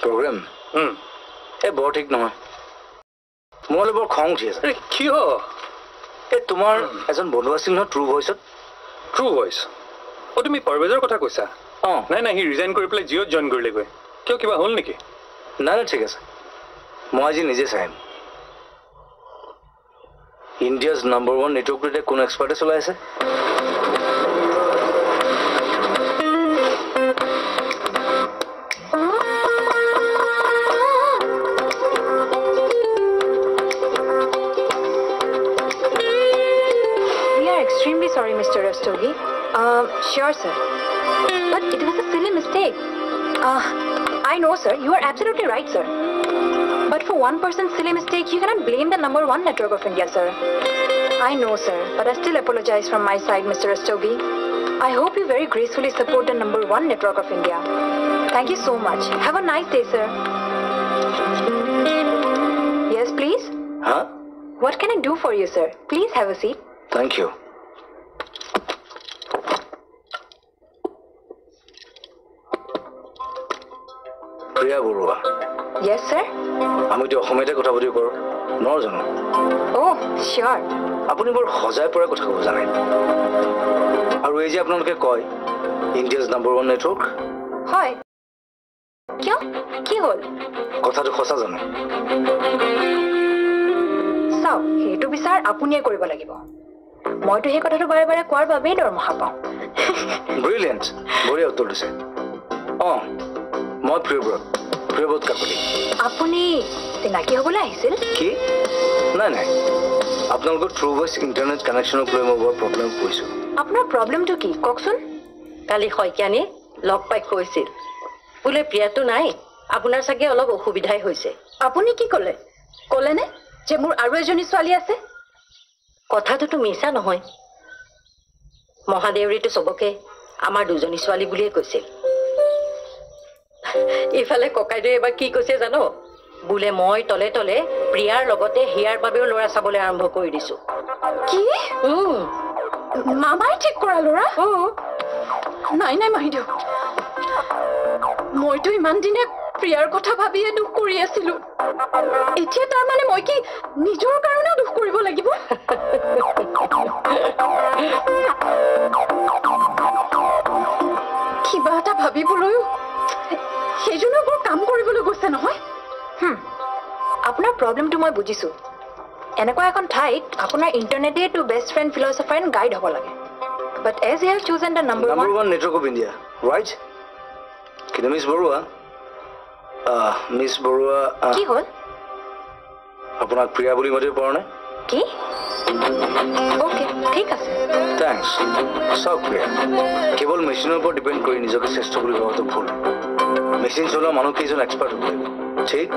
Programme বৰ ঠিক নহয় মোলৈ বৰ খং উঠি আছে কিয় তোমাৰ এজন বন্ধু আছিল নহয় ট্ৰু ভইচত ট্ৰু ভইচ তুমি পাৰভেজৰ কথা কৈছা নাই নাই সি ৰিজাইন কৰি পেলাই জিঅ'ত জইন কৰিলেগৈ কিয় কিবা হ'ল নেকি নাই নাই ঠিক আছে মই আজি নিজে চাই আহিম ইণ্ডিয়াজ নম্বৰ 1 নেটৱৰ্কটোতে কোন এক্সপাৰ্টে চলাই আছে Sorry, Mr. Rastogi. Sure, sir. But it was a silly mistake. I know, sir. You are absolutely right, sir. But for one person's silly mistake, you cannot blame the number 1 network of India, sir. I know, sir. But I still apologize from my side, Mr. Rastogi. I hope you very gracefully support the number 1 network of India. Thank you so much. Have a nice day, sir. Yes, please? Huh? What can I do for you, sir? Please have a seat. Thank you. Priya Borua. Yes, sir? আমি তো অসমীয়াতে কথা পাতিব পাৰো নহয় জানো Oh, sure. আপুনি বৰ সজাই পৰা কথা ক'ব জানে আৰু এই যে আপোনালোকে কয় ইণ্ডিয়াজ নম্বৰ 1 নেটৱৰ্ক হয় কিয় কি হ'ল কথাটো সঁচা জানো চাও সেইটো বিচাৰ আপুনিয়ে কৰিব লাগিব মইতো এই কথাটো বাৰে বাৰে কোৱাৰ বাবেই দৰমহা পাওঁ ব্ৰিলিয়েণ্ট বঢ়িয়া উত্তৰ দিছে মই প্ৰিয়ব্ৰত কাকলি আপুনি চিনাকি হ'বলৈ আহিছিল কি নাই নাই আপোনালোকৰ ট্ৰু ভইচ ইণ্টাৰনেট কানেকশ্যনক লৈ মই বৰ প্ৰব্লেম কৰিছোঁ আপোনাৰ প্ৰব্লেমটো কি কওকচোন কালি শইকীয়ানী লগ পাই কৈছিল বোলে প্ৰিয়াটো নাই আপোনাৰ চাগে অলপ অসুবিধাই হৈছে আপুনি কি ক'লেনে যে মোৰ আৰু এজনী ছোৱালী আছে কথাটোতো মিছা নহয় মহাদেউৰীটো চবকে আমাৰ দুজনী ছোৱালী বুলিয়ে কৈছিল ইফালে ককাইদেউ এবাৰ কি কৈছে জানো বোলে মই তলে তলে প্ৰিয়াৰ লগতে হিয়াৰ বাবেও ল'ৰা চাবলৈ আৰম্ভ কৰি দিছো কি মামাই ঠিক কৰা ল'ৰা নাই নাই মাহিদেউ মইতো ইমান দিনে প্ৰিয়াৰ কথা ভাবিয়ে দুখ কৰি আছিলো এতিয়া তাৰ মানে মই কি নিজৰ কাৰণেও দুখ কৰিব লাগিব কিবা এটা ভাবিবলৈও সেইজনে বৰ কাম কৰিবলৈ গৈছে নহয় আপোনাৰ প্ৰব্লেমটো মই বুজিছো এনেকুৱা এখন ঠাইত আপোনাৰ ইণ্টাৰনেটে to best friend philosopher and guide হ'ব লাগে but as you have chosen the number 1 network of India right কিন্তু মিছ বৰুৱা কি হ'ল আপোনাক প্ৰিয়া বুলি মাতিব পৰা নাই কি ওকে ঠিক আছে থেংকছ চাওক প্ৰিয়া কেৱল মেচিনৰ ওপৰত ডিপেণ্ড কৰি নিজকে শ্ৰেষ্ঠ বুলি ভবাটো ভুল মেচিন চলোৱা মানুহ কেইজন এক্সপাৰ্ট হ'ব লাগিব ঠিক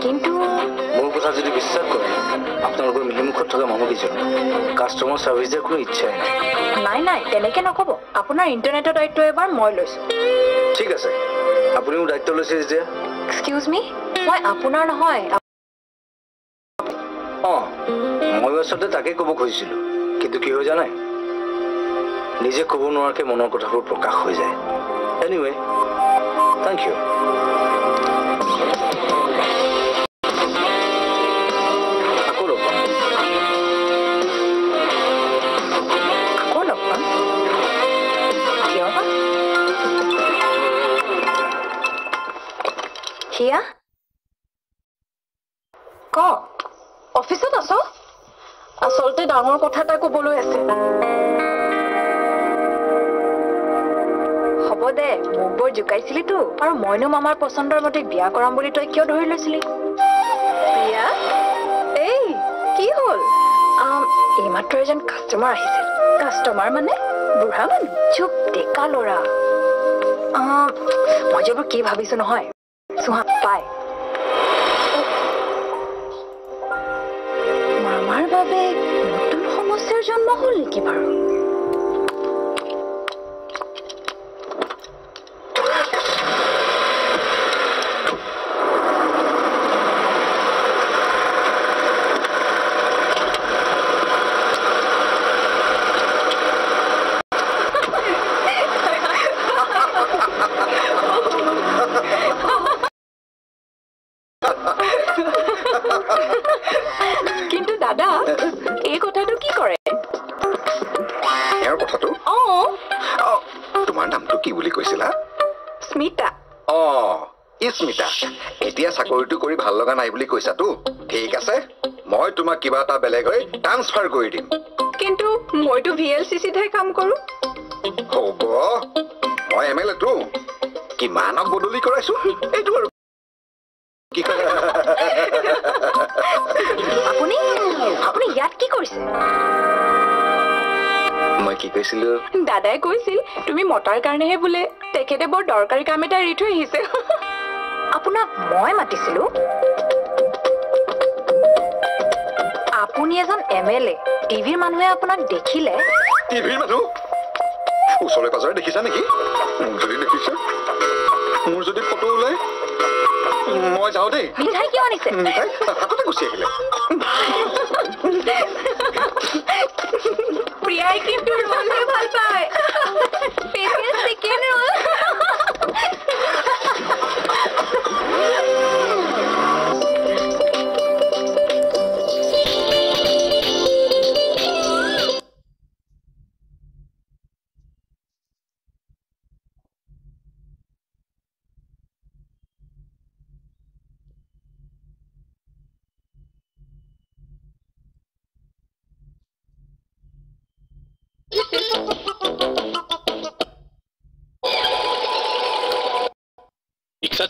কিন্তু মোৰ কথা যদি বিশ্বাস কৰে আপোনালোকৰ মিলিমুখত থকা মানুহ কেইজন কাষ্টমাৰ ছাৰ্ভিচ দিয়াৰ কোনো ইচ্ছাই নাই নাই তেনেকৈ নক'ব আপোনাৰ ইণ্টাৰনেটৰ দায়িত্ব এবাৰ মই লৈছোঁ ঠিক আছে আপুনি মোৰ দায়িত্ব লৈছে যেতিয়া এক্সকিউজ মি মই আপোনাৰ নহয় মই আচলতে তাকে ক'ব খুজিছিলোঁ কিন্তু কি হৈ জানাই নিজে ক'ব নোৱাৰাকৈ মনৰ কথাবোৰ প্ৰকাশ হৈ যায় এনিৱে থেংক ইউ হিয়া ক অফিচত আছ আচলতে ডাঙৰ কথা এটা ক'বলৈ আছে হ'ব দে মোক বৰ জোকাইছিলিতো আৰু মইনো মামাৰ পচন্দৰ মতে বিয়া কৰাম বুলি তই কিয় ধৰি লৈছিলি বিয়া এই কি হ'ল এইমাত্ৰ এজন কাষ্টমাৰ আহিছিল কাষ্টমাৰ মানে বুঢ়া মানুহ চুপ ডেকা ল'ৰা মই যে বৰ কি ভাবিছো নহয় চোহা পাই মামাৰ বাবে নতুন সমস্যাৰ জন্ম হ'ল নেকি বাৰু স্মিতা এতিয়া চাকৰিটো কৰি ভাল লগা নাই বুলি কৈছাতো ঠিক আছে মই তোমাক কিবা এটা বেলেগ হৈ ট্ৰান্সফাৰ কৰি দিম কিন্তু মইতো VLCC-তহে কাম কৰোঁ হ'ব মই MLA টো কিমানক বদলি কৰাইছো এইটো আৰু কি আপুনি আপুনি ইয়াত কি কৰিছে মই কি কৈছিলো দাদাই কৈছিল তুমি মতাৰ কাৰণেহে বোলে তেখেতে বৰ দৰকাৰী কাম এটা এৰি থৈ আহিছে আপোনাক মই মাতিছিলো আপুনি এজন MLA টিভিৰ মানুহে আপোনাক দেখিলে টিভিৰ মানুহ ওচৰে পাজৰে দেখিছা নেকি যদি দেখিছা মোৰ যদি ফটো ওলাই মই যাওঁ দেই মিঠাই কিয় আনিছে হাততে গুচি আহিলে প্ৰিয়াই কিন্তু ৰ'লহে ভাল পায় ফেভৰেট চিকেন ৰ'ল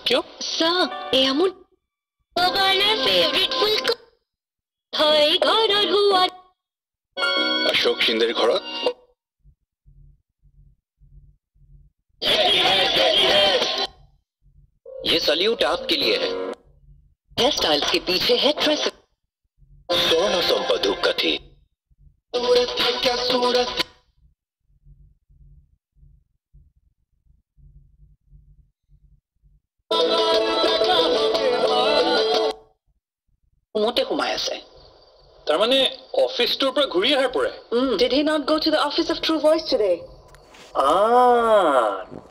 কিয় এয়া মোৰ ফেভৰেট ফুল হয় ঘৰৰ হোৱা অশোক সিন্ধেৰ ঘৰত ये सल्यूट आपके लिए है हेयर स्टाइल्स के पीछे है ड्रेस सोना संपदु कथी মোতে সোমাই আছে তাৰমানে অফিচটোৰ পৰা ঘূৰি অহাৰ পৰে Did he not go to the office of True Voice today?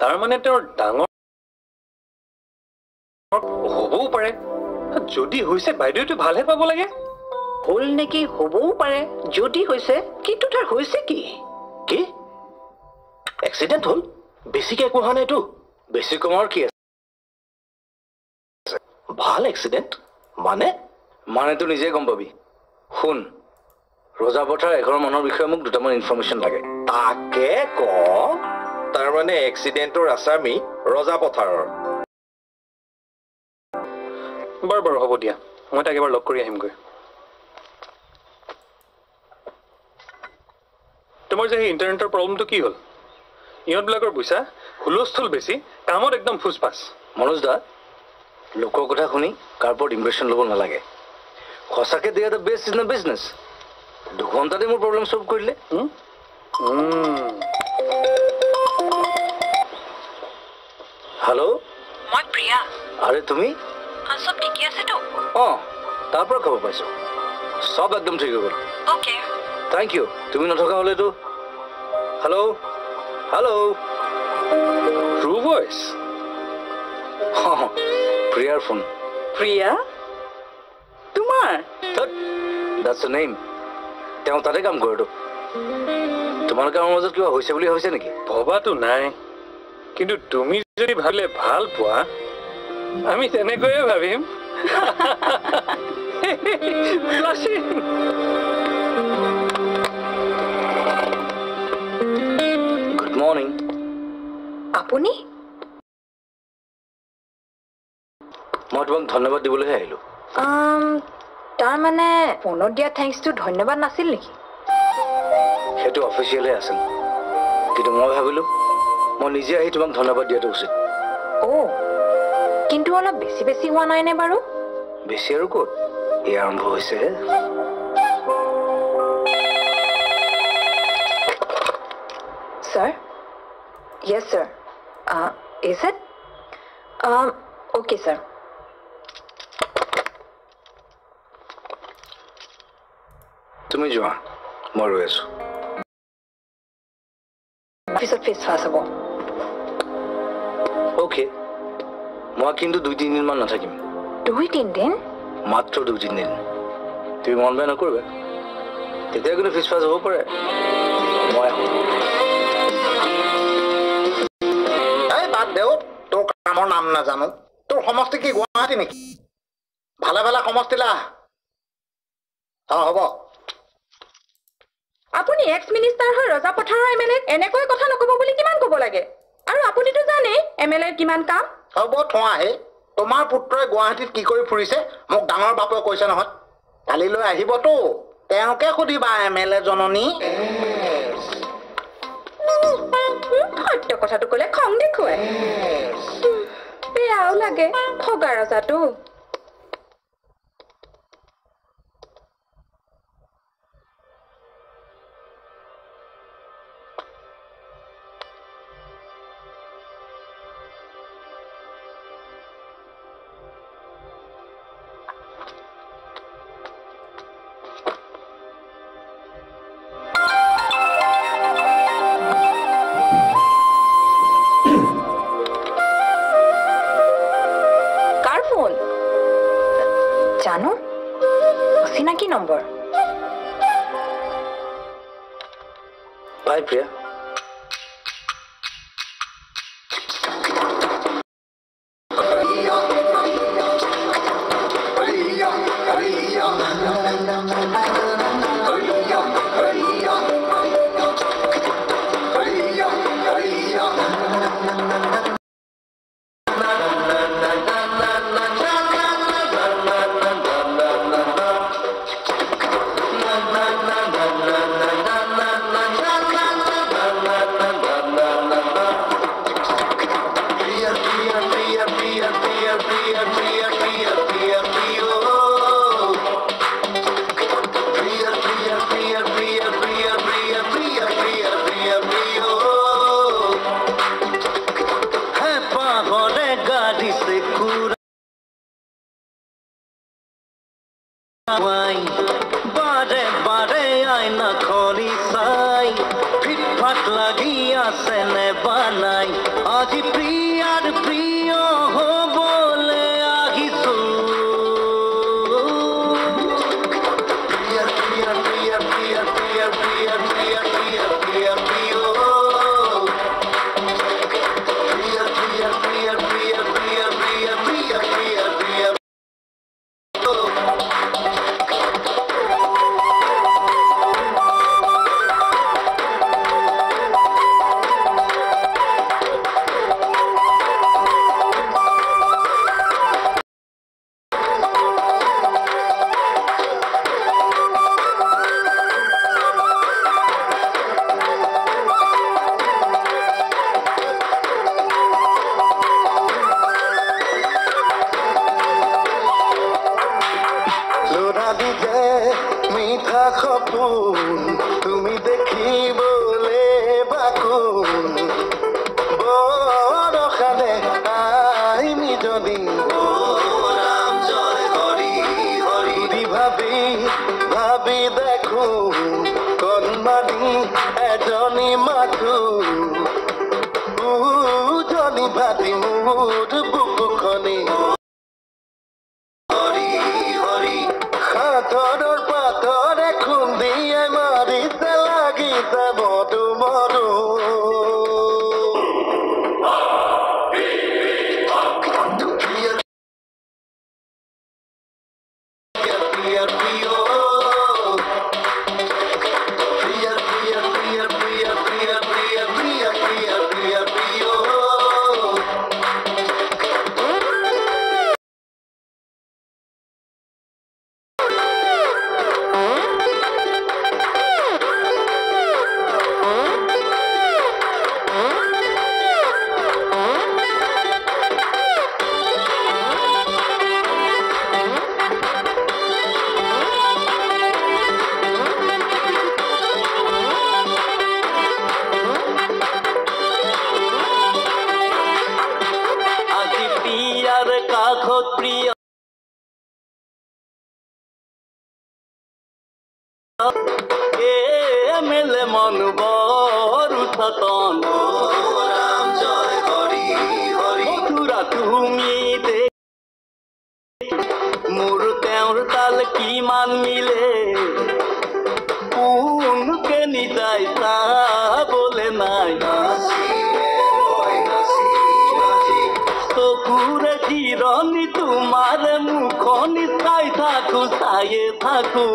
তাৰমানে তেওঁৰ ডাঙৰ হ'বও পাৰে যদি হৈছে বাইদেউটো ভালহে পাব লাগে হ'ল নেকি হ'বও পাৰে যদি হৈছে কিন্তু তাৰ হৈছে কি কি এক্সিডেণ্ট হ'ল বেছিকে একো হোৱা নাইতো বেছি কমৰ কি আছে ভাল এক্সিডেণ্ট মানেতো নিজে গম পাবি শুন ৰজা পথাৰ এঘৰ মানুহৰ বিষয়ে মোক দুটামান ইনফৰমেশ্যন লাগে তাকে ক তাৰমানে এক্সিডেণ্টৰ আছামী ৰজা পথাৰৰ বাৰু হ'ব দিয়া মই তাক এবাৰ লগ কৰি আহিমগৈ তোমাৰ যে সেই ইণ্টাৰনেটৰ প্ৰব্লেমটো কি হ'ল ইহঁতবিলাকৰ বুইছা হুলস্থুল বেছি কামত একদম ফুচফাচ মনোজ দা লোকৰ কথা শুনি কাৰ ওপৰত ইমপ্ৰেশ্যন ল'ব নালাগে সঁচাকৈ দিয়া the best in the business দুঘণ্টাতে মোৰ প্ৰব্লেম চল্ভ কৰিলে হেল্ল' মই প্ৰিয়া আৰে তুমি চব ঠিকে আছেতো তাৰ পৰা খবৰ পাইছোঁ চব একদম ঠিক হৈ গ'ল অ'কে থেংক ইউ তুমি নথকা হ'লেতো হেল্ল' ট্ৰু ভইচ প্ৰিয়াৰ ফোন প্ৰিয়া তোমাৰ that's the name তেওঁ তাতে কাম কৰেতো তোমালোকে আমাৰ মাজত কিবা হৈছে বুলি ভাবিছে নেকি ভবাটো নাই কিন্তু তুমি যদি ভাবিলে ভাল পোৱা আমি তেনেকৈয়ে ভাবিম গুড মৰ্ণিং আপুনি মই তোমাক ধন্যবাদ দিবলৈহে আহিলোঁ তাৰমানে ফোনত দিয়া থেংকছটো ধন্যবাদ নাছিল নেকি সেইটো অফিচিয়েলহে আছিল কিন্তু মই ভাবিলোঁ মই নিজে আহি তোমাক ধন্যবাদ দিয়াটো উচিত কিন্তু অলপ বেছি বেছি হোৱা নাইনে বাৰু বেছি আৰু ক'ত এই আৰম্ভ হৈছেহে Sir? Yes, sir. Is it? Okay, sir. তুমি যোৱা মই ৰৈ আছোঁ অফিচত ফেচ ফাছ হ'ব অ'কে মই কিন্তু 2-3 দিনমান নাথাকিম 2-3 দিন মাত্ৰ 2-3 দিন তুমি মন বেয়া নকৰিবা তেতিয়া কিন্তু ফেচ ফাছ হ'ব পাৰে মই বাদ দেও তোৰ কামৰ গাঁৱৰ নাম নাজানো তোৰ সমষ্টি কি গুৱাহাটী নেকি ভালে ভালে সমষ্টিলা হ'ব আপুনি এক্স মিনিষ্টাৰ হৈ ৰজা পথাৰৰ এমএলএ এনেকৈ কথা নকব বুলি কিমান কব লাগে আৰু আপুনিতো জানে এমএলএৰ কিমান কাম হ'ব থোৱা হে তোমাৰ পুত্ৰই গুৱাহাটীত কি কৰি ফুৰিছে মোক ডাঙৰ বাপে কৈছে নহয় কালিলৈ আহিবতো তেওঁকে সুধিবা এমএলএ জননী সত্য কথাটো ক'লে খং দেখুৱাই বেয়াও লাগে ঠগা ৰজাটো জানো অচিনাকি নম্বৰ বাই প্ৰিয়া বাৰে বাৰে আয়না খৰি চাই ফিটফাট লাগি আছে নে বানাই আজি প্ৰিয়াৰ প্ৰিয় হ'বলে আহিছো প্ৰিয়া প্ৰিয়া প্ৰিয়া প্ৰিয়া প্ৰিয়া প্ৰিয়া প্ৰিয়া প্ৰিয়া প্ৰিয়া প্ৰিয় প্ৰিয়া প্ৰিয়া প্ৰিয়া প্ৰিয়া প্ৰিয়া প্ৰিয়া প্ৰিয়া প্ৰিয়া প্ৰিয়া তুমি দেখিবলে বাকুন বৰখানে আইমি যদি ৰাম জয় হৰি হৰি ভাবি ভাবি দেখো কণমানি এজনী মাথো উজনি ভাতি মোৰ বুকুখনি হৰি হৰি সাঁতৰৰ পাতৰে খুন্দিয়ে মাৰিছে লাগিছে মধু মধু মেলে মন বৰু সতন ৰাম জয় হৰি হৰি মথুৰা তুমি মোৰ তেওঁৰ তাল কিমান মিলে কোনকে নিজাই চাবলে নাই চকু কিৰণি তোমাৰ মুখনি চাই থাকো চায়ে থাকো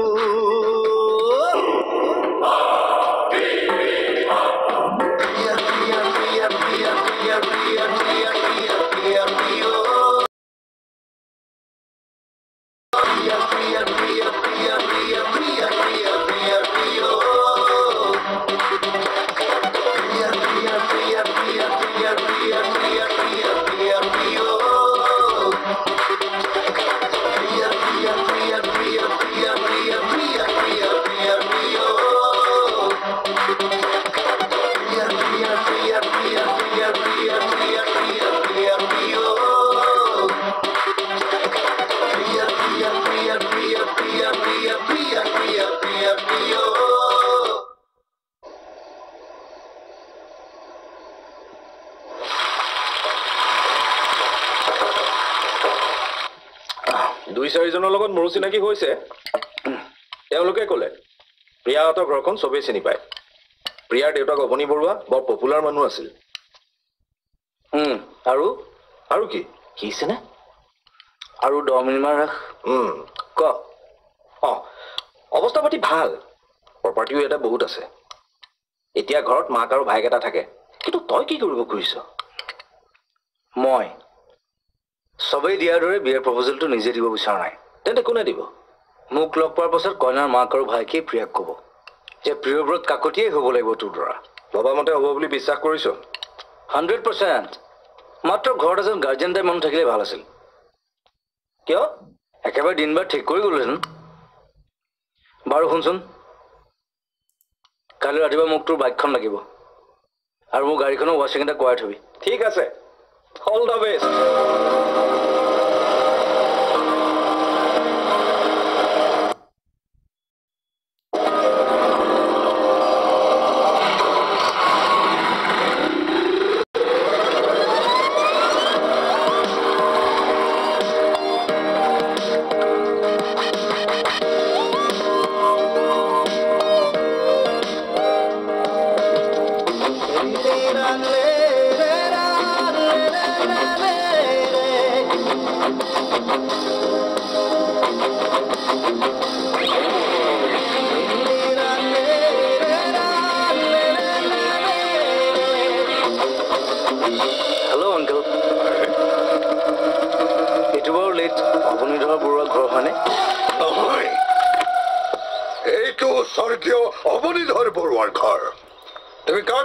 দুই চাৰিজনৰ লগত মোৰো চিনাকি হৈছে তেওঁলোকে ক'লে প্ৰিয়াহঁতৰ ঘৰখন চবেই চিনি পায় প্ৰিয়াৰ দেউতাক অৱনী বৰুৱা বৰ পপুলাৰ মানুহ আছিল আৰু আৰু কি কিছেনে আৰু 10 মিনিটমান ৰাখ ক অৱস্থা পাতি ভাল প্ৰপাৰ্টিও এটা বহুত আছে এতিয়া ঘৰত মাক আৰু ভাইক এটা থাকে কিন্তু তই কি কৰিব খুজিছ মই সবেই দিয়াৰ দৰে বিয়াৰ প্ৰপ'জেলটো নিজে দিব বিচৰা নাই তেন্তে কোনে দিব মোক লগ পোৱাৰ পাছত কইনাৰ মাক আৰু ভাইকে প্ৰিয়াক ক'ব যে প্ৰিয়ব্ৰত কাকতিয়েই হ'ব লাগিব তোৰ দৰা বাবা মতে হ'ব বুলি বিশ্বাস কৰিছ 100% মাত্ৰ ঘৰত এজন গাৰ্জেন টাইপ মানুহ থাকিলে ভাল আছিল কিয় একেবাৰে দিনবাৰ ঠিক কৰি গ'লোহেঁতেন বাৰু শুনচোন কালি ৰাতিপুৱা মোক তোৰ বাইকখন লাগিব আৰু মোৰ গাড়ীখনৰ ৱাশ্বিং এটা কৰাই থবি ঠিক আছে অল দ্য বেষ্ট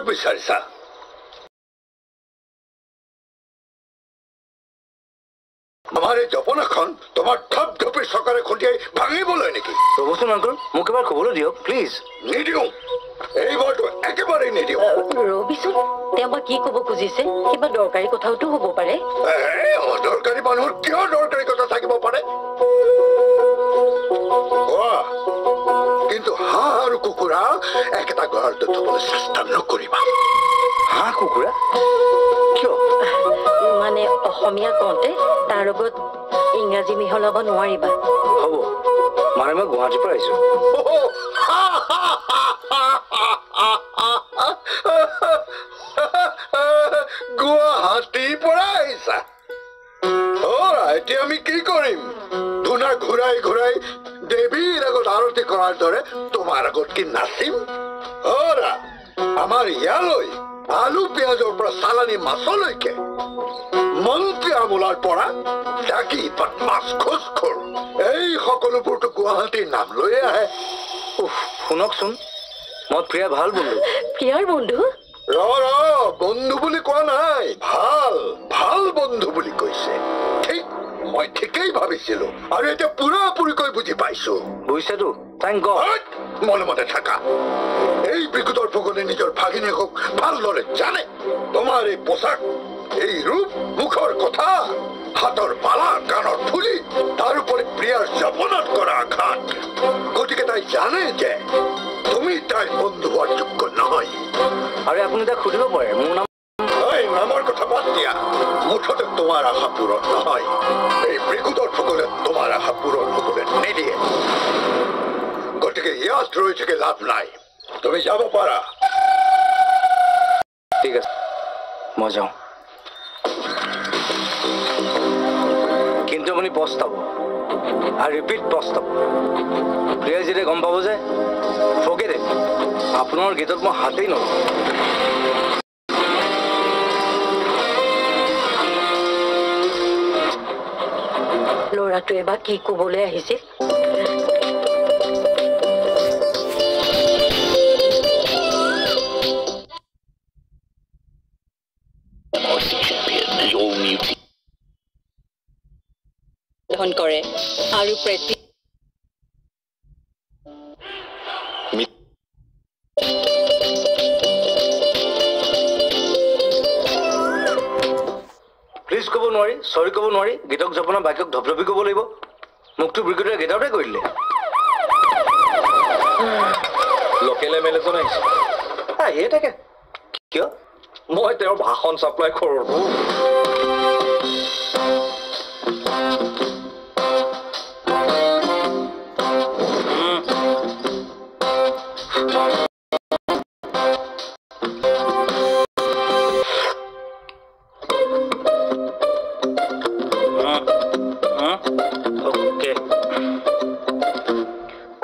বিচাৰিছা আমাৰ এই জপনাখন তোমাৰ থপ থপি চকাৰে খুন্দিয়াই ভাঙিবলৈ নেকি ৰবচোন আংকল মোক এবাৰ ক'বলৈ দিয়ক প্লিজ নিদিওঁ এইবাৰটো একেবাৰে নিদিওঁ ৰবিচোন তেওঁ বা কি ক'ব খুজিছে কিবা দৰকাৰী কথাওতো হ'ব পাৰে অদৰকাৰী মানুহৰ কিয় দৰকাৰী কথা থাকিব পাৰে কিন্তু হাঁহ আৰু কুকুৰা একেটা ঘৰতে থবলৈ চেষ্টা নকৰিবা হাঁহ কুকুৰা কিয় মানে অসমীয়া কওঁতে তাৰ লগত ইংৰাজী মিহলাব নোৱাৰিবা হ'ব মানে মই গুৱাহাটীৰ পৰা আহিছো গুৱাহাটীৰ পৰা আহিছা এতিয়া আমি কি কৰিম ধূনা ঘূৰাই ঘূৰাই দেৱীৰ আগত আৰতি কৰাৰ দৰে তোমাৰ আগত কি নাচিম আমাৰ ইয়ালৈ আলু পিঁয়াজৰ পৰা চালানী মাছলৈকে মন্ত্ৰী আমোলাৰ পৰা ডাকি বদমাছ ঘোষখোৰ এই সকলোবোৰতো গুৱাহাটীৰ নাম লৈয়ে আহে শুনকচোন মই প্ৰিয়া ভাল বন্ধু প্ৰিয়াৰ বন্ধু বন্ধু বুলি কোৱা নাই ভাল ভাল বন্ধু বুলি কৈছে ঠিক মই ঠিকেই ভাবিছিলো আৰু এতিয়া পুৰাপুৰিকৈ বুজি পাইছো বুজিছেতো থেংক গড মনে মনে থাকা এই বিকুটৰ ফুকনে নিজৰ ভাগিনীয়েকক ভালদৰে জানে তোমাৰ এই পোচাক এই ৰূপ মুখৰ কথা হাতৰ পালা কাণৰ ফুলি তাৰ উপৰি প্ৰিয়াৰ জপনাত কৰা আঘাত গতিকে তাই জানে যে তুমি তাইৰ বন্ধু হোৱাৰ যোগ্য নহয় আৰু আপুনি তাক সুধিব পাৰে মোৰ নাম নামৰ কথা বাদ দিয়া মুঠতে তোমাৰ আশা পূৰণ নহয় এই বিকুটৰ ফুকনে তোমাৰ আশা পূৰণ হবলৈ নিদিয়ে গতিকে ইয়াত ৰৈ থাকে লাভ নাই তুমি যাব পাৰা ঠিক আছে মই যাওঁ আপুনি পস্তাব আৰু ৰিপিট পস্তাব প্ৰিয়াই যেতিয়া গম পাব যে ফকেটে আপোনাৰ গীতত মই হাতেই নলওঁ ল'ৰাটোৱে বা কি ক'বলৈ আহিছিল কৰে আৰু প্ৰেক্টিছ প্লিজ ক'ব নোৱাৰি চৰি ক'ব নোৱাৰি গীতক জপনা বাক্যক ধপধপি ক'ব লাগিব মোকতো ব্ৰিগেডিয়াৰ গীততে কৰি দিলে লোকেল এম.এল.এ জন আহিছে আহিয়ে থাকে কিয় মই তেওঁৰ ভাষণ চাপ্লাই কৰোঁ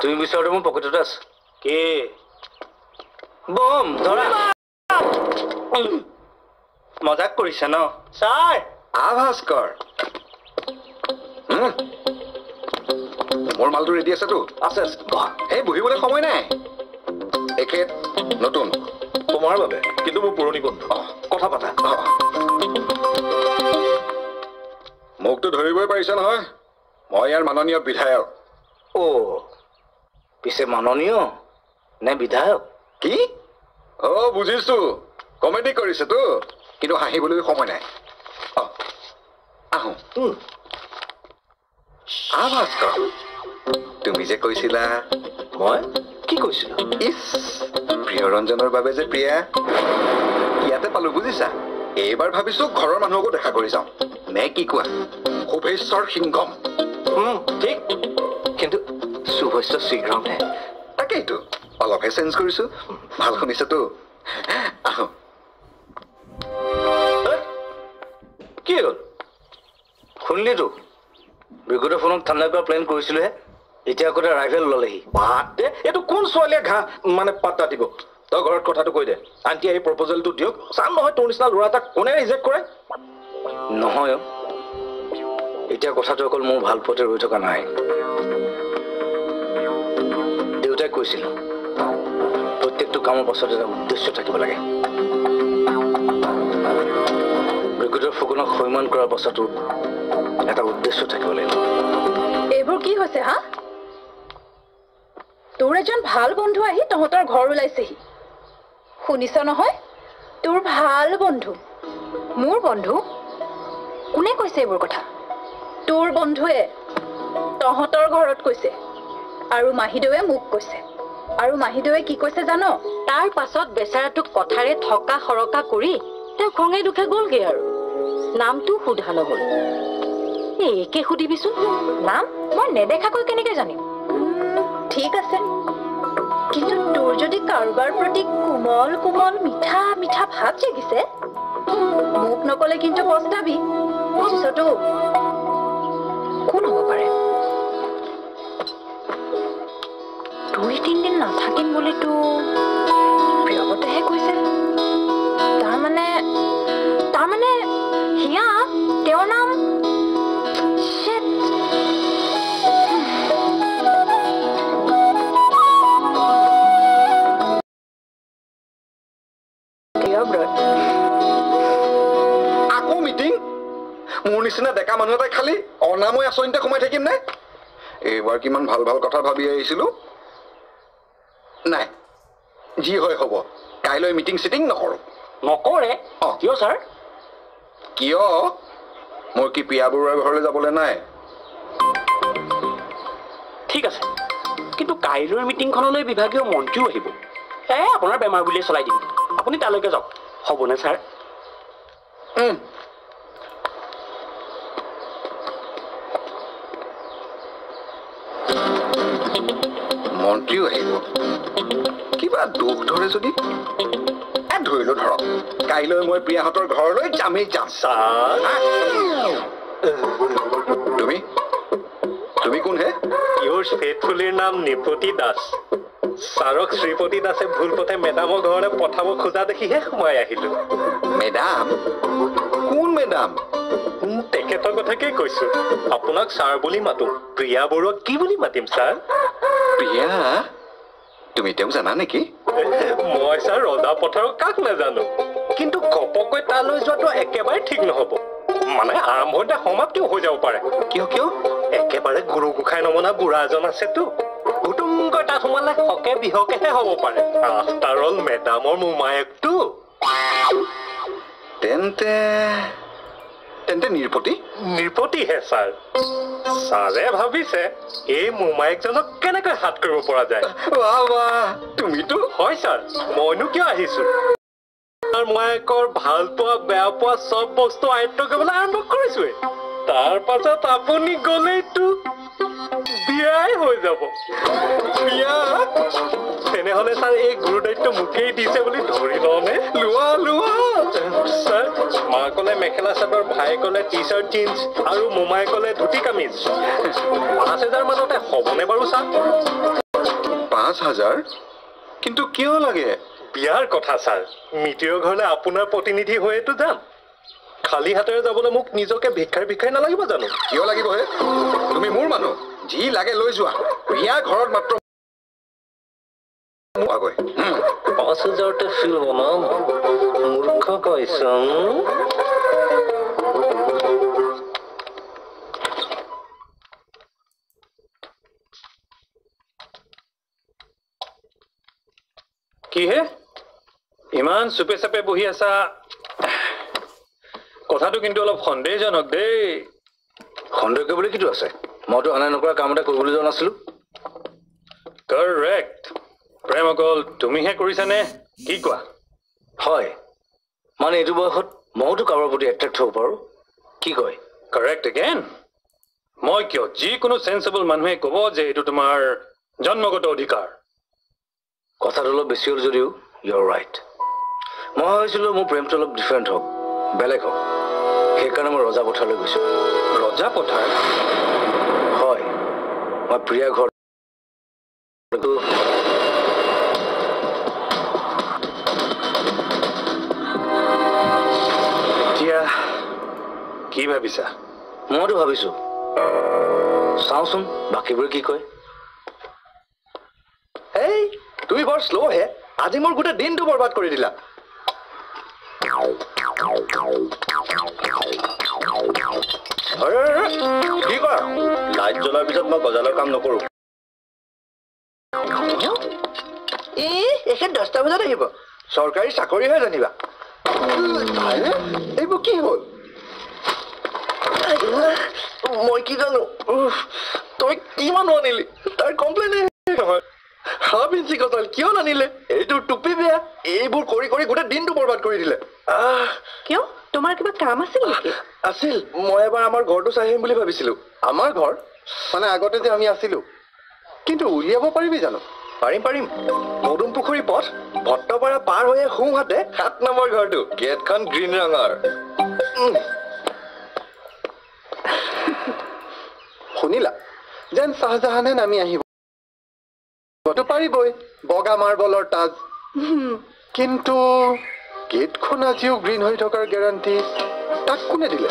তুমি বিচাৰোঁ মোৰ পকেটতে আছে কি বম ধৰা মজাক কৰিছে ন ছাৰ আভাস্কৰ মোৰ মালটো ৰেডি আছেতো আছে এই বহিবলৈ সময় নাই এখেত নতুন তোমাৰ বাবে কিন্তু মোৰ পুৰণি বন্ধু কথা পাতা মোকতো ধৰিবই পাৰিছে নহয় মই ইয়াৰ মাননীয় বিধায়ক পিছে মাননীয় নে বিধায়ক কি বুজিছো কমেডি কৰিছেতো কিন্তু হাঁহিবলৈ সময় নাই আহোঁ ভাস্কৰ তুমি যে কৈছিলা মই কি কৈছিলো ইছ প্ৰিয়ৰঞ্জনৰ বাবে যে প্ৰিয়া ইয়াতে পালো বুজিছা এইবাৰ ভাবিছো ঘৰৰ মানুহকো দেখা কৰি যাওঁ নে কি কোৱা শুভেশ্বৰ সিংহম ঠিক কিন্তু শুভেশ্বৰ শীঘ্ৰমহে তাকেইতো অলপহে চেঞ্জ কৰিছো ভাল শুনিছেতো আহোঁ কি হ'ল শুনিলিতো ব্ৰিগেডিয়াৰ ফোনত ঠাণ্ডা কৰা প্লেন কৰিছিলোহে এতিয়া আকৌ ৰাইভেল ল'লেহি বাদ দে এইটো কোন ছোৱালীয়ে ঘাঁহ মানে পাত্তা দিব তই ঘৰত কথাটো কৈ দে আনকি এই প্ৰপ'জেলটো দিয়ক চাম নহয় তোৰ নিচিনা ল'ৰা এটাক কোনে ৰিজেক্ট কৰে নহয় এতিয়া কথাটো অকল মোৰ ভাল পোৱাতে ৰৈ থকা নাই দেউতাই কৈছিল প্ৰত্যেকটো কামৰ পাছত এটা উদ্দেশ্য থাকিব লাগে ব্ৰিগেডিয়াৰ ফুকনক সন্মান কৰাৰ পাছতো এটা উদ্দেশ্য থাকিব লাগিব এইবোৰ কি হৈছে হা তোৰ এজন ভাল বন্ধু আহি তহঁতৰ ঘৰ ওলাইছেহি শুনিছ নহয় তোৰ ভাল বন্ধু মোৰ বন্ধু কোনে কৈছে এইবোৰ কথা তোৰ বন্ধুৱে তহঁতৰ ঘৰত কৈছে আৰু মাহিদেৱে মোক কৈছে আৰু মাহিদেৱে কি কৈছে জানো তাৰ পাছত বেচাৰাটোক কথাৰে থকা সৰকা কৰি তেওঁ খঙে দুখে গ'লগে আৰু নামটো সোধা নহ'ল একে সুধিবিচোন নাম মই নেদেখাকৈ কেনেকৈ জানিম ঠিক আছে কিন্তু তোৰ যদি কাৰোবাৰ প্ৰতি কোমল কোমল মিঠা মিঠা ভাৱ জাগিছে মোক নকলে কিন্তু পস্তাবি বুজিছতো কোন হ'ব পাৰে 2-3 দিন নাথাকিম বুলিতো প্ৰিয়ৱতেহে কৈছে তাৰমানে হিয়া তেওঁৰ নাম আকৌ মিটিং মোৰ নিচিনা ডেকা মানুহ এটাই খালি অনাময় আঁচনিতে সোমাই থাকিম নে এইবাৰ কিমান ভাল ভাল কথা ভাবি আহিছিলো নাই যি হয় হ'ব কাইলৈ মিটিং চিটিং নকৰো নকৰে কিয় ছাৰ কিয় মোৰ কি প্ৰিয়া বৰুৱাৰ ঘৰলৈ যাবলৈ নাই ঠিক আছে কিন্তু কাইলৈৰ মিটিংখনলৈ বিভাগীয় মন্ত্ৰীও আহিব আপোনাৰ বেমাৰ বুলিয়ে চলাই দিম আপুনি তালৈকে যাওক হ'বনে ছাৰ মন্ত্ৰীও আহিব কিবা দুখ ধৰে যদি ধৰিলো ধৰক কাইলৈ মই প্ৰিয়াহঁতৰ ঘৰলৈ যামেই যাম ছাৰ তুমি কোন হে? ইউৰ ফেথফুলিৰ নাম নিপতি দাস। ছাৰক শ্ৰীপতি দাসে ভুল পথে মেডামৰ ঘৰলৈ পঠাব খোজা দেখিহে সোমাই আহিলো। মেডাম? কোন মেডাম? তেখেতৰ কথাকে কৈছো। আপোনাক ছাৰ বুলি মাতো। প্ৰিয়া বৰুৱাক কি বুলি মাতিম ছাৰ? প্ৰিয়া? তুমি তেওঁক জানা নেকি? মই ছাৰ ৰজা পথাৰক কাক নাজানো, কিন্তু ঘপককৈ তালৈ যোৱাটো একেবাৰে ঠিক নহ'ব। মানে আৰম্ভণিতে সমাপ্তিও হৈ যাব পাৰে। কিয়? একেবাৰে গুৰু গোসাঁই নমনা বুঢ়া এজন আছেতো। কুটুমকৈ তাত সোমালে হকে বিহকেহে হ'ব পাৰে। আফটাৰ অল মেডামৰ মোমায়েকটো। তেন্তে নিৰ্পতিহে ছাৰ। ছাৰে ভাবিছে এই মোমায়েকজনক কেনেকৈ হাত কৰিব পৰা যায়। তুমিতো হয় ছাৰ, মইনো কিয় আহিছো? মোমায়েকৰ ভাল পোৱা বেয়া পোৱা চব বস্তু আয়ত্ব কৰিবলৈ আৰম্ভ কৰিছোৱে। তাৰ পাছত আপুনি গলেইতো বিয়াই হৈ যাব। বিয়া? তেনেহলে ছাৰ এই গুৰু দায়িত্ব মোকেই দিছে বুলি ধৰি লওঁনে? লোৱা। Sir, মাকলে mekhela chador, ভাইকলে T shirt jeans আৰু মোমায়েকলে ধুতি কামিজ। 5,000 মানতে হ'বনে বাৰু ছাৰ? 5,000? কিন্তু কিয় লাগে? বিয়াৰ কথা ছাৰ। মিতিৰৰ ঘৰলৈ আপোনাৰ প্ৰতিনিধি হৈয়েতো যাম। খালী হাতেৰে যাবলৈ মোক নিজকে ভিক্ষাৰী নালাগিব জানো? কিয় লাগিব হে? তুমি মোৰ মানুহ, যি লাগে লৈ যোৱা। বিয়াৰ ঘৰত মাত্ৰ 5,000তে ফিল বনাম। মূৰ্খ কৈছ। কি হে ইমান চুপে চাপে বহি আছা? কথাটো কিন্তু অলপ সন্দেহজনক দেই। সন্দেহ কৰিবলৈ কিটো আছে? মইতো অনা নকৰা কাম এটা কৰিবলৈ যোৱা নাছিলো। কাৰেক্ট। প্ৰেম অকল তুমিহে কৰিছানে? কি কোৱা? হয়, মানে এইটো বয়সত মইতো কাৰোবাৰ প্ৰতি এট্ৰেক্ট হ'ব পাৰোঁ। কি কয়? Correct again. মই কিয়? যিকোনো চেন্সেবল মানুহে ক'ব যে এইটো তোমাৰ জন্মগত অধিকাৰ। কথাটো অলপ বেছি হ'ল যদিও ইউৰ ৰাইট। মই ভাবিছিলোঁ মোৰ প্ৰেমটো অলপ ডিফাৰেণ্ট হওক, বেলেগ হওক। সেইকাৰণে মই ৰজা পথাৰলৈ গৈছোঁ। ৰজা পথাৰ? হয়, মই প্ৰিয়া ঘৰ এতিয়া কি ভাবিছা? মইতো ভাবিছোঁ, চাওঁচোন বাকীবোৰে কি কয়। এই তুমি বৰ শ্ল' হে। আজি মোৰ গোটেই দিনটো বৰবাদ কৰি দিলা। কি কৰা? লাইট জ্বলাৰ পিছত মই গজালৰ কাম নকৰোঁ। এখেত 10টা বজাত আহিব। চৰকাৰী চাকৰিহে জানিবা। এইবোৰ কি হ'ল? মই কি জানো? তই কি মানুহ আনিলি? তাৰ কমপ্লেইন নহয়। হাফ ইঞ্চি গজাল কিয় নানিলে? এইটো টুপি বেয়া। এইবোৰ কৰি কৰি গোটেই দিনটো বৰবাদ কৰি দিলে। কিয়? তোমাৰ কিবা কাম আছিল নেকি? আছিল। মই এবাৰ আমাৰ ঘৰটো চাই আহিম বুলি ভাবিছিলো। আমাৰ ঘৰ মানে আগতে যে আমি আছিলো। কিন্তু উলিয়াব পাৰিবি জানো? পাৰিম। মদুম পুখুৰী পথ ভট্টপাৰা পাৰ হৈয়ে সোঁহাতে 7 নম্বৰ ঘৰটো। গেটখন গ্ৰীণ ৰঙৰ। শুনিলা? যেন চাহজাহানে নামি আহিব। পাৰিবই বগা মাৰ্বলৰ তাজ। কিন্তু গেটখন আজিও গ্ৰীণ হৈ থকাৰ গেৰাণ্টি তাক কোনে দিলে?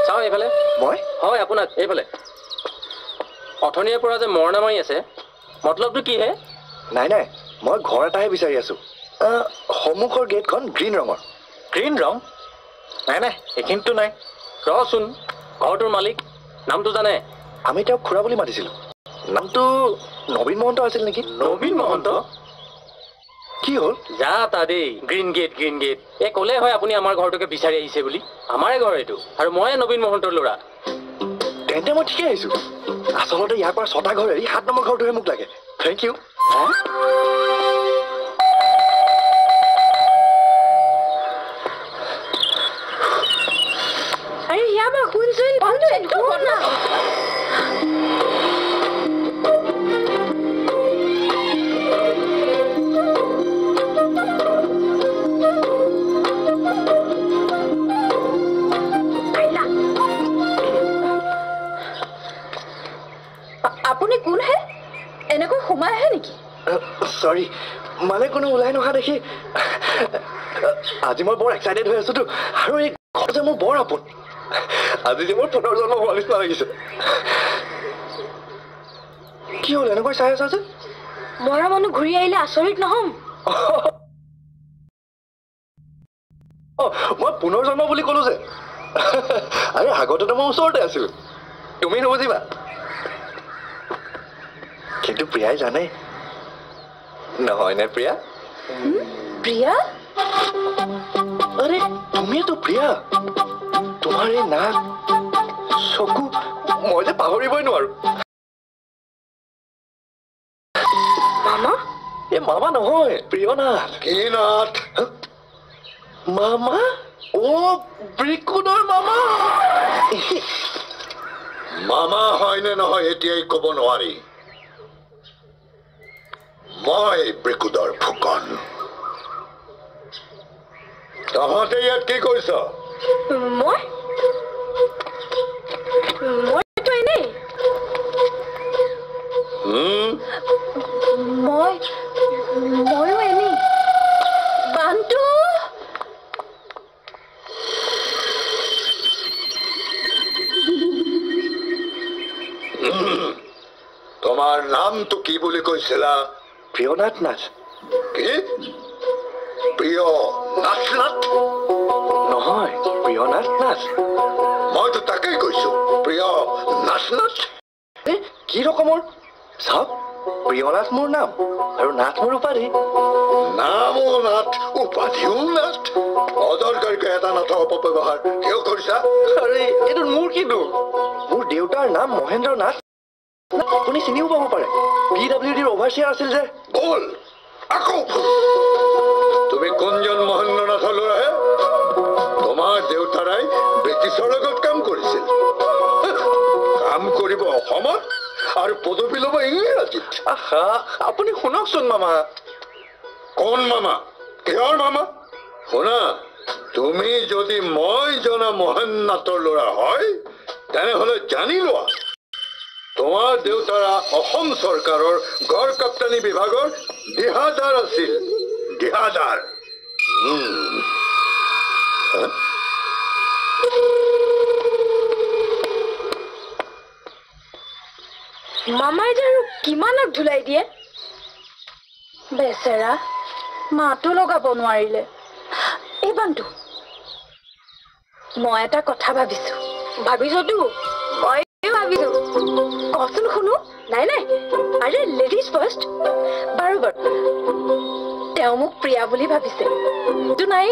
চাওঁ এইফালে। মই? হয়, আপোনাক এইফালে। অথনিৰ পৰা যে মৰণা মাৰি আছে, মতলবটো কি হে? নাই মই ঘৰ এটাহে বিচাৰি আছো। সন্মুখৰ গেটখন গ্ৰীণ ৰঙৰ। গ্ৰীণ ৰং? নাই এইখিনিতো নাই। ৰচোন, ঘৰটোৰ মালিক নামটো জানে? আমি তেওঁক খুৰা বুলি মাতিছিলো। নামটো নবীন মহন্ত আছিল নেকি? নবীন মহন্ত? কি হ'ল? যা তা দেই। গ্ৰীণ গেট এই ক'লে হয় আপুনি আমাৰ ঘৰটোকে বিচাৰি আহিছে বুলি। আমাৰে ঘৰ এইটো, আৰু ময়ে নবীন মহন্তৰ ল'ৰা। তেন্তে মই ঠিকে আহিছো। আচলতে ইয়াৰ পৰা 6টা ঘৰ এৰি 7 নম্বৰ ঘৰটোহে মোক লাগে। Thank you. আৰে ইয়াবা শুনছেন? কোন হে এনেকৈ সোমাই আহে নেকি সৰি মানে কোনো ওলাই নহা দেখি আজি মই বৰ এক্সাইটেড হৈ আছোতো আৰু এই ঘৰ যে মোৰ বৰ আপোন আজি যে মোৰ পুনৰ্জন্ম হোৱা নিচিনা লাগিছে কি হ'ল এনেকৈ চাই আছা যে মৰা মানুহ ঘূৰি আহিলে আচৰিত নহম মই পুনৰ্জন্ম বুলি ক'লো যে আৰে আগতেতো মই ওচৰতে আছিলো তুমি নুবুজিবা কিন্তু প্ৰিয়াই জানে নহয়নে প্ৰিয়া প্ৰিয়া আৰে তুমিয়েতো প্ৰিয়া তোমাৰ এই নাক চকু মই যে পাহৰিবই নোৱাৰো মামা এই মামা নহয় প্ৰিয়নাথ কি নাথ মামা অ ব্ৰিকুনৰ মামা মামা হয়নে নহয় এতিয়াই ক'ব নোৱাৰি মই ব্ৰিকুদৰ ফুকন তহঁতে ইয়াত কি কৰিছ মইতো এনেই ময়ো এনেই বান্তু তোমাৰ নামটো কি বুলি কৈছিলা প্ৰিয়নাথ নাথ কি প্ৰিয় নাথ নাথ নহয় প্ৰিয়নাথ নাথ মইতো তাকেই কৈছো প্ৰিয় নাথ নাথ কি ৰকমৰ চাওক প্ৰিয়নাথ মোৰ নাম আৰু নাথ মোৰ উপাধি নামো নাথ উপাধিও নাথ অদৰকাৰীকে এটা নাথৰ অপব্যৱহাৰ কিয় কৰিছা আৰে এইটো মোৰ কি দোষ মোৰ দেউতাৰ নাম মহেন্দ্ৰ নাথ আপুনি চিনিও পাব পাৰে PWDৰ অভাৰচিয়াৰ আছিল যে বল আকৌ তুমি কোনজন মহেন্দ্ৰ নাথৰ ল'ৰাহে তোমাৰ দেউতাৰাই ব্ৰিটিছৰ লগত কাম কৰিছিল কাম কৰিব অসমত আৰু পদবী ল'ব ইংৰাজীত আহা আপুনি শুনকচোন মামা কোন মামা কিহৰ মামা শুনা তুমি যদি মই জনা মহেন্দ্ৰ নাথৰ ল'ৰা হয় তেনেহ'লে জানি লোৱা তোমাৰ দেউতাৰা অসম চৰকাৰৰ গড় কাপ্তানী বিভাগৰ দিহাদাৰ আছিল দিহাদাৰ মামাই যে আৰু কিমানক ধুলাই দিয়ে বেচেৰা মাতো লগাব নোৱাৰিলে এই বান্তু মই এটা কথা ভাবিছো ভাবিছতো মই ভাবিছো কচোন শুনো নাই নাই আৰে লেডিজ ফাৰ্ষ্ট বাৰু তেওঁ মোক প্ৰিয়া বুলি ভাবিছে তো নাই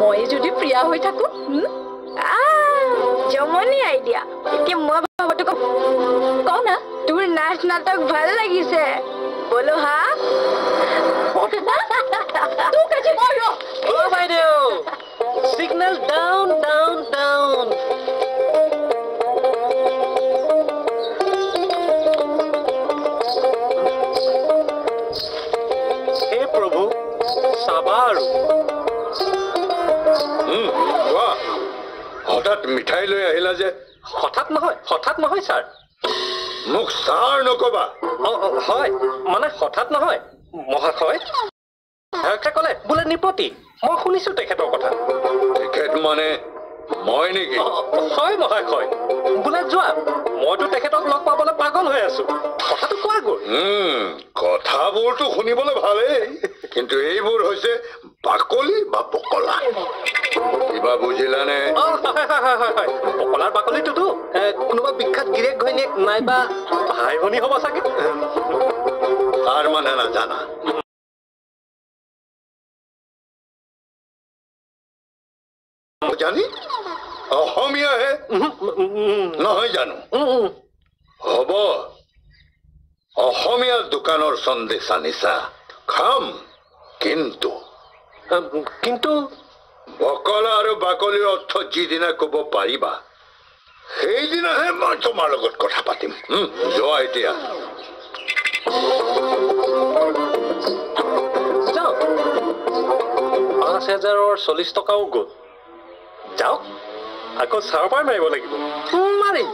মই যদি প্ৰিয়া হৈ থাকো জমনি আইডিয়া এতিয়া মই ভাবতো কওঁ না তোৰ নাচ নাটক ভাল লাগিছে বলো হা তোক আজি বলো অ বাইদেউ সিগনেল ডাউন ডাউন ডাউন হে প্ৰভু চাবা আৰু হঠাৎ মিঠাই লৈ আহিলা যে হঠাৎ নহয় ছাৰ মোক ছাৰ নকবা হয় মানে হঠাৎ নহয় মহাশয় ভায়কে ক'লে বোলে নিপতি মই শুনিছো তেখেতৰ কথা তেখেত মানে মই নেকি হয় মহাশয় বোলে যোৱা মইতো তেখেতক লগ পাবলৈ পাগল হৈ আছো কথাটো কোৱা গ'ল কথাবোৰতো শুনিবলৈ ভালেই কিন্তু এইবোৰ হৈছে বাকলি বা পকলা কিবা বুজিলানে পকলাৰ বাকলিটোতো কোনোবা বিখ্যাত গিৰিয়েক ঘৈণীয়েক নাইবা ভাই ভনী হ'ব চাগে তাৰ মানে নাজানা জানি অসমীয়াহে নহয় জানো হ'ব অসমীয়া দোকানৰ সন্দেশ আনিছা খাম কিন্তু বকলা আৰু বাকলিৰ অৰ্থ যিদিনা ক'ব পাৰিবা সেইদিনাহে মই তোমাৰ লগত কথা পাতিম যোৱা এতিয়া 5,040 টকাও গ'ল যাওক আকৌ চাৰ পাই মাৰিব লাগিব মাৰিম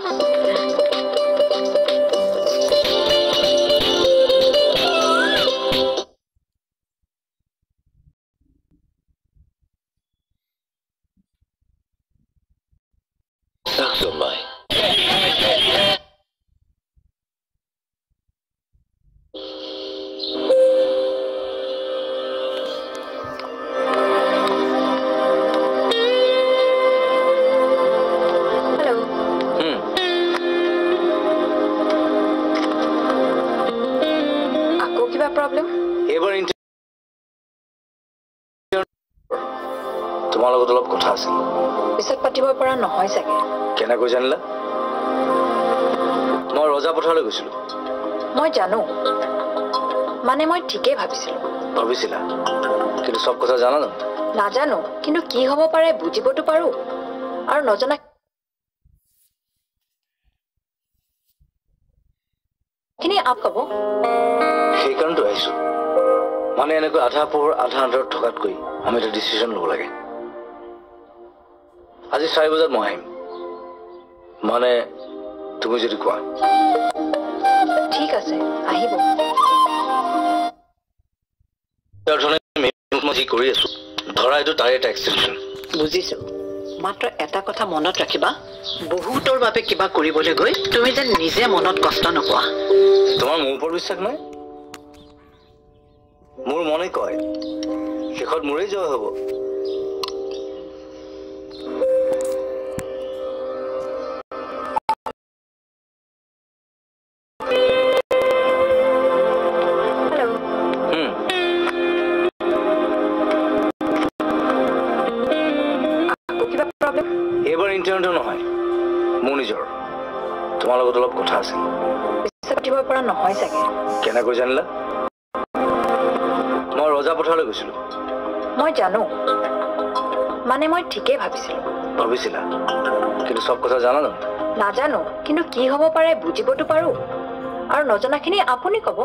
problem? এইবাৰ তোমাৰ লগত অলপ কথা আছিল পিছত পাতিব পৰা নহয় চাগে কেনেকৈ জানিলা মই ৰজা পথাৰলৈ গৈছিলোঁ মই জানো মানে মই ঠিকেই ভাবিছিলোঁ ভাবিছিলা কিন্তু সব কথা জানা ন নাজানো কিন্তু কি হ'ব পাৰে বুজিবতো পাৰো আৰু নজনা খিনি আপ কব সেইকাৰণেতো আহিছোঁ মানে এনেকৈ আধা পোহৰ আধা আন্ধাৰত থকাতকৈ আমি এটা ডিচিশ্যন ল'ব লাগে আজি 4 বজাত মই আহিম মানে তুমি যদি কোৱা ঠিক আছে আহিব যি কৰি আছো ধৰা এইটো তাৰে এটা এক্সটেনশ্যন বুজিছো মাত্ৰ এটা কথা মনত ৰাখিবা বহুতৰ বাবে কিবা কৰিবলৈ গৈ তুমি যেন নিজে মনত কষ্ট নোপোৱা তোমাৰ মোৰ ওপৰত বিশ্বাস নাই মোৰ মনে কয় শেষত মোৰেই জয় হ'ব নহয় মোৰ নিজৰ তোমাৰ লগত অলপ কথা আছিল পিছত পাতিব পৰা নহয় চাগে কেনেকৈ জানিলা মই ৰজা পথাৰলৈ গৈছিলোঁ মই জানো মানে মই ঠিকেই ভাবিছিলোঁ ভাবিছিলা কিন্তু সব কথা জানা ন নাজানো কিন্তু কি হ'ব পাৰে বুজিবতো পাৰো আৰু নজনাখিনি আপুনি ক'ব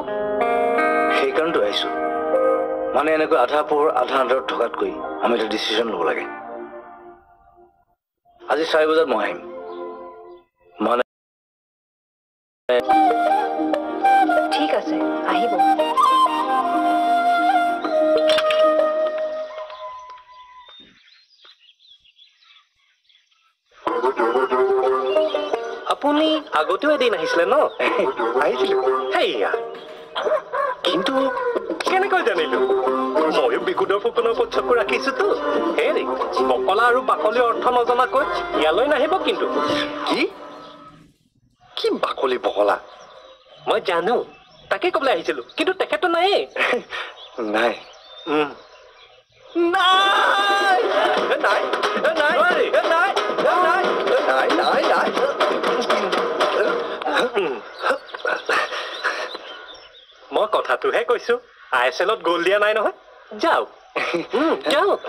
সেইকাৰণেতো আহিছোঁ মানে এনেকৈ আধা পোহৰ আধা আন্ধাৰত থকাতকৈ আমি এটা ডিচিশ্যন ল'ব লাগে আজি 4 বজাত মই আহিম মানে ঠিক আছে আহিব আপুনি আগতেও এদিন আহিছিলে ন আহিছিলো হেয়া কিন্তু কেনেকৈ জানিলো ময়ো বিকুদৰ ফুকনৰ ওপৰত চকু ৰাখিছোতো হেৰি বকলা আৰু বাকলিৰ অৰ্থ নজনাকৈ ইয়ালৈ নাহিব কিন্তু কি কি বাকলি বকলা মই জানো তাকে ক'বলৈ আহিছিলো কিন্তু তেখেতটো নাই নাই নাই মই কথাটোহে কৈছো ISLত গ'ল দিয়া নাই নহয় যাওক যাওক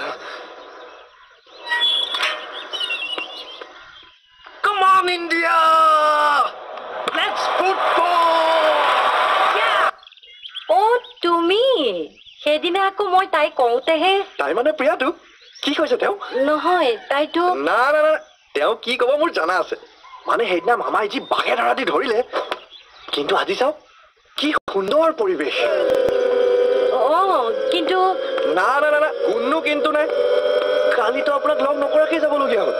Come on India let's football ও তুমি সেইদিনা আকৌ মই তাই কওঁতেহে তাই মানে প্ৰিয়াটো কি কৈছে তেওঁ নহয় তাইতো না না না তেওঁ কি ক'ব মোৰ জানা আছে মানে সেইদিনা মামাই যি বাঘে ধৰা দি ধৰিলে কিন্তু আজি চাওক কি সুন্দৰ পৰিৱেশ কিন্তু না না না না কোনো কিন্তু নাই কালিতো আপোনাক লগ নকৰাকৈ যাবলগীয়া হ'ল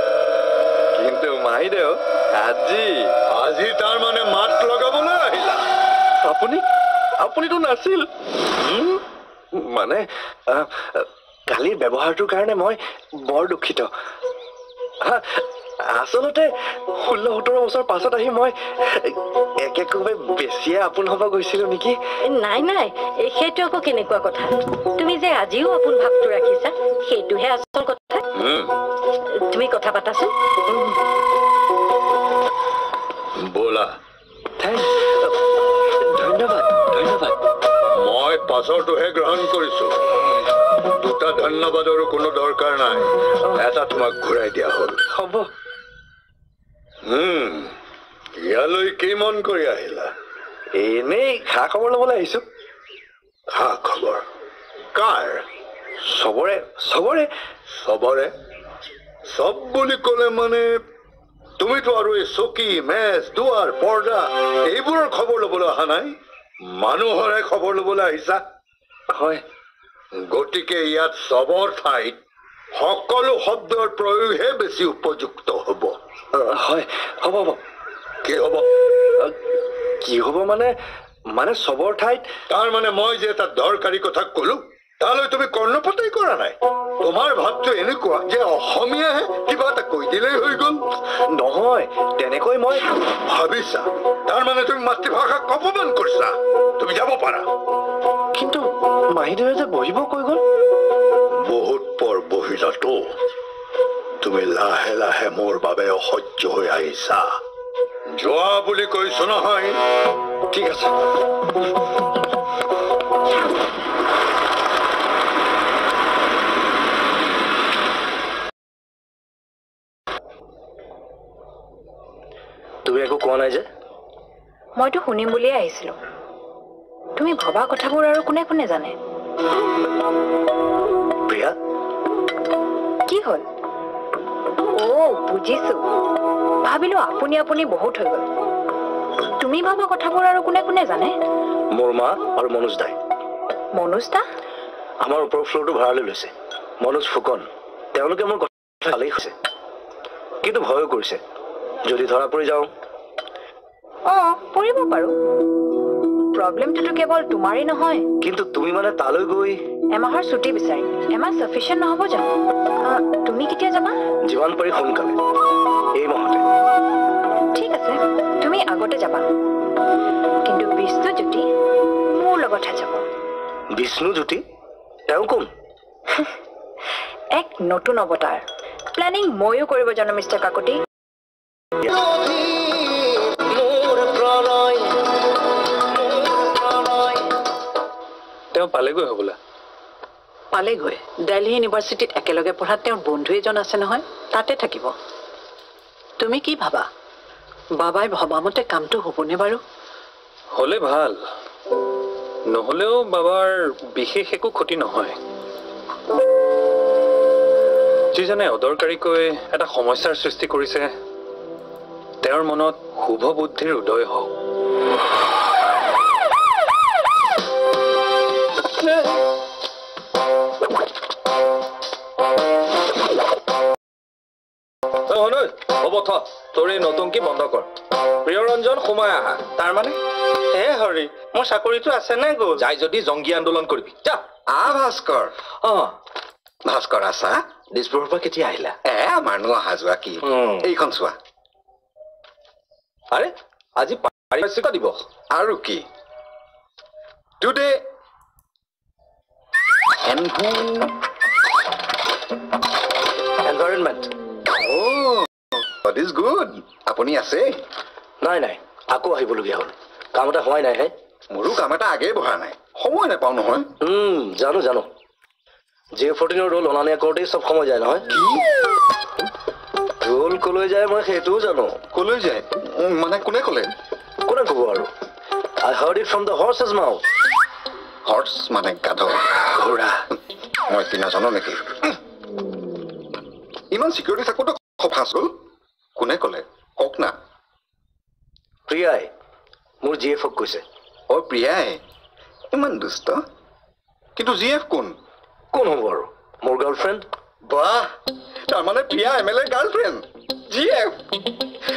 কিন্তু মাইদেউ আজি তাৰ মানে মাত লগাবলৈ আহিলা আপুনিতো নাছিল মানে কালিৰ ব্যৱহাৰটোৰ কাৰণে মই বৰ দুখিত আচলতে 16-17 বছৰ পাছত আহি মই একেকোবে বেছিয়ে আপোন হ'ব গৈছিলো নেকি নাই নাই সেইটো আকৌ কেনেকুৱা কথা তুমি যে আজিও আপোন ভাৱটো ৰাখিছা সেইটোহে আচল কথা তুমি কথা পাতাচোন ব'লা ধন্যবাদ ধন্যবাদ মই পাছৰটোহে গ্ৰহণ কৰিছো দুটা ধন্যবাদৰো কোনো দৰকাৰ নাই এটা তোমাক ঘূৰাই দিয়া হ'ল হ'ব ইয়ালৈ কি মন কৰি আহিলা এনেই খা খবৰ ল'বলৈ আহিছো খা খবৰ কাৰ চবৰে চবৰে চবৰে চব বুলি ক'লে মানে তুমিতো আৰু এই চকী মেজ দুৱাৰ পৰ্দা এইবোৰৰ খবৰ ল'বলৈ অহা নাই মানুহৰে খবৰ ল'বলৈ আহিছা হয় গতিকে ইয়াত চবৰ ঠাইত সকলো শব্দৰ প্ৰয়োগহে বেছি উপযুক্ত হ'ব হয় হ'ব হ'ব কি হ'ব মানে চবৰ ঠাইত তাৰ মানে মই যে এটা দৰকাৰী কথা ক'লো তালৈ তুমি কৰ্ণপাতেই কৰা নাই তোমাৰ ভাৱটো এনেকুৱা যে অসমীয়াহে কিবা এটা কৈ দিলেই হৈ গ'ল নহয় তেনেকৈ মই ভাবিছা তাৰ মানে তুমি মাতৃভাষাক অপমান কৰিছা তুমি যাব পাৰা মাহীদেৱে যে বহিব কৈ গ'ল বহুত পৰ বহিলাতো তুমি লাহে লাহে মোৰ বাবে অসহ্য হৈ আহিছা যোৱা বুলি কৈছো নহয় ঠিক আছে তুমি একো কোৱা নাই যে মইতো শুনিম বুলিয়ে আহিছিলো তুমি ভবা কথাবোৰ আৰু কোনে কোনে জানে প্ৰিয়া কি হ'ল বুজিছো ভাবিলো আপুনি আপুনি বহুত হৈ গ'ল তুমি ভবা কথাবোৰ আৰু কোনে কোনে জানে মোৰ মা আৰু মনোজ দাই মনোজ দা আমাৰ ওপৰৰ ফ্ল'ৰটো ভাড়ালৈ লৈছে মনোজ ফুকন তেওঁলোকে মোৰ কথা ভালেই হৈছে কিন্তু ভয়ো কৰিছে যদি ধৰা পৰি যাওঁ পৰিব পাৰো প্ৰব্লেমটো কেৱল তোমাৰেই নহয় কিন্তু তুমি মানে তালৈ গৈ এমাহৰ ছুটি বিচাৰিম এমাহ সাফিচিয়েণ্ট নহ'ব জানো তুমি কেতিয়া যাবা যিমান পাৰি সোনকালে এই মাহতে ঠিক আছে তুমি আগতে যাবা কিন্তু বিষ্ণুজ্যোতি মোৰ লগতহে যাব বিষ্ণুজ্যোতি তেওঁ কোন এক নতুন অৱতাৰ প্লেনিং ময়ো কৰিব জানো মিষ্টাৰ কাকতি তেওঁ পালেগৈ হ'বলা পালেগৈ দিল্লী ইউনিভাৰ্চিটিত একেলগে পঢ়া তেওঁৰ বন্ধু এজন আছে নহয় তাতে থাকিব তুমি কি ভাবা বাবাই ভবামতে কামটো হ'বনে বাৰু হ'লে ভাল নহ'লেও বাবাৰ বিশেষ একো ক্ষতি নহয় যিজনে অদৰকাৰীকৈ এটা সমস্যাৰ সৃষ্টি কৰিছে তেওঁৰ মনত শুভ বুদ্ধিৰ উদয় হওক হ'ব তোৰ এই নতুনকি বন্ধ কৰ প্ৰিয়ৰঞ্জন সোমাই আহা তাৰমানে হে হৰি মোৰ চাকৰিটো আছে নে গ'ল যাই যদি জংগী আন্দোলন কৰিবি যা ভাস্কৰ ভাস্কৰ আছা দিছপুৰৰ পৰা কেতিয়া আহিলা মানুহ অহা যোৱা কি এইখন চোৱা আৰে আজি পাৰিশ্ৰিক দিৱস আৰু কি today environment That is good. আপুনি আছে নাই নাই আকৌ আহিবলগীয়া হ'ল কাম এটা হোৱাই নাই হে মোৰো কাম এটা আগেই বহা নাই সময় নাপাওঁ নহয় জানো জানো J14 ৰোল অনা নিয়া কৰোঁতেই চব সময় যায় নহয় কি ৰোল কলৈ যায় মই সেইটোও জানো কলৈ যায় মানে কোনে ক'লে কোনে ক'ব আৰু I heard it from the horse's mouth horse মানে গাধ ঘোঁৰা মই কি নাজানো নেকি ইমান চিকিউৰিটি থাকোঁতো ফাঁচ গ'ল কোনে ক'লে কওক না প্ৰিয়াই মোৰ জিএফক কৈছে প্ৰিয়াই ইমান দুষ্ট কিন্তু জিএফ কোন হ'ব আৰু মোৰ গাৰ্লফ্ৰেণ্ড বাহ তাৰমানে প্ৰিয়া MLA গাৰ্লফ্ৰেণ্ড জিএফ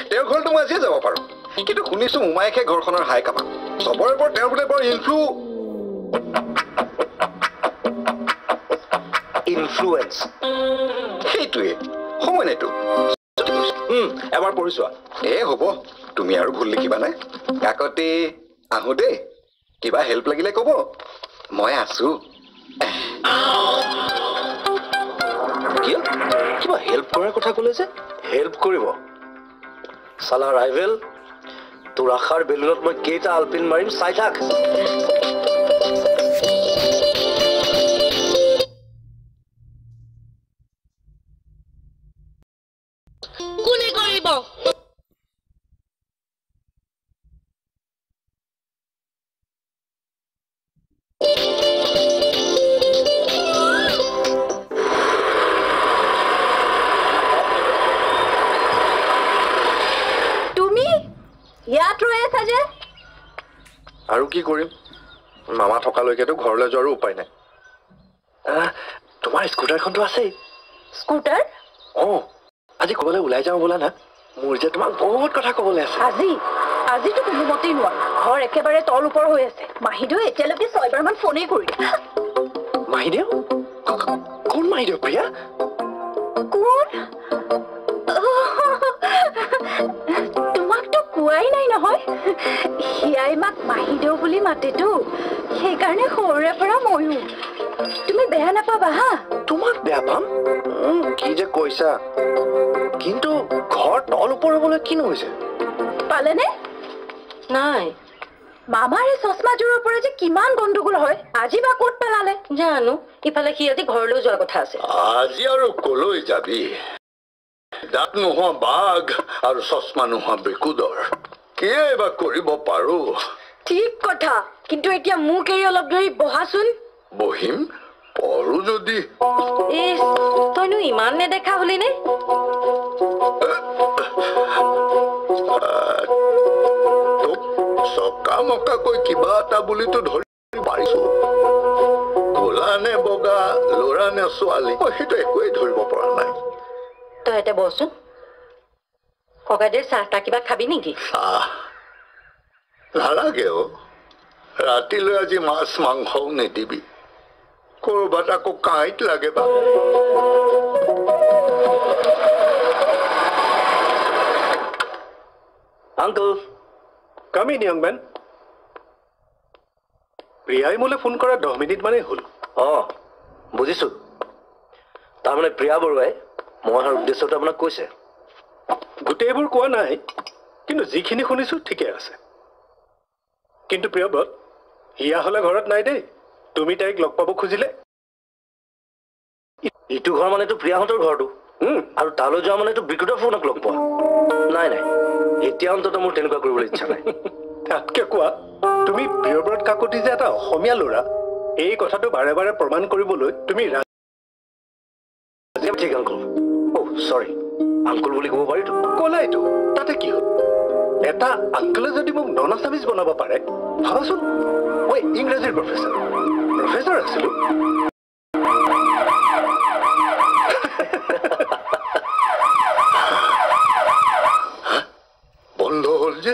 তেওঁৰ ঘৰটো মই আজিয়ে যাব পাৰোঁ কিন্তু শুনিছোঁ মোমায়েকে ঘৰখনৰ হাই কামান চবৰে ওপৰত তেওঁ বোলে বৰ ইনফ্লুৱেঞ্চ সেইটোৱে সময় নাইতো এবাৰ পঢ়ি চোৱা হ'ব তুমি আৰু ভুল লিখিবা নে কাকতি আহোঁ দেই কিবা হেল্প লাগিলে ক'ব মই আছোঁ কিবা হেল্প কৰাৰ কথা ক'লে যে হেল্প কৰিব চালা ৰাইভেল তোৰ আশাৰ বেলুনত মই কেইটা আলপিন মাৰিম চাই থাক কোনে কৰিব আৰু কি কৰিম মামা থকালৈকেতো ঘৰলৈ যোৱাৰো উপায় নাই তোমাৰ স্কুটাৰখনতো আছেই স্কুটাৰ আজি ক'বলৈ ওলাই যাওঁ বোলা না মোৰ যে তোমাক বহুত কথা ক'বলৈ আছে আজিতো কোনো মতেই নোৱাৰো ঘৰ একেবাৰে তল ওপৰ হৈ আছে মাহীদেউ এতিয়ালৈকে 6বাৰমান ফোনেই কৰিলে মাহীদেউ কোন মাহীদেউ প্ৰিয়া তোমাকতো কোৱাই নাই নহয় হিয়াই মাক মাহিদেউ বুলি মাতেতো সেইকাৰণে সৰুৰে পৰা ময়ো তুমি বেয়া নাপাবা হা তোমাক বেয়া পাম কি যে কৈছা কিন্তু ঘৰ তল ওপৰ হ'বলৈ কিনো হৈছে পালেনে নাই মামাৰে চশমাযোৰৰ পৰা যে কিমান গণ্ডগোল হয় আজি বা ক'ত পেলালে জানো ইফালে সি আজি ঘৰলৈ যোৱাৰ কথা আছে আজি আৰু কলৈ যাবি দাঁত নোহোৱা বাঘ আৰু চশমা নোহোৱা বেকুদৰ কি এবাৰ কৰিব পাৰো ঠিক কথা কিন্তু এতিয়া মোক এৰি অলপ দেৰি বহাচোন বহিম পৰো যদি তইনো ইমান নেদেখা হলি নে চকা মকাকৈ কিবা এটা বুলিতো ধৰি পাৰিছো ক'লা নে বগা ল'ৰা নে ছোৱালী সেইটো একোৱেই ধৰিব পৰা নাই তই এটা বচোন ককাইদেউৰ চাহ তাহ কিবা খাবি নেকি চাহ নালাগে ৰাতিলৈ আজি মাছ মাংসও নিদিবি ক'ৰবাত আকৌ কাঁইট লাগে বা uncle come in young men প্ৰিয়াই মোলৈ ফোন কৰা 10 মিনিট মানেই হ'ল বুজিছো তাৰমানে প্ৰিয়া বৰুৱাই মই অহাৰ উদ্দেশ্যটো আপোনাক কৈছে গোটেইবোৰ কোৱা নাই কিন্তু যিখিনি শুনিছো ঠিকে আছে কিন্তু প্ৰিয়ব্ৰত হিয়া হ'লে ঘৰত নাই দেই তুমি তাইক লগ পাব খুজিলে ইটো ঘৰ মানেতো প্ৰিয়াহঁতৰ ঘৰটো আৰু তালৈ যোৱা মানেতো বিকৃত ফোনক লগ পোৱা নাই নাই এতিয়া অন্তত মোৰ তেনেকুৱা কৰিবলৈ ইচ্ছা নাই তাতকে কোৱা তুমি প্ৰিয়ব্ৰত কাকতি যে এটা অসমীয়া ল'ৰা এই কথাটো বাৰে বাৰে প্ৰমাণ কৰিবলৈ তুমি ঠিক আংকুল চৰি আংকুল বুলি ক'ব পাৰিতো ক'লাইতো তাতে কি হ'ল এটা আংকুলে যদি মোক নন আছামিজ বনাব পাৰে ভাবাচোন মই ইংৰাজীৰ প্ৰফেচৰ আছিলো বন্ধ হ'ল যে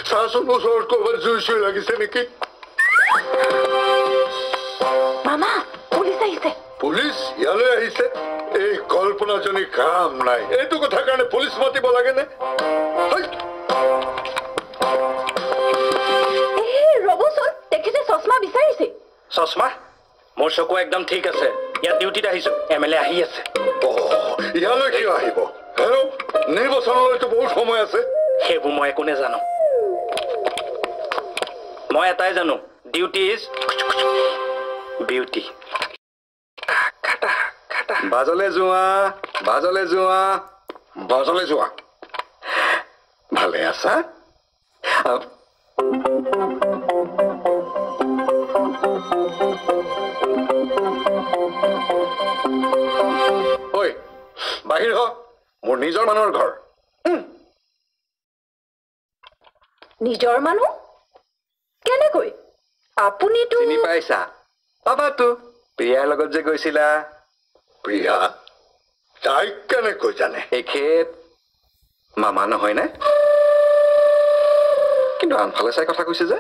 চাচোন ওচৰত ক'ৰবাত জুই চুই লাগিছে নেকি মামা পুলিচ আহিছে পুলিচ ইয়ালৈ আহিছে এই কল্পনাজনী কাম নাই এইটো কথাৰ কাৰণে পুলিচ মাতিব লাগে নে ৰবচোন তেখেতে চশমা বিচাৰিছে চশমা মোৰ চকু একদম ঠিক আছে ইয়াত ডিউটিত আহিছো MLA আহি আছে ইয়ালৈ কিয় আহিব নিৰ্বাচনলৈতো বহুত সময় আছে সেইবোৰ মই একো নেজানো মই এটাই জানো ডিউটি ইজ বিউটি বাজলে যোৱা ভালে আছা ঐ বাহিৰ হ মোৰ নিজৰ মানুহৰ ঘৰ নিজৰ মানুহ কেনেকৈ আপুনিতো চিনি পাইছা পাবাতো প্ৰিয়াৰ লগত যে গৈছিলা প্ৰিয়া তাইক কেনেকৈ জানে এখেত মামা নহয় নে কিন্তু আনফালে চাই কথা কৈছে যে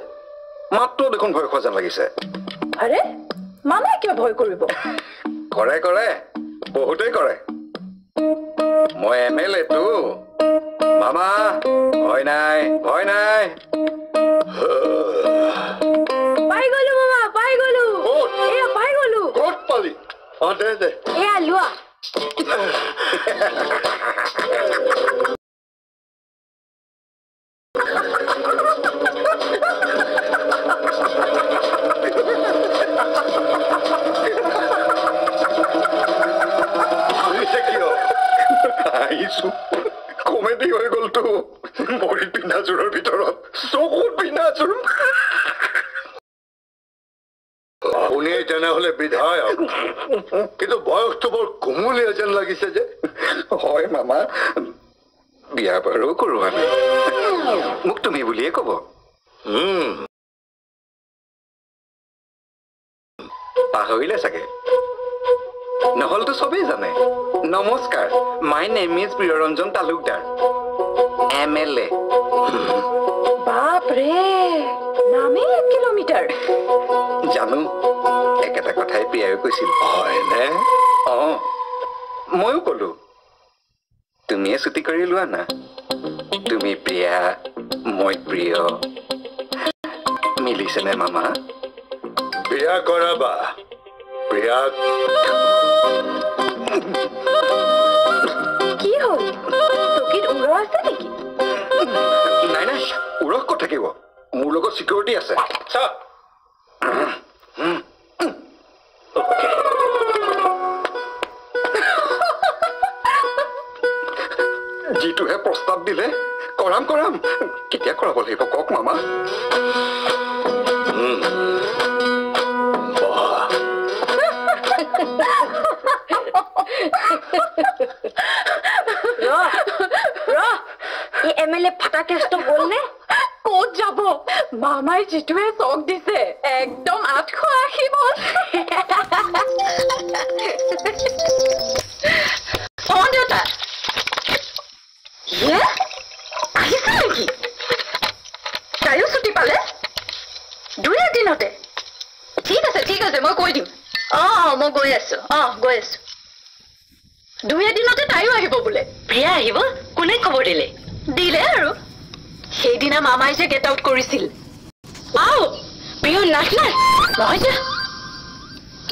মাত্ৰ দেখোন ভয় খোৱা যেন লাগিছে আৰে মামাই কিয় ভয় কৰিব কৰে বহুতেই কৰে মই MLA টো মামা ভয় নাই পাই গলো মামা পাই গলো এয়া পাই গলো ক'ত পালি দে এয়া লোৱা কমেডি হৈ গ'লতো ভৰি পিন্ধা জোৰৰ ভিতৰত চকুত পিন্ধা জোৰ আপুনি তেনেহলে বিধায়ক কিন্তু বয়সটো বৰ কুমলীয়া যেন লাগিছে যে হয় মামা বিয়া বাৰু কৰোৱা নাই মোক তুমি বুলিয়ে ক'ব পাহৰিলে চাগে নহ'লতো চবেই জানে নমস্কাৰ my name is Priyaranjan Talukdar MLA বাপৰে নামেই 1 কিলোমিটাৰ জানো একেটা কথাই প্ৰিয়াই কৈছিল হয়নে ময়ো ক'লো তুমিয়ে ছুটি কৰি লোৱা না তুমি প্ৰিয়া মই প্ৰিয় মিলিছেনে মামা বিয়া কৰাবা প্ৰিয়াক কি হ'ল চকীত উৰ আছে নেকি নাই নাই উৰহ ক'ত থাকিব মোৰ লগত চিকিউৰিটি আছে চা যিটোহে প্ৰস্তাৱ দিলে কৰাম কৰাম কেতিয়া কৰাব লাগিব কওক মামা MLA ফাটা কেছটো গ'লনে ক'ত যাব মামাই যিটোহে চক দিছে একদম 880 বল দেউতা আহিছে নেকি তাইও ছুটি পালে 2 দিনতে ঠিক আছে মই কৈ দিম মই গৈ আছো 2 দিনতে তাইও আহিব বোলে প্ৰিয়া আহিব কোনে খবৰ দিলে আৰু সেইদিনা মামাই যে গেট আউট কৰিছিল প্ৰিয় নাচ নহয় যে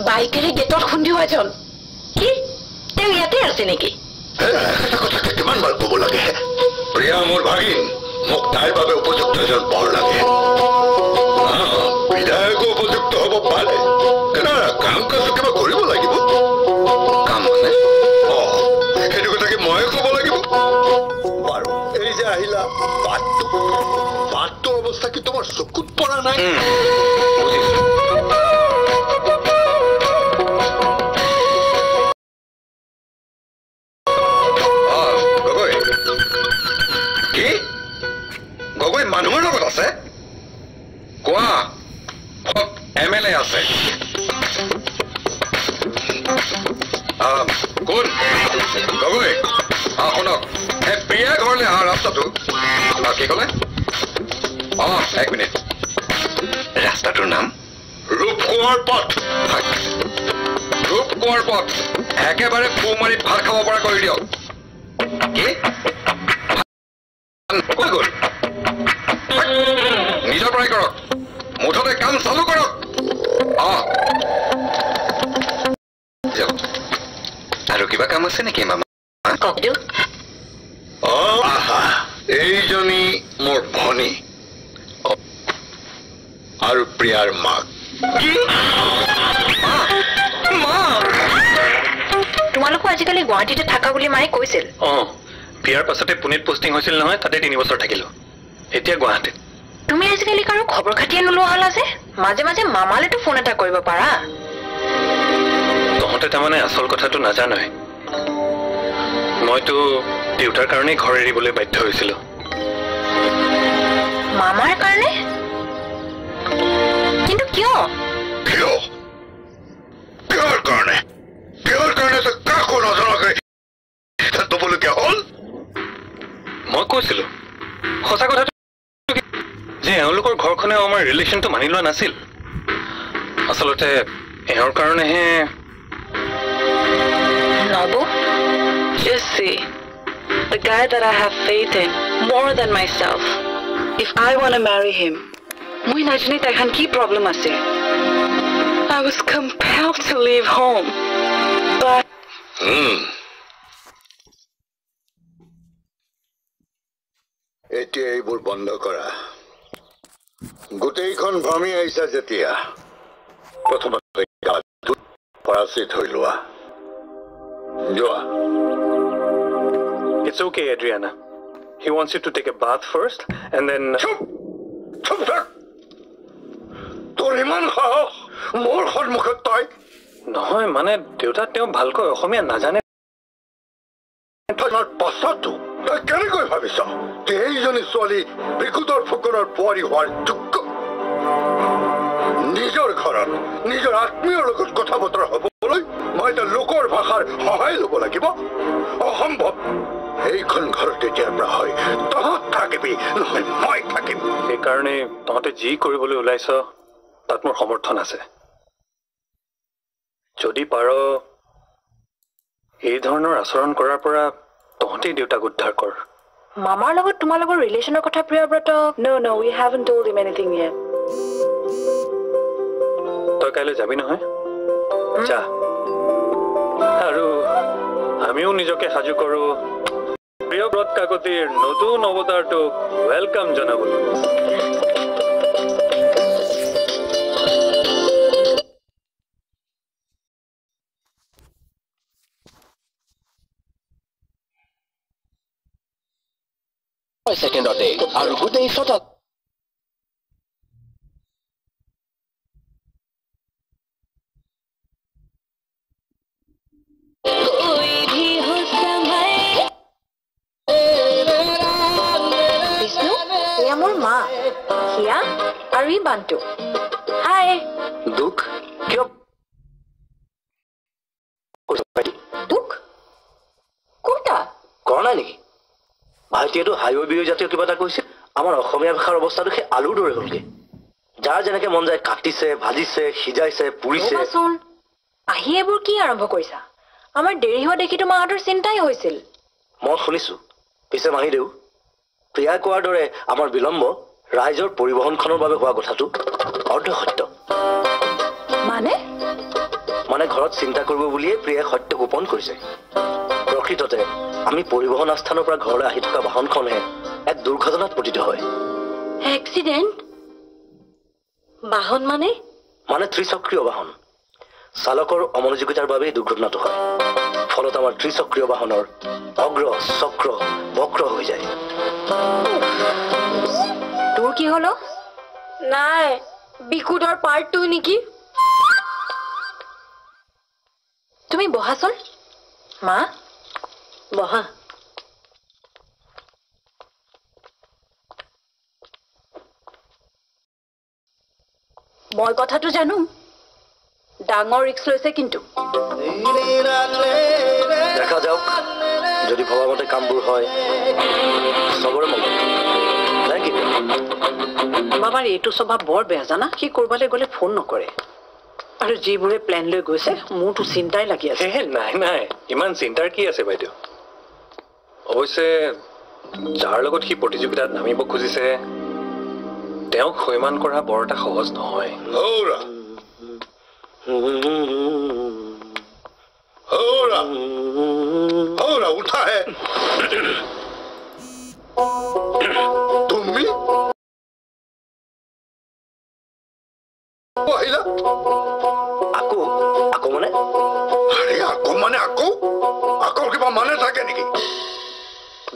বাইকেৰে গেটত খুন্দিওৱা জন কি তেওঁ ইয়াতে আছে নেকি কিমান বাৰ ক'ব লাগে প্ৰিয়া মোৰ ভাগিন মোক তাইৰ বাবে উপযুক্ত এজন বৰ লাগে বিধায়কো উপযুক্ত হ'ব পাৰে কাম কাজ কিবা কৰিব লাগিব কাম মানে সেইটো কথাকে ময়ে ক'ব লাগিব বাৰু এই যে আহিলা বাটটো অৱস্থা কি তোমাৰ চকুত পৰা নাই গগৈ মানুহৰ লগত আছে কোৱা MLA আছে কোন গগৈ শুনক প্ৰিয়া ঘৰলৈ অহা ৰাস্তাটো কি ক'লে 1 মিনিট ৰাস্তাটোৰ নাম ৰূপকোঁৱৰ পথ একেবাৰে ফু মাৰি ভাত খাব পৰা কৰি দিয়ক কি কৈ গ'ল নিজৰ পৰাই কৰক মুঠতে কাম চালু কৰক আৰু কিবা কাম আছে নেকি মামা কওক দিও এইজনী মোৰ ভনী আৰু প্ৰিয়াৰ মাক তোমালোকো আজিকালি গুৱাহাটীতে থাকা বুলি মায়ে কৈছিল বিয়াৰ পাছতে পুনেত পোষ্টিং হৈছিল নহয় তাতে 3 বছৰ থাকিলো এতিয়া গুৱাহাটীত তুমি আজিকালি কাৰো খবৰ খাতিয়ে নোলোৱা হ'লা যে মাজে মাজে মামালেতো ফোন এটা কৰিব পাৰা তহঁতে তাৰমানে আচল কথাটো নাজানই মইতো দেউতাৰ কাৰণে ঘৰ এৰিবলৈ বাধ্য হৈছিলো মামাৰ কাৰণে কিন্তু কিয় কাকো নজনাকৈ তবলগীয়া হ'ল মই কৈছিলো সঁচা কথাটো যে এওঁলোকৰ ঘৰখনে আমাৰ ৰিলেশ্যনটো মানি লোৱা নাছিল আচলতে এওঁৰ কাৰণেহে Nabu, just see, the guy that I have faith in more than myself. If I want to marry him, moi najne takhan ki problem ase. I was compelled to leave home, but এতিয়া এইবোৰ বন্ধ কৰা গোটেইখন ভ্ৰমি আহিছা যেতিয়া প্ৰথমতে পৰাচিত হৈ লোৱা যোৱা It's okay, Adriana. He wants you to take a bath first and then তোৰ ইমান সাহস মোৰ সন্মুখত তই নহয় মানে দেউতা তেওঁ ভালকৈ অসমীয়া নাজানে পাছতো তই কেনেকৈ ভাবিছ এইজনী ছোৱালী বিকুতৰ ফুকনৰ বোৱাৰী হোৱাৰ যোগ্য নিজৰ ঘৰত নিজৰ আত্মীয়ৰ লগত কথা বতৰা হ'বলৈ মই এটা লোকৰ ভাষাৰ সহায় ল'ব লাগিব অসম্ভৱ এইখন ঘৰত যেতিয়াৰ পৰা হয় তহঁত থাকিবি নহয় মই থাকিম সেইকাৰণে তহঁতে যি কৰিবলৈ ওলাইছ তাত মোৰ সমৰ্থন আছে যদি পাৰ এই ধৰণৰ আচৰণ কৰাৰ পৰা তহঁতেই দেউতাক উদ্ধাৰ কৰ মামাৰ লগত তোমালোকৰ ৰিলেশ্যনৰ কথা Priyabrata No, we haven't told him anything yet. তই কাইলৈ যাবি নহয় যা আৰু আমিও নিজকে সাজু কৰোঁ প্ৰিয়ব্ৰত কাকতিৰ নতুন অৱতাৰটোক ৱেলকাম জনাবলৈ সেকেন্ডতে আৰু গোটেই ছটা বিষ্ণু এয়া মোৰ মা হিয়া আৰু ই বান্টু হাই দুখ কিয় দুখ কোনটা কৰা নাই নেকি ভাইটিয়েতো হাইৱে বিহু জাতীয় কিবা এটা কৈছে আমাৰ অসমীয়া ভাষাৰ অৱস্থাটো সেই আলুৰ দৰে হ'লগে যাৰ যেনেকে মন যায় কাটিছে ভাজিছে সিজাইছে পুৰিছে চোন আহি এইবোৰ কি আৰম্ভ কৰিছা আমাৰ দেৰি হোৱা দেখি মাহঁতৰ চিন্তাই হৈছিল মই শুনিছো পিছে মাহীদেউ প্ৰিয়াই কোৱাৰ দৰে আমাৰ বিলম্ব ৰাইজৰ পৰিবহণখনৰ বাবে হোৱা কথাটো অৰ্ধসত্য মানে ঘৰত চিন্তা কৰিব বুলিয়ে প্ৰিয়াই সত্য গোপন কৰিছে প্ৰকৃততে আমি পৰিবহণ আস্থানৰ পৰা ঘৰলৈ আহি থকা বাহনখনে এক দুৰ্ঘটনাত পতিত হয় এক্সিডেণ্ট বাহন মানে ত্ৰিচক্ৰীয় বাহন চালকৰ অমনোযোগিতাৰ বাবে দুৰ্ঘটনাটো হয় ফলত আমাৰ ত্ৰিচক্ৰীয় বাহনৰ অগ্ৰ চক্ৰ বক্ৰ হৈ যায় তোৰ কি হলো নাই বিকুডৰ পাৰ্ট 2 নেকি তুমি বহাচোন মা বহা মই কথাটো জানো ডাঙৰ ৰিক্স লৈছে কিন্তু দেখা যাওক যদি ভবামতে কামবোৰ হয় চবৰে মন মামাৰ এইটো স্বভাৱ বৰ বেয়া জানা সি কৰবালৈ গ'লে ফোন নকৰে আৰু যিবোৰে প্লেন লৈ গৈছে মোৰতো চিন্তাই লাগি আছে নাই ইমান চিন্তাৰ কি আছে বাইদেউ অৱশ্যে যাৰ লগত সি প্ৰতিযোগিতাত নামিব খুজিছে তেওঁক সৈমান কৰা বৰ এটা সহজ নহয় উঠা হে তুমি আকৌ কিবা মানে থাকে নেকি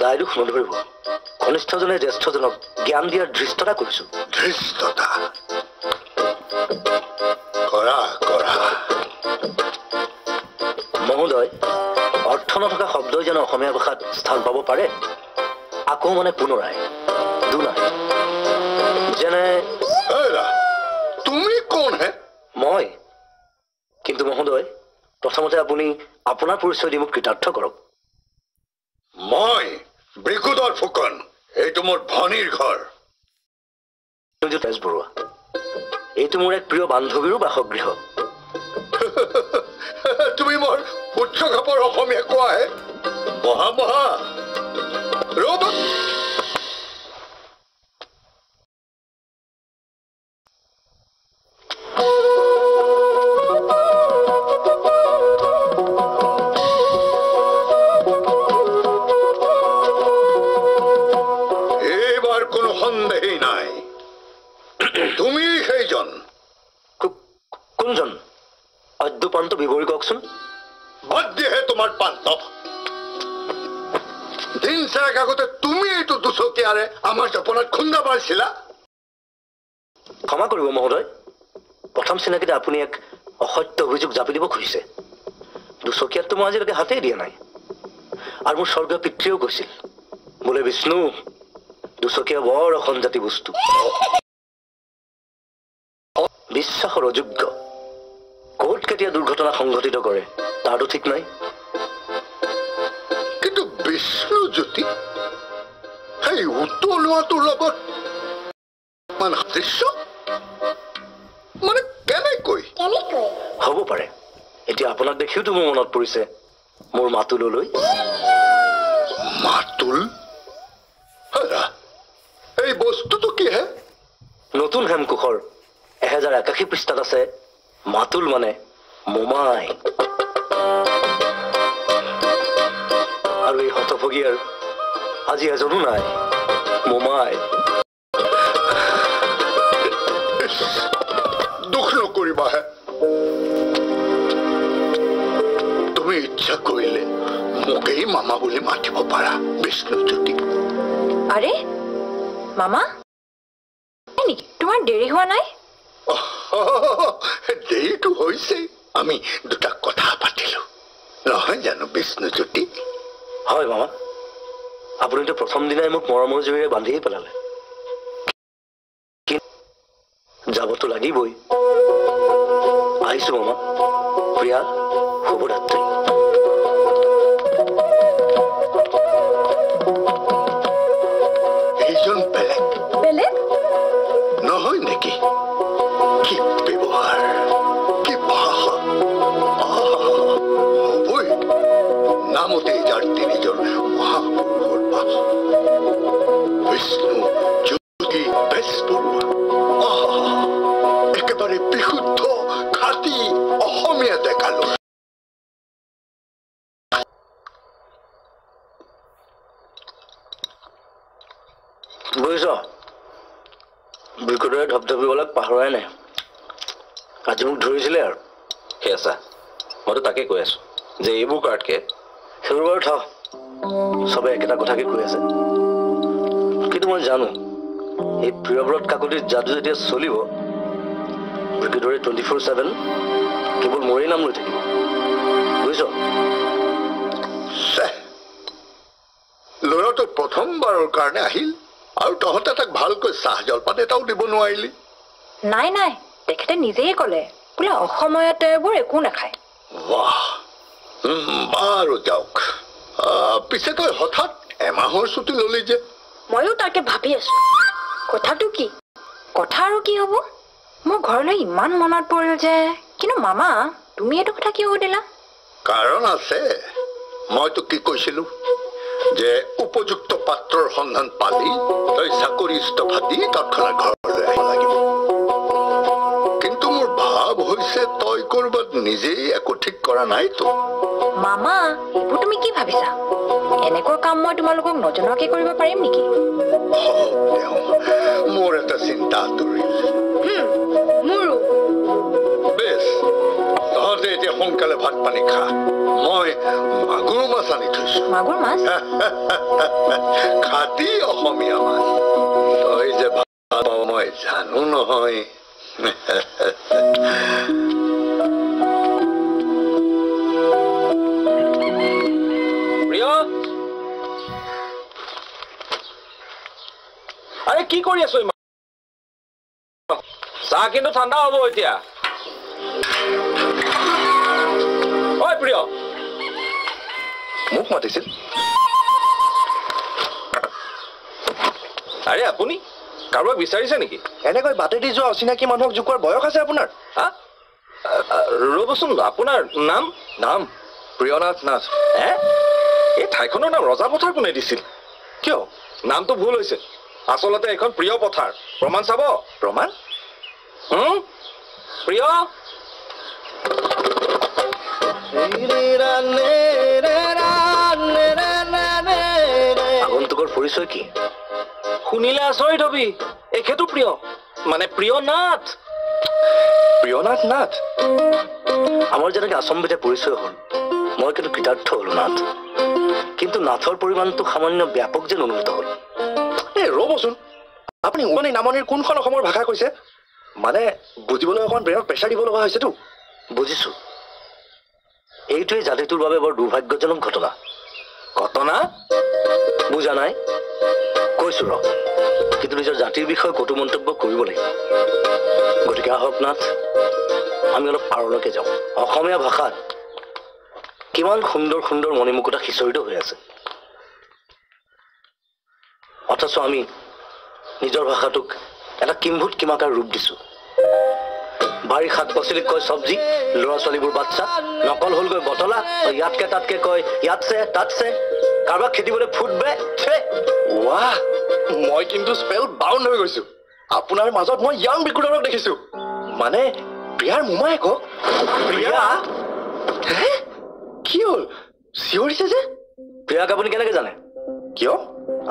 দায়দোষ নধৰিব কনিষ্ঠজনে জ্যেষ্ঠজনক জ্ঞান দিয়াৰ ধৃষ্টতা কৰিছো ধৃষ্টতা কৰা মহোদয় অৰ্থ নথকা শব্দই যেন অসমীয়া ভাষাত স্থান পাব পাৰে আকৌ পুনৰাই দুনাই যেনে তুমি কোন হে মই কিন্তু মহোদয় প্ৰথমতে আপুনি আপোনাৰ পৰিচয় দি মোক কৃতাৰ্থ কৰক মই ব্ৰিকুডৰ ফুকন এইটো মোৰ ভনীৰ ঘৰ তেজ বৰুৱা এইটো মোৰ এক প্ৰিয় বান্ধৱীৰো বাসগৃহ তুমি মোৰ উচ্চ খাপৰ অসমীয়া কোৱাহে বহা ৰবা বিৱৰি কওকচোন বাদ দিহে তোমাৰ পান্তৱ দিন চাৰেক আগতে তুমি এইটো দুচকীয়াৰে আমাৰ জপনাত খুন্দা মাৰিছিলা ক্ষমা কৰিব মহোদয় প্ৰথম চিনাকিতে আপুনি এক অসত্য অভিযোগ জাপি দিব খুজিছে দুচকীয়াততো মই আজিলৈকে হাতেই দিয়া নাই আৰু মোৰ স্বৰ্গীয় পিতৃয়েও কৈছিল বোলে বিষ্ণু দুচকীয়া বৰ অসংজাতি বস্তু বিশ্বাসৰ অযোগ্য ক'ত কেতিয়া দুৰ্ঘটনা সংঘটিত কৰে তাৰতো ঠিক নাই কিন্তু বিষ্ণুজ্যোতি সেই উতলোৱাটোৰ লগত কেনেকৈ হ'ব পাৰে এতিয়া আপোনাক দেখিওতো মোৰ মনত পৰিছে মোৰ মাতুললৈ মাতুল বস্তুটো কি হে নতুন হেমকোষৰ 1081 পৃষ্ঠাত আছে মাতুল মানে মোমাই আৰু এই হতভগীৰ আজি এজনো নাই মোমাই দুখ নকৰিবা হে তুমি ইচ্ছা কৰিলে মোকেই মামা বুলি মাতিব পাৰা বিষ্ণুজ্যোতি আৰে মামা নেকি তোমাৰ দেৰি হোৱা নাই দেৰিটো হৈছে আমি দুটা কথা পাতিলো নহয় জানো বিষ্ণুজ্যোতি হয় মামা আপুনিতো প্ৰথম দিনাই মোক মৰমৰ জৰিৰে বান্ধিয়ে পেলালে যাবতো লাগিবই আহিছো মামা প্ৰিয়া শুভৰাত্ৰি এইজন বেলেগ বেলেগ নহয় নেকি কি ব্যৱহাৰ কি ভাষা হ'বই নামতে যাৰ তিনিজন মহাপুৰুষৰ বাস বিষ্ণু জ্যোতি বেজবৰুৱা একেবাৰে বিশুদ্ধ খাঁটি অসমীয়া ডেকা ল'ৰা বুজিছ বিকটৰে ধপধপিবিলাক পাহৰাই নাই আজি মোক ধৰিছিলে আৰু সেয়া চা মইতো তাকে কৈ আছো যে এইবোৰ কাৰ্ডকে সেইবোৰ বাৰু থাও চবে একেটা কথাকে কৈ আছে কিন্তু মই জানো এই প্ৰিয়ব্ৰত কাকতিৰ যাদু যেতিয়া চলিব বিকটৰে 24/7 কেৱল মোৰেই নাম লৈ থাকিব বুজিছ ল'ৰাটো প্ৰথমবাৰৰ কাৰণে আহিল আৰু তহঁতে তাক ভালকৈ চাহ জলপান এটাও দিব নোৱাৰিলি নাই নাই তেখেতে নিজেই ক'লে বোলে অসময়তে এইবোৰ একো নাখায় বাহ বাৰু যাওক পিছে তই হঠাৎ এমাহৰ ছুটি ল'লি যে ময়ো তাকে ভাবি আছো কথাটো কি কথা আৰু কি হ'ব মোৰ ঘৰলৈ ইমান মনত পৰিল যে কিন্তু মামা তুমি এইটো কথা কিয় সুধিলা কাৰণ আছে মইতো কি কৈছিলো যে উপযুক্ত পাত্ৰৰ সন্ধান পালি তই চাকৰি ইস্তফা দি তৎক্ষণাৎ ঘৰলৈ আহিব লাগিব কিন্তু মোৰ ভাৱ হৈছে তই ক'ৰবাত নিজেই একো ঠিক কৰা নাইতো মামা এইবোৰ তুমি কি ভাবিছা এনেকুৱা কাম মই তোমালোকক নজনোৱাকৈ কৰিব পাৰিম নেকি মোৰ এটা চিন্তা আঁতৰিল মোৰো বেছ তহঁতে এতিয়া সোনকালে ভাত পানী খা মই মাগুৰ মাছ আনি থৈছো মাগুৰ মাছ খাটি অসমীয়া মাছ তই যে ভাল পাৱ মই জানো নহয় প্ৰিয় আৰে কি কৰি আছো ইমান চাহ কিন্তু ঠাণ্ডা হ'ব এতিয়া ঐ প্ৰিয় মোক মাতিছিল আৰে আপুনি কাৰোবাক বিচাৰিছে নেকি এনেকৈ বাটেদি যোৱা অচিনাকি মানুহক জোকোৱাৰ বয়স আছে আপোনাৰ হা ৰ'বচোন আপোনাৰ নাম নাম প্ৰিয়নাথ নাথ হে এই ঠাইখনৰ নাম ৰজা পথাৰ কোনে দিছিল কিয় নামটো ভুল হৈছে আচলতে এখন প্ৰিয় পথাৰ প্ৰমাণ চাব প্ৰমাণ প্ৰিয় আগন্তুকৰ পৰিচয় কি শুনিলে আচৰিত হবি এখেতো প্ৰিয় মানে প্ৰিয়নাথ প্ৰিয়নাথ নাথ আমাৰ যেনেকৈ আচম্বিতে পৰিচয় হ'ল মই কিন্তু কৃতাৰ্থ হ'লো নাথ কিন্তু নাথৰ পৰিমাণটো সামান্য ব্যাপক যেন অনুভূত হ'ল এই ৰ'বচোন আপুনি উমনি নামনিৰ কোনখন অসমৰ ভাষা কৈছে মানে বুজিবলৈ অকণমান ব্ৰেইনত প্ৰেছাৰ দিব লগা হৈছেতো বুজিছোঁ এইটোৱে জাতিটোৰ বাবে বৰ দুৰ্ভাগ্যজনক ঘটনা ঘটনা বুজা নাই কৈছো ৰ কিন্তু নিজৰ জাতিৰ বিষয়ে কটু মন্তব্য কৰিব লাগিব গতিকে আহক নাথ আমি অলপ পাৰলৈকে যাওঁ অসমীয়া ভাষাত কিমান সুন্দৰ সুন্দৰ মণিমুকুতা সিঁচৰিত হৈ আছে অথচ আমি নিজৰ ভাষাটোক এটা কিম্ভূত কিমাকাৰ ৰূপ দিছো বাৰী শাক পাচলিক কয় চব্জি, ল'ৰা ছোৱালীবোৰ বাচ্চা, নকল হ'লগৈ বটলা, ইয়াতকে তাতকে কয় ইয়াতছে তাতছে, কাৰোবাক খেদিবলৈ ফুটবে। ৱাহ, মই কিন্তু স্পেল বাউণ্ড হৈ গৈছো। আপোনাৰ মাজত মই য়াং বিকুডৰক দেখিছো, মানে প্ৰিয়াৰ মোমায়েক। প্ৰিয়া? কি হ'ল, চিঞৰিছে যে? প্ৰিয়াক আপুনি কেনেকে জানে? কিয়,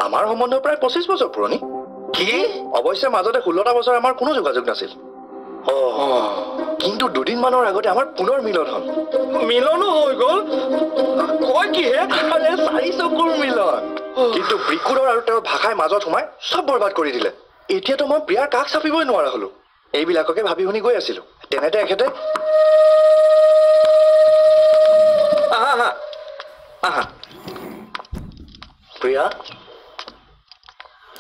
আমাৰ সম্বন্ধ প্ৰায় 25 বছৰ পুৰণি। কি? অৱশ্যে মাজতে 16টা বছৰ আমাৰ কোনো যোগাযোগ নাছিল, কিন্তু দুদিনমানৰ আগতে আমাৰ পুনৰ মিলন হ'ল। মিলনো হৈ গ'ল? কয় কিহে? 4 চকুৰ মিলন। কিন্তু বিকুডৰ আৰু তেওঁৰ ভাষাই মাজত সোমাই চব বৰবাদ কৰি দিলে। এতিয়াতো মই প্ৰিয়াৰ কাষ চাপিবই নোৱাৰা হলো। এইবিলাককে ভাবি শুনি গৈ আছিলো, তেনেতে এখেতে প্ৰিয়া,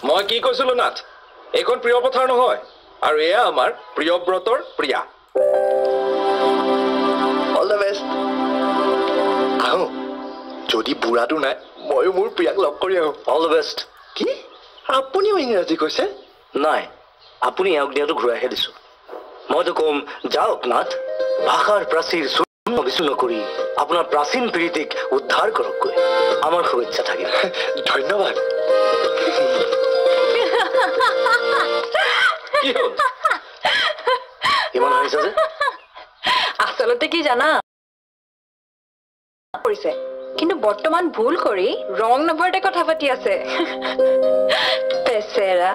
মই কি কৈছিলো নাথ, এইখন প্ৰিয় পথাৰ নহয়, আৰু এয়া আমাৰ প্ৰিয়ব্ৰতৰ প্ৰিয়া। All the best. আহো, যদি বুঢ়াটো নাই ময়ো মোৰ প্ৰিয়াক লগ কৰি আহো। All the best. কি, আপুনিও ইংৰাজী কৈছে? নাই, আপুনি এওঁক দিয়াটো ঘূৰাইহে দিছো। মইতো কম যাওক নাথ, ভাষাৰ প্ৰাচীৰ চূৰ্ণ বিচূৰ্ণ কৰি আপোনাৰ প্ৰাচীন প্ৰীতিক উদ্ধাৰ কৰকগৈ। আমাৰ শুভেচ্ছা থাকিল। ধন্যবাদ। ইমান হাঁহিছা যে? আচলতে কি জানা, কৰিছে কিন্তু বৰ্তমান ভুল কৰি ৰং নম্বৰতে কথা পাতি আছে। বেচেৰা।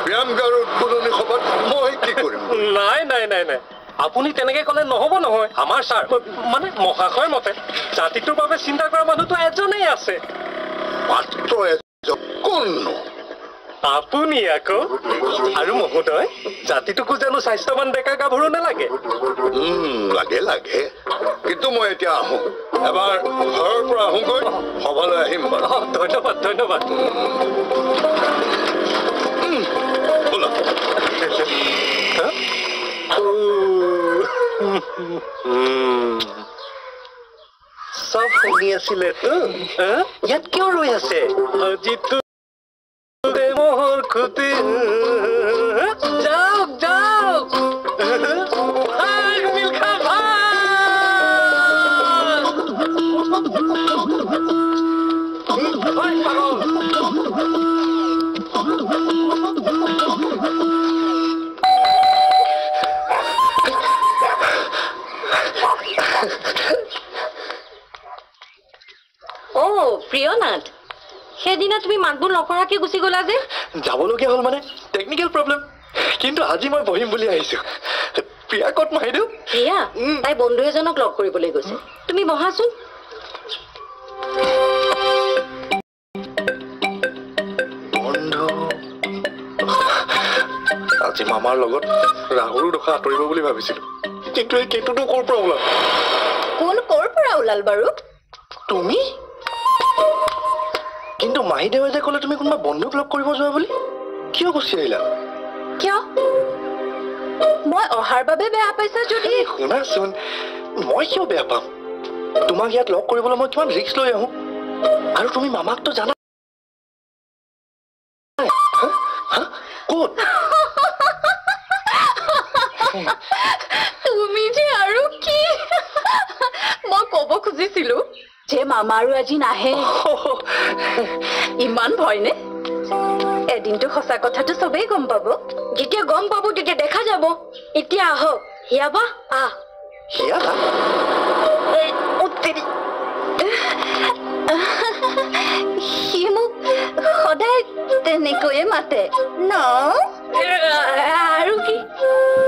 ব্যায়ামগাৰ উদ্বোধনী সভাত মই কি কৰিম? নাই নাই নাই নাই, আপুনি তেনেকে ক'লে নহ'ব নহয়। আমাৰ ছাৰ, মানে মহাশয়ৰ মতে জাতিটোৰ বাবে চিন্তা কৰা মানুহটো এজনেই আছে। মাত্ৰ এজন? কোননো? আপুনি আকৌ। আৰু মহোদয়, জাতিটোকো জানো স্বাস্থ্যৱান ডেকা গাভৰু নালাগে? লাগে লাগে, কিন্তু মই এতিয়া আহো, এবাৰ ঘৰৰ পৰা আহোগৈ, সভালৈ আহিম বাৰু। ধন্যবাদ ধন্যবাদ। চব শুনি আছিলে তো, ইয়াত কিয় ৰৈ আছে? যিটো মহৰ খুটি যাওক যাওক, মিল্খা প্ৰিয়নাথ, সেইদিনা তুমি মাতবোৰ নকৰাকে গুচি গলা যে? যাবলগীয়া হ'ল মানে টেকনিকেল প্ৰব্লেম, কিন্তু আজি মই বহিম বুলি আহিছো। প্ৰিয়া ক'ত মাইদেউ? প্ৰিয়া তাই বন্ধু এজনক লগ কৰিবলৈ গৈছে, তুমি বহাচোন। বন্ধু? আজি মামাৰ লগত ৰাহুৰো দোষা আঁতৰিব বুলি ভাবিছিলো, কিন্তু এই কেতুটো ক'ৰ পৰা ওলাল? কোন ক'ৰ পৰা ওলাল বাৰু? তুমি? কিন্তু মাহীদেৱে যে ক'লে তুমি কোনোবা বন্ধুক লগ কৰিব যোৱা বুলি, কিয় গুচি আহিলা? কিয়? মই অহাৰ বাবে বেয়া পাইছা যদি? শুনাচোন, মই কিয় বেয়া পাম? তোমাক ইয়াত লগ কৰিবলৈ মই কিমান ৰিস্ক লৈ আহো, আৰু তুমি মামাকতো জানা। ক'ত? তুমি যে আৰু কি? মই ক'ব খুজিছিলো যে মামাৰো আজি নাহে। ইমান ভয় নে? এদিনটো সঁচা কথাটো চবেই গম পাব। যেতিয়া গম পাব তেতিয়া দেখা যাব। এতিয়া আহক। হিয়াবা আহ। হিয়াবা? সি মোক সদায় তেনেকৈয়ে মাতে ন? আৰু কি,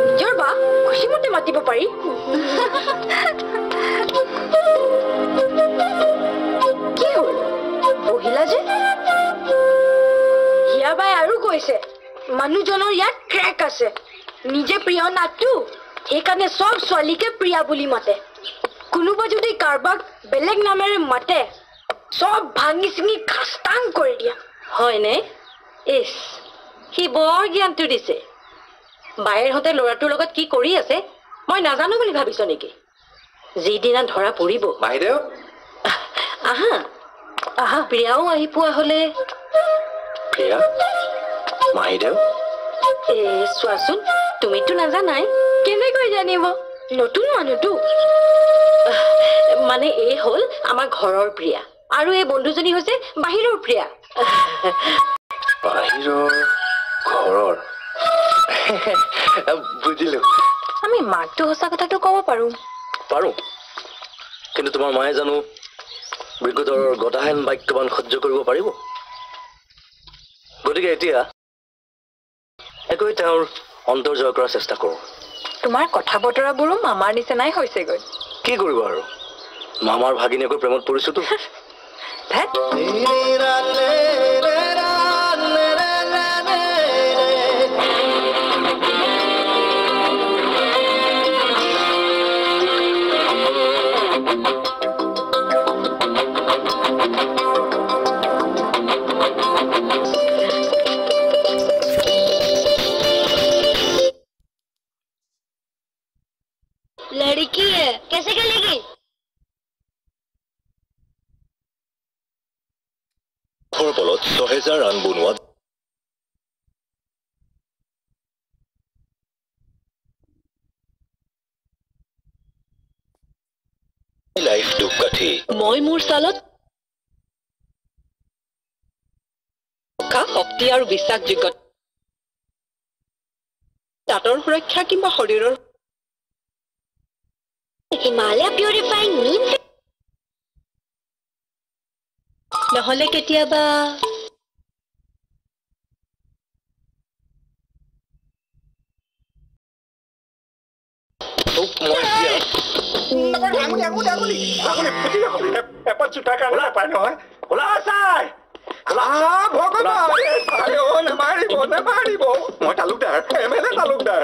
নিজৰ বা খুচিমতে মাতিব পাৰি। কি হ'ল, বহিলা যে? হিয়াবাই আৰু কৈছে মানুহজনৰ ইয়াত ক্ৰেক আছে, নিজে প্ৰিয় নাথটো, সেইকাৰণে চব ছোৱালীকে প্ৰিয়া বুলি মাতে। কোনোবা যদি কাৰোবাক বেলেগ নামেৰে মাতে চব ভাঙি চিঙি খাস্তাং কৰি দিয়া। হয়নে? ইছ, সি বৰ জ্ঞানটো দিছে। বায়েৰহঁতে ল'ৰাটোৰ লগত কি কৰি আছে মই নাজানো বুলি ভাবিছ নেকি? যিদিনা ধৰা পৰিব। মাইদেউ আহা, আহা প্ৰিয়াও আহি পোৱা হলে প্ৰিয়া মাহিদেউ চোৱাচোন তুমিতো নাজানাই কেনেকৈ জানিব নতুন মানুহটো মানে এই হ'ল আমাৰ ঘৰৰ প্ৰিয়া আৰু এই বন্ধুজনী হৈছে বাহিৰৰ প্ৰিয়া বাহিৰৰ ঘৰৰ বুজিলো আমি মাকটো সঁচা কথাটো ক'ব পাৰো কিন্তু তোমাৰ মায়ে জানো বিগতৰ গদাহেন বাক্যবান সহ্য কৰিব পাৰিব গতিকে এতিয়া একো তেওঁৰ অন্তৰ জয় কৰাৰ চেষ্টা কৰোঁ তোমাৰ কথা বতৰাবোৰো মামাৰ নিচিনাই হৈছেগৈ কি কৰিব আৰু মামাৰ ভাগিনীয়েকৈ প্ৰেমত পৰিছোতো लड़की है कैसे खेलेगी বলত ৬০০০ ৰান বনোৱা লাইফ দুকাঠি মই মোৰ চালত শক্তি আৰু বিশ্বাসযোগ্যতা দাঁতৰ সুৰক্ষা কিংবা শৰীৰৰ हिमालय प्यूरिफाइंग नीम নহলে কেতিয়াবা এপাত জোতা কাৰণে নাপায় নহয় নেমাৰিব মই তালুকদাৰ MLA তালুকদাৰ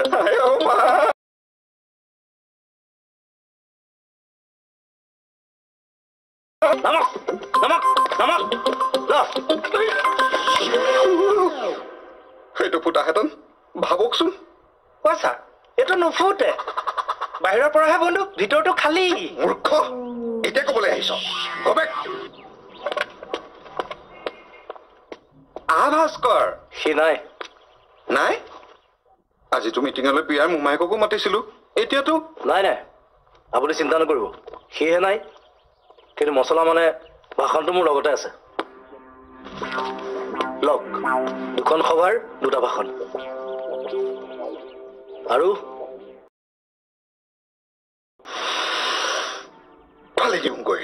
সেইটো ফুটাহেঁতেন ভাবকচোন ছাৰ এইটো নুফুটে বাহিৰৰ পৰাহে বন্ধু ভিতৰটো খালী মূৰ্খ এতিয়া ক'বলৈ আহিছ ভাস্কৰ সি নাই আজিতো মিটিঙলৈ প্ৰিয়াৰ মোমায়েককো মাতিছিলো এতিয়াতো নাই আপুনি চিন্তা নকৰিব সিহে নাই কিন্তু মছলা মানে ভাষণটো মোৰ লগতে আছে লগ দুখন সভাৰ দুটা ভাষণ আৰু ফালি দিওঁগৈ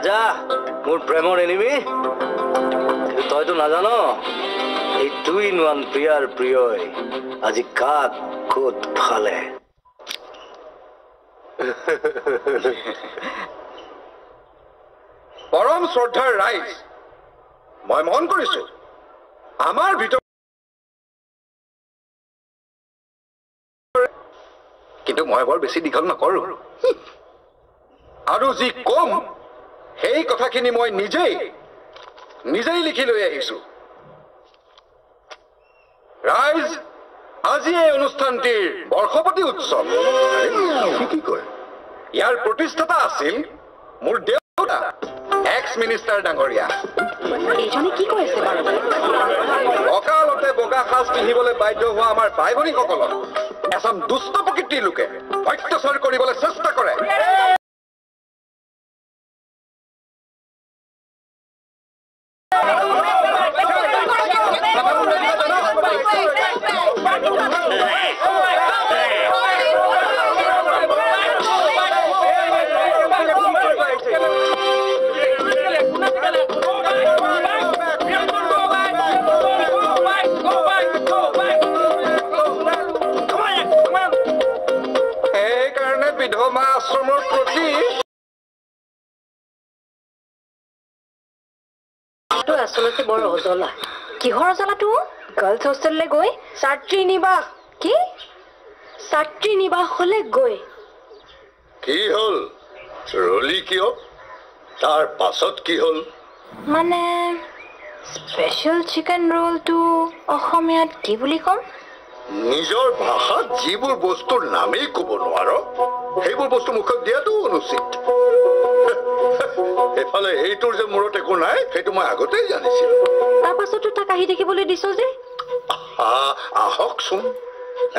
যা মোৰ প্ৰেমৰ এনিমি তইতো নাজান এই 2-in-1 প্ৰিয়াৰ প্ৰিয়ই আজি কাক ক'ত ফালে পৰম শ্ৰদ্ধাৰ ৰাইজ মই মন কৰিছো আমাৰ ভিতৰত কিন্তু মই বৰ বেছি দীঘল নকৰো আৰু যি কম সেই কথাখিনি মই নিজেই লিখি লৈ আহিছো ৰাইজ আজি এই অনুষ্ঠানটিৰ বৰ্ষপতি উৎসৱ কি কয় ইয়াৰ প্ৰতিষ্ঠাতা আছিল মোৰ দেউতা এক্স মিনিষ্টাৰ ডাঙৰীয়া এইজনে কি কৈ আছে বাৰু অকালতে বগা সাজ পিন্ধিবলৈ বাধ্য হোৱা আমাৰ ভাই ভনীসকলক এচাম দুষ্ট প্ৰকৃতিৰ লোকে অত্যাচাৰ কৰিবলৈ চেষ্টা কৰে আচলতে বৰ অজলা কিহৰ অজলাটো গাৰ্লছ হোষ্টেললৈ গৈ ছাত্ৰী নিবাস হলে গৈ কি হল ৰলি কিয় তাৰ পাছত কি হল মানে স্পেচিয়েল চিকেন ৰোলটো অসমীয়াত কি বুলি ক'ম নিজৰ ভাষাত যিবোৰ বস্তুৰ নামেই ক'ব নোৱাৰ সেইবোৰ বস্তু মুখত দিয়াটো অনুচিত এফালে এইটোৰ যে মূৰত একো নাই সেইটো মই আগতেই জানিছিলোঁ তাৰ পাছতো তাক আহি দেখিবলৈ দিছ যে আহকচোন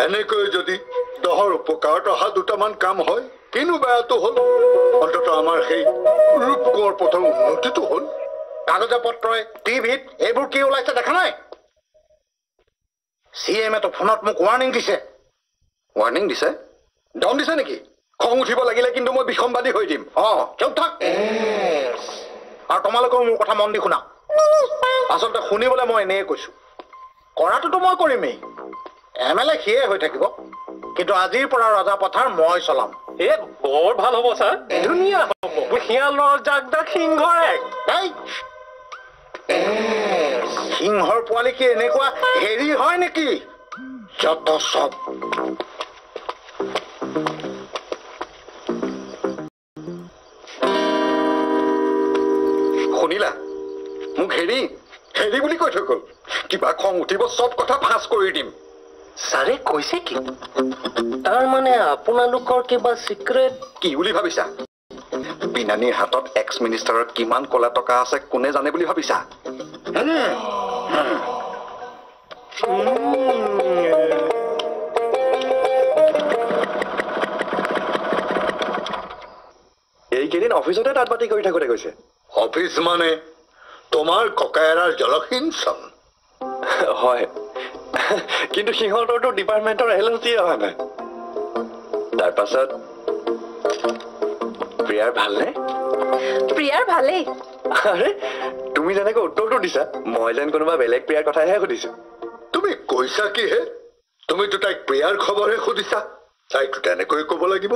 এনেকৈ যদি দহৰ উপকাৰত অহা দুটামান কাম হয় কিনো বেয়াটো হ'ল অন্ততঃ আমাৰ সেই ৰূপ কোঁৱৰ পথৰ উন্নতিটো হ'ল কাগজে পত্ৰই টিভিত এইবোৰ কি ওলাইছে দেখা নাই CMটো ফোনত মোক ৱাৰ্ণিং দিছে দম দিছে নেকি খং উঠিব লাগিলে কিন্তু মই বিসম্বাদী হৈ দিম চুপ থাক আৰু তোমালোকেও মোৰ কথা মন দি শুনা আচলতে শুনিবলৈ মই এনেই কৈছো কৰাটোতো মই কৰিমেই MLA সিয়ে হৈ থাকিব কিন্তু আজিৰ পৰা ৰজা পথাৰ মই চলাম বৰ ভাল হ'ব ছাৰ ধুনীয়া হ'ব শিয়ালৰ জাক সিংহৰ এক সিংহৰ পোৱালি কি এনেকুৱা হেৰি হয় নেকি যত সব শুনিলা মোক হেৰি বুলি কৈ থৈ গ'ল কিবা খং উঠিব চব কথা ফাঁচ কৰি দিম ছাৰে কৈছে কি তাৰ মানে আপোনালোকৰ কিবা চিক্ৰেট কি বুলি ভাবিছা বিনানীৰ হাতত এক্স মিনিষ্টাৰৰ কিমান কলা টকা আছে কোনে জানে বুলি ভাবিছা এইকেইদিন অফিচতে তাত পাতি কৰি থাকোঁতে গৈছে অফিচ মানে তোমাৰ ককায়েৰাৰ জলসিঞ্চন হয় কিন্তু সিহঁতৰতো ডিপাৰ্টমেণ্টৰ এলচিয়ে অহা নাই তাৰ পাছত প্ৰিয়াৰ ভালনে প্ৰিয়াৰ ভালেই আৰে তুমি যেনেকৈ উত্তৰটো দিছা মই যেন কোনোবা বেলেগ প্ৰিয়াৰ কথাহে সুধিছো তুমি কৈছা কি হে তুমিতো তাইক প্ৰিয়াৰ খবৰহে সুধিছা তাইকো তেনেকৈ ক'ব লাগিব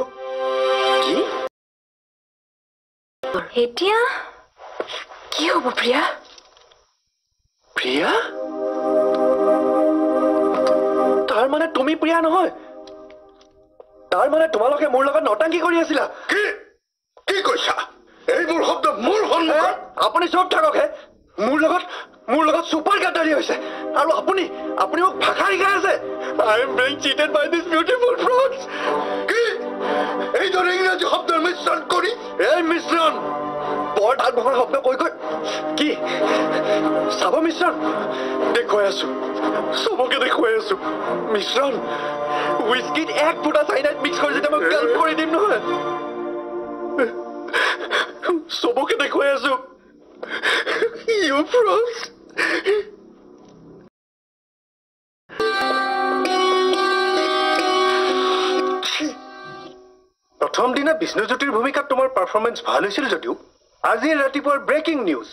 কি এতিয়া কি হ'ব প্ৰিয়া তাৰ মানে তুমি প্ৰিয়া নহয় তাৰ মানে তোমালোকে মোৰ লগত নটাংকি কৰি আছিলা কি কৈছা এইবোৰ শব্দ মোৰ সন্মুখত আপুনি চব থাকক হে মোৰ লগত ছুপাৰ গাদ্দাৰী হৈছে আৰু আপুনি মোক ভাষা শিকাই আছে I am being cheated by this beautiful frogs কি এইদৰে ইংৰাজী শব্দৰ মিশ্ৰণ কৰি এই মিশ্ৰণ বৰ ধাত ভঙা শব্দ কৈ কি চাব মিশ্ৰণ দেখুৱাই আছো চবকে দেখুৱাই আছো মিশ্ৰণ হুইস্কিত এক ফুটা চাইনাইট মিক্স কৰি যেতিয়া মই গাল্প কৰি দিম নহয় চবকে দেখুৱাই আছো ইউ ফ্ৰগছ প্ৰথম দিনা বিষ্ণুজ্যোতিৰ ভূমিকাত তোমাৰ পাৰফৰ্মেন্স ভাল হৈছিল যদিও আজি ৰাতিপুৱাৰ ব্ৰেকিং নিউজ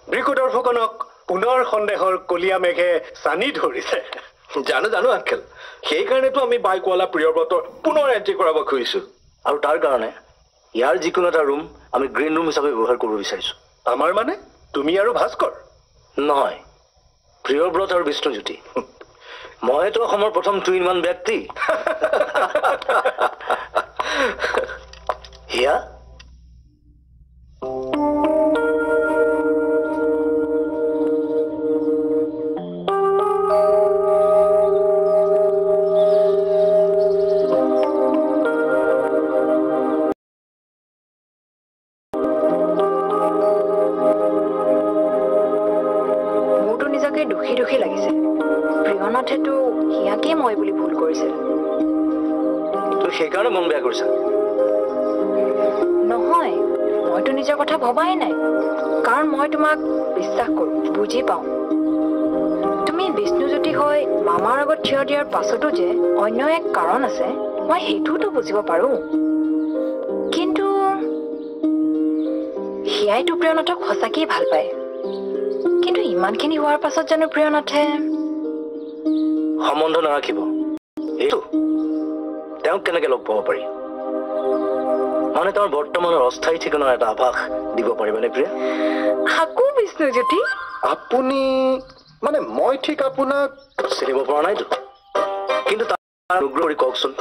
ব্ৰিকোডৰ ফুকনক পুনৰ সন্দেহৰ কলীয়া মেঘে চানি ধৰিছে জানো আংকেল সেইকাৰণেতো আমি বাইকৱালা প্ৰিয়ব্ৰতৰ পুনৰ এণ্ট্ৰি কৰাব খুজিছো আৰু তাৰ কাৰণে ইয়াৰ যিকোনো এটা ৰুম আমি গ্ৰীণ ৰুম হিচাপে ব্যৱহাৰ কৰিব বিচাৰিছো আমাৰ মানে তুমি আৰু ভাস্কৰ নহয় প্ৰিয়ব্ৰত আৰু বিষ্ণুজ্যোতি মইতো অসমৰ প্ৰথম টুইনমান ব্যক্তি হিয়া দুখী লাগিছে প্ৰিয়নাথেতো হিয়াকে মই বুলি ভুল কৰিছিল তুই সেইকাৰণে মন বেয়া কৰিছা নহয় মইতো নিজৰ কথা ভবাই নাই কাৰণ মই তোমাক বিশ্বাস কৰো বুজি পাওঁ তুমি বিষ্ণুজ্যোতি হৈ মামাৰ আগত থিয় দিয়াৰ পাছতো যে অন্য এক কাৰণ আছে মই সেইটোতো বুজিব পাৰো কিন্তু হিয়াইতো প্ৰিয়নাথক সঁচাকেই ভাল পায় কিন্তু ইমানখিনি হোৱাৰ পাছত জানো প্ৰিয়নাথে সম্বন্ধ নাৰাখিব এইটো তেওঁক কেনেকৈ লগ পাব পাৰি মানে তেওঁৰ বৰ্তমানৰ অস্থায়ী ঠিকনাৰ এটা আভাস দিব পাৰিবনে প্ৰিয়া আকৌ বিষ্ণুজ্যোতি আপুনি মানে মই ঠিক আপোনাক চিনিব পৰা নাইতো কিন্তু তাৰ অনুগ্ৰহ কৰি কওকচোন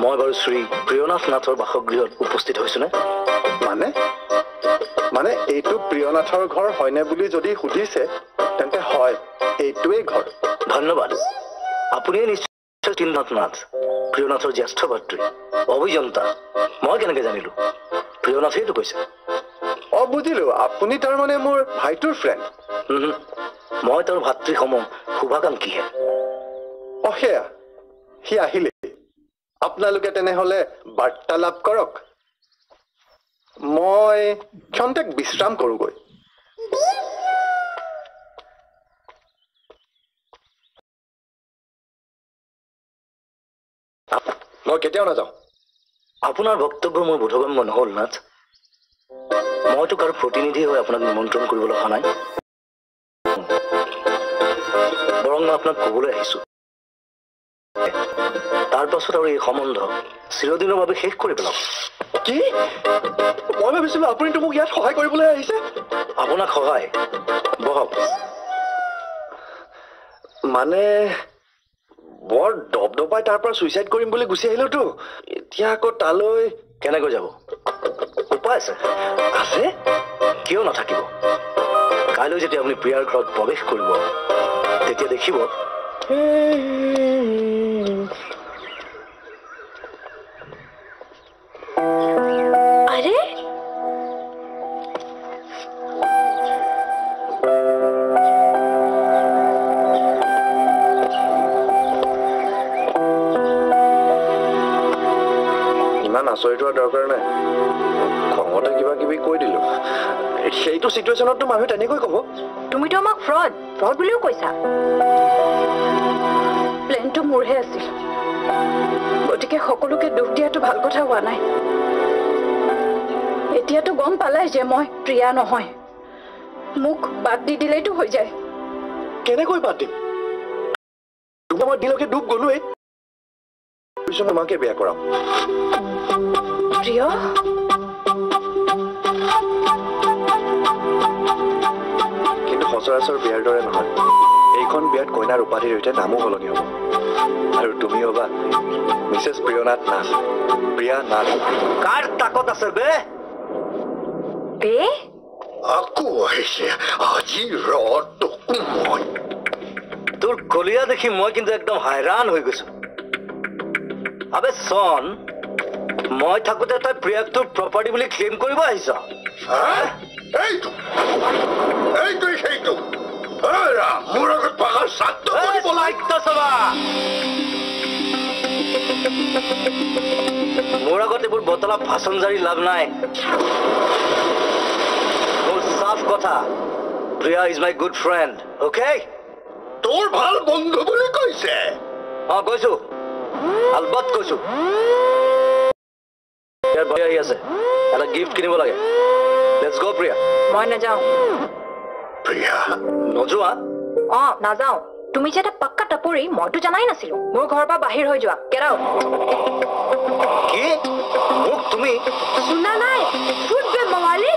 মই বাৰু শ্ৰী প্ৰিয়নাথ নাথৰ বাসগৃহত উপস্থিত হৈছোনে মানে এইটো প্ৰিয়নাথৰ ঘৰ হয়নে বুলি যদি সুধিছে তেন্তে হয় এইটোৱেই ঘৰ ধন্যবাদ আপুনিয়ে নিশ্চয় যতীন্দ্ৰনাথ নাথ প্ৰিয়নাথৰ জ্যেষ্ঠ ভাতৃ অভিযন্তা মই কেনেকৈ জানিলো প্ৰিয়নাথেইতো কৈছে বুজিলো আপুনি তাৰমানে মোৰ ভাইটোৰ ফ্ৰেণ্ড মই তাৰ ভাতৃ সম শুভাকাংক্ষীহে সেয়া সি আহিলে আপোনালোকে তেনেহলে বাৰ্তালাপ কৰক মই ক্ষন্তেক বিশ্ৰাম কৰোগৈ মই কেতিয়াও নাযাওঁ আপোনাৰ বক্তব্য মোৰ বোধগম্য নহ'ল নাথ মইতো কাৰো প্ৰতিনিধি হৈ আপোনাক নিমন্ত্ৰণ কৰিবলৈ অহা নাই বৰং মই আপোনাক ক'বলৈ আহিছোঁ তাৰ পাছত আৰু এই সম্বন্ধ চিৰদিনৰ বাবে শেষ কৰি পেলাওক কি মই ভাবিছিলোঁ আপুনিতো মোক ইয়াত সহায় কৰিবলৈ আহিছে আপোনাক সহায় বহক মানে বৰ দবদবাই তাৰ পৰা ছুইচাইড কৰিম বুলি গুচি আহিলোতো এতিয়া আকৌ তালৈ কেনেকৈ যাব উপায় আছে আছে কিয় নাথাকিব কাইলৈ যেতিয়া আপুনি প্ৰিয়াৰ ঘৰত প্ৰৱেশ কৰিব তেতিয়া দেখিব আৰে ইমান আচৰিত হোৱাৰ দৰকাৰ নাই খঙতে কিবা কিবি কৈ দিলো সেইটো চিটুৱেশ্যনততো মানুহে তেনেকৈ ক'ব তুমিতো আমাক ফ্ৰড বুলিও কৈছা প্লেনটো মোৰহে আছিল গতিকে সকলোকে দুখ দিয়াটো ভাল কথা হোৱা নাই এতিয়াতো গম পালাই যে মই প্ৰিয়া নহয় মোক বাদ দি দিলেইতো হৈ যায় কেনেকৈ বাদ দিম তোমাৰ দিলকে ডুব গলোৱেই মাকে বেয়া কৰাম প্ৰিয় কিন্তু সচৰাচৰ বিয়াৰ দৰে নহয় এইখন বিয়াত কইনাৰ উপাধিৰ সৈতে নামো সলনি হ'ব আৰু তুমি হবা মিছেছ প্ৰিয়নাথ নাথ প্ৰিয়া নাথ কাৰ তাকত আছে বে আকৌ আহিছে আজি ৰ'দটো মই তোৰ কলিয়া দেখি মই কিন্তু একদম হাইৰাণ হৈ গৈছো আবে চন মই থাকোঁতে তই প্ৰিয়াক তোৰ প্ৰপাৰ্টি বুলি ক্লেইম কৰিব আহিছ সেইটো মোৰ আগত পাহাৰ মোৰ আগত এইবোৰ বতলা ভাষণ জাৰি লাভ নাই মোৰ চাফ কথা Priya is my good friend okay তোৰ ভাল বন্ধু বুলি কৈছে কৈছো আলবত কৈছো ইয়াৰ ভয় আহি আছে এটা গিফ্ট কিনিব লাগে লেটছ গো প্ৰিয়া মই নাযাওঁ প্ৰিয়া নোযোৱা নাযাওঁ তুমি যে এটা পাক্কা টাপৰি মইতো জানাই নাছিলো মোৰ ঘৰৰ পৰা বাহিৰ হৈ যোৱা গেট আউট কি মোক তুমি শুনা নাই ফুট বে মঙালী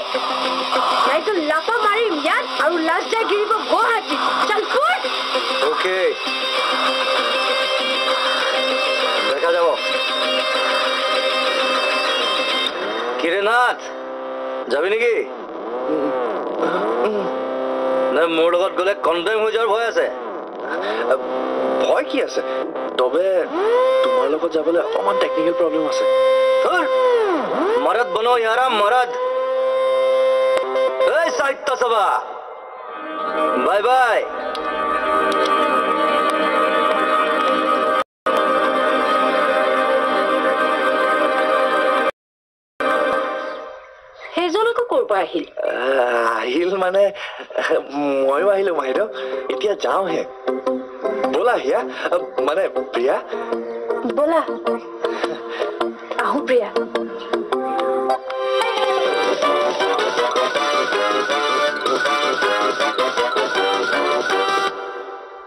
নাইতো লাফা মাৰিম ইয়াত আৰু লাজ যায় গিৰিব গুৱাহাটী চল ফুট অ'কে দেখা যাব কিৰে নাথ যাবি নেকি না মোৰ লগত গ'লে কণ্ডেম হৈ যোৱাৰ ভয় আছে ভয় কি আছে তবে তোমাৰ লগত যাবলৈ অকণমান টেকনিকেল প্ৰব্লেম আছে মৰদ বনো ইয়াৰা মৰদ এই সাহিত্য সভা বাই বাই সেইজনকো ক'ৰ পৰা আহিল মানে ময়ো আহিলো মাইদেউ এতিয়া যাওঁহে ব'লা হিয়া মানে প্ৰিয়া ব'লা আহো প্ৰিয়া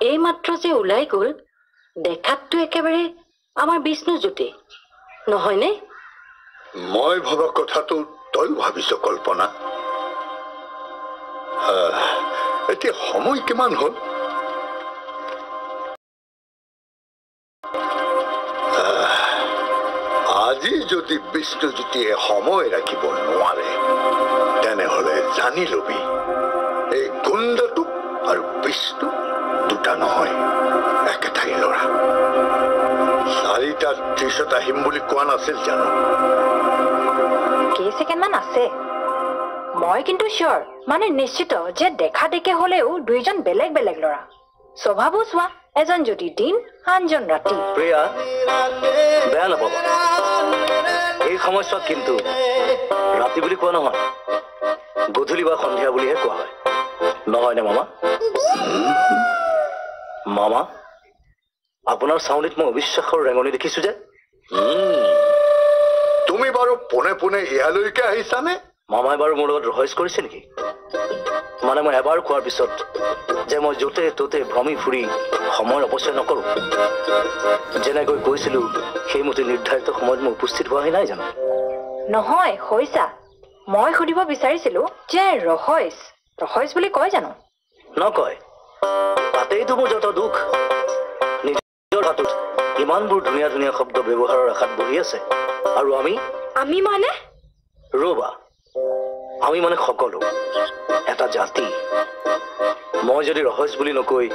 এই মাত্ৰ যে ওলাই গ'ল দেখাততো একেবাৰে আমাৰ বিষ্ণুজ্যোতি নহয়নে মই ভবা কথাটো তই ভাবিছ কল্পনা এতিয়া সময় কিমান হ'ল আজি যদি বিষ্ণুজ্যোতিয়ে সময় ৰাখিব নোৱাৰে তেনেহ'লে জানি লবি এই গুণ্ডাটো আৰু বিষ্ণু দুটা নহয় একেটাই ল'ৰা চাৰিটাত ত্ৰিশত আহিম বুলি কোৱা নাছিল জানো কেইছেকেণ্ডমান আছে মই কিন্তু চিয়ৰ মানে নিশ্চিত যে দেখা দেখে হলেও দুইজন বেলেগ বেলেগ ল'ৰা স্বভাৱো চোৱা এজন যদি দিন আনজন ৰাতি প্ৰিয়া বেয়া নাপাবা এই সময়ছোৱাত কিন্তু ৰাতি বুলি কোৱা নহয় গধূলি বা সন্ধিয়া বুলিহে কোৱা হয় নহয়নে মামা মামা আপোনাৰ চাউনিত মই অবিশ্বাসৰ ৰেঙনি দেখিছো যে তুমি বাৰু পোনে পোনে ইয়ালৈকে আহিছানে মামাই বাৰু মোৰ লগত ৰহস্য কৰিছে নেকি মানে মই এবাৰ খোৱাৰ পিছত যে মই য'তে ত'তে ভ্ৰমি ফুৰি সময় অপচয় নকৰো যেনেকৈ কৈছিলো সেইমতে নিৰ্ধাৰিত সময়ত মই উপস্থিত হোৱাহি নাই জানো নহয় হৈছা মই সুধিব বিচাৰিছিলো যে ৰহস্য বুলি কয় জানো নকয় তাতেইতো মোৰ যত দুখ নিজৰ হাতত ইমানবোৰ ধুনীয়া ধুনীয়া শব্দ ব্যৱহাৰৰ আশাত বহি আছে আৰু আমি মানে ৰবা আমি মানে সকলো এটা জাতি মই যদি ৰহস্য বুলি নকৈ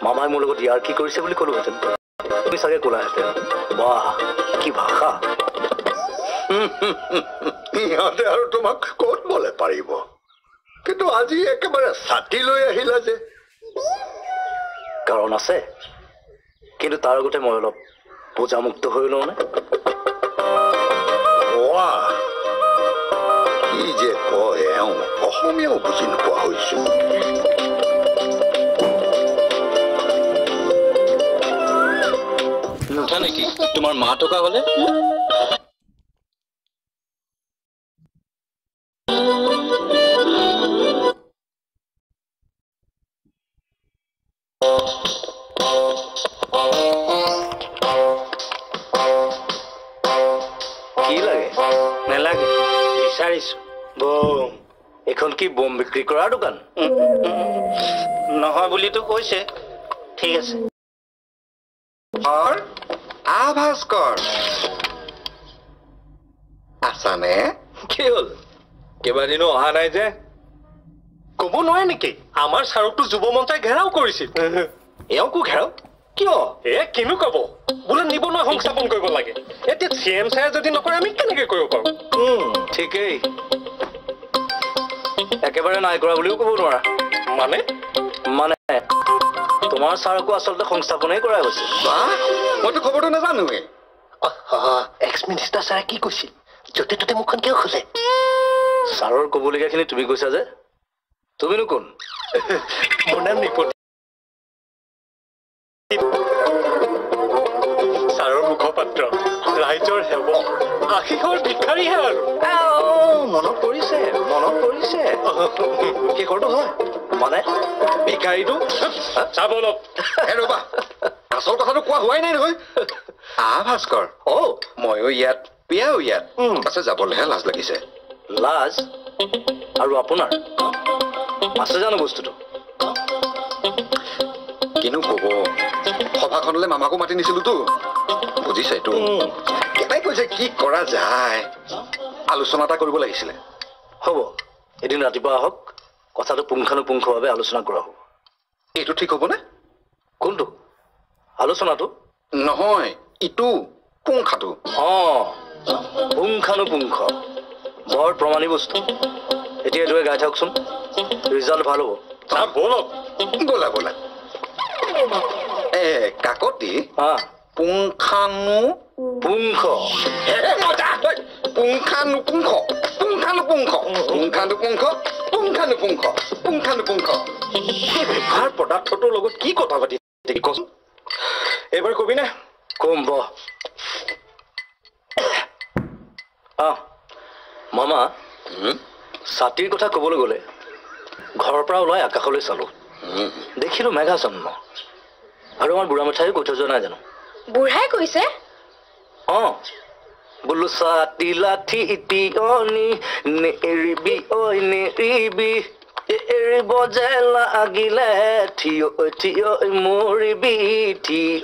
মামাই মোৰ লগত ইয়াৰ কি কৰিছে বুলি ক'লোহেঁতেন তুমি চাগে ক'লাহেঁতেন বাহ কি ভাষা ইহঁতে আৰু তোমাক ক'ত বলে পাৰিব কিন্তু আজি একেবাৰে ছাতি লৈ আহিলা যে কাৰণ আছে কিন্তু তাৰ আগতে মই অলপ পূজামুক্ত হৈ লওঁনে কি যে কয় এওঁ অসমীয়াও বুজি নোপোৱা হৈছো নুঠা নেকি তোমাৰ মা টকা হলে কি লাগে নেলাগে বিচাৰিছো বম এখন কি বম বিক্ৰী কৰাৰ দোকান নহয় বুলিতো কৈছে ঠিক আছে ভাস্কৰ আছানে কি হ'ল কেইবাদিনো অহা নাই যে ক'ব নোৱাৰে নেকি আমাৰ ছাৰকটো যুৱ মঞ্চাই ঘেৰাও কৰিছিল এওঁকো ঘেৰাও কিয় কিনো ক'ব বোলে নিবনুৱা সংস্থাপন কৰিব লাগে এতিয়া CM ছাৰে যদি নকৰে আমি কেনেকৈ কৰিব পাৰোঁ ঠিকেই একেবাৰে নাই কৰা বুলিও ক'ব নোৱাৰা মানে তোমাৰ ছাৰকো আচলতে সংস্থাপনেই কৰা হৈছে মইতো খবৰটো নাজানোৱে এক্স মিনিষ্টাৰ ছাৰে কি কৈছিল য'তে ত'তে মুখখন কিয় খোলে ছাৰৰ ক'বলগীয়াখিনি তুমি কৈছা যে তুমিনো কোন মোৰ নাম নিপতি ছাৰৰ মুখপাত্ৰ ৰাইজৰ সেৱক আশীষৰ ভিক্ষাৰীহে আৰু মনত পৰিছে শেষৰটো হয় মানে ভিক্ষাৰীটো চাব অলপ ৰবা আচল কথাটো কোৱা হোৱাই নাই নহয় ভাস্কৰ ময়ো ইয়াত বিয়াও ইয়াত আছে যাবলৈহে লাজ লাগিছে লাজ আৰু আপোনাৰ আছে জানো বস্তুটো কিনো কব সভাখনলৈ মামাকো মাতি নিছিলোতো বুজিছে এইটো কেনেকৈ কৈছে কি কৰা যায় আলোচনা এটা কৰিব লাগিছিলে হ'ব এদিন ৰাতিপুৱা আহক কথাটো পুংখানুপুংখভাৱে আলোচনা কৰা হ'ব এইটো ঠিক হ'বনে কোনটো আলোচনাটো নহয় ইটো পুংখাটো পুংখানুপুংখ বৰ প্ৰমাণী বস্তু এতিয়া এইটোৱে গাই থাকচোন ৰিজাল্ট ভাল হ'ব ব'লা ব'লা কাকতি পুংখানুপুংখ পদাৰ্থটোৰ লগত কি কথা পাতি কচোন এইবাৰ কবি নে কম মামা ছাতিৰ কথা ক'বলৈ গ'লে ঘৰৰ পৰা ওলাই আকাশলৈ চালো দেখিলো মেঘাচ্ছন্ন আৰু আমাৰ বুঢ়া মিঠাইও কৈ থৈ যোৱা নাই জানো বুঢ়াই কৈছে বোলো ছাতি লাঠি ইটিয়নি নেৰিবি ঐ নেৰিবি এৰিব যে লাগিলে থিয় মৰিবি থিয়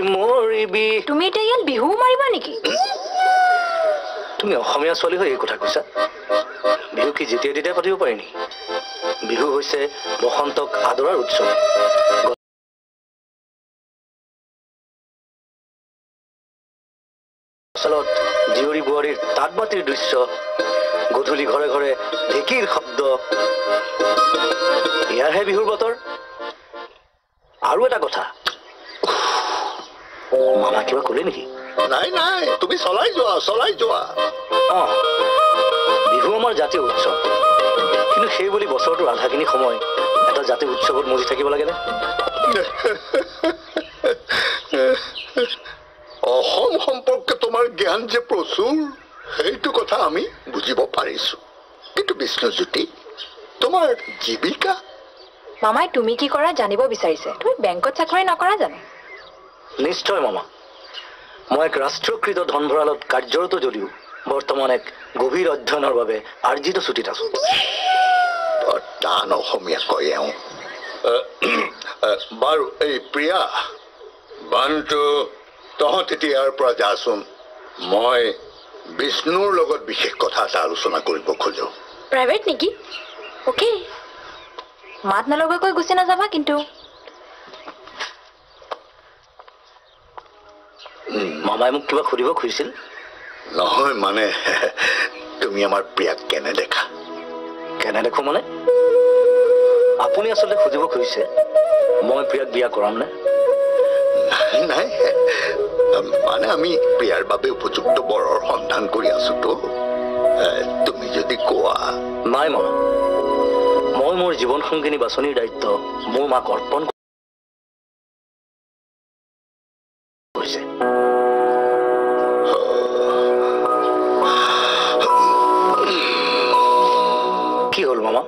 মৰিবি তুমি এতিয়া ইয়াত বিহু মাৰিবা নেকি তুমি অসমীয়া ছোৱালী হৈ এই কথা কৈছা বিহু কি যেতিয়া তেতিয়াই পাতিব পাৰি নেকি বিহু হৈছে বসন্তক আদৰাৰ উৎসৱ জীয়ৰী বোৱাৰীৰ তাঁত বাতিৰ দৃশ্য, গধূলি ঘৰে ঘৰে ঢেঁকীৰ শব্দ, ইয়াৰহে বিহুৰ বতৰ। আৰু এটা কথা, মামা কিবা ক'লে নেকি? নাই নাই, তুমি চলাই যোৱা। বিহু আমাৰ জাতীয় উৎসৱ, কিন্তু সেই বুলি বছৰটোৰ আধাখিনি সময় এটা জাতীয় উৎসৱত মজি থাকিব লাগেনে? অসম সম্পৰ্কে তোমাৰ জ্ঞান যে প্ৰচুৰ, সেইটো কথা আমি বুজিব পাৰিছো। কিন্তু বিষ্ণুজ্যোতি, তোমাৰ জীৱিকা? মামাই তুমি কি কৰা জানিব বিচাৰিছে। তুমি বেংকত চাকৰি নকৰা জানো? নিশ্চয় মামা, মই এক ৰাষ্ট্ৰীয়কৃত ধনভঁৰালত কাৰ্যৰত যদিও বৰ্তমান এক গভীৰ অধ্যয়নৰ বাবে আৰ্জিত ছুটীত আছো। টান অসমীয়া কয় এওঁ। বাৰু এই প্ৰিয়া, বানটো তহঁত এতিয়া ইয়াৰ পৰা যাচোন। মই বিষ্ণুৰ লগত বিশেষ কথা এটা আলোচনা কৰিব খোজো। প্ৰাইভেট নেকি? অ'কে, মাত নলগাকৈ গুচি নাযাবা কিন্তু। মামাই মোক কিবা সুধিব খুজিছিল? নহয় মানে, তুমি আমাৰ প্ৰিয়াক কেনে দেখা? কেনে দেখো মানে? আপুনি আচলতে খুজিব খুজিছে মই প্ৰিয়াক বিয়া কৰাম নে? নাই, মানে আমি প্ৰিয়াৰ বাবে উপযুক্ত বৰৰ সন্ধান কৰি আছোতো। তুমি যদি কোৱা। নাই মামা, মই মোৰ জীৱন সংগিনী বাছনিৰ দায়িত্ব মোৰ মাক অৰ্পণ কৰিছে। কি হ'ল মামা?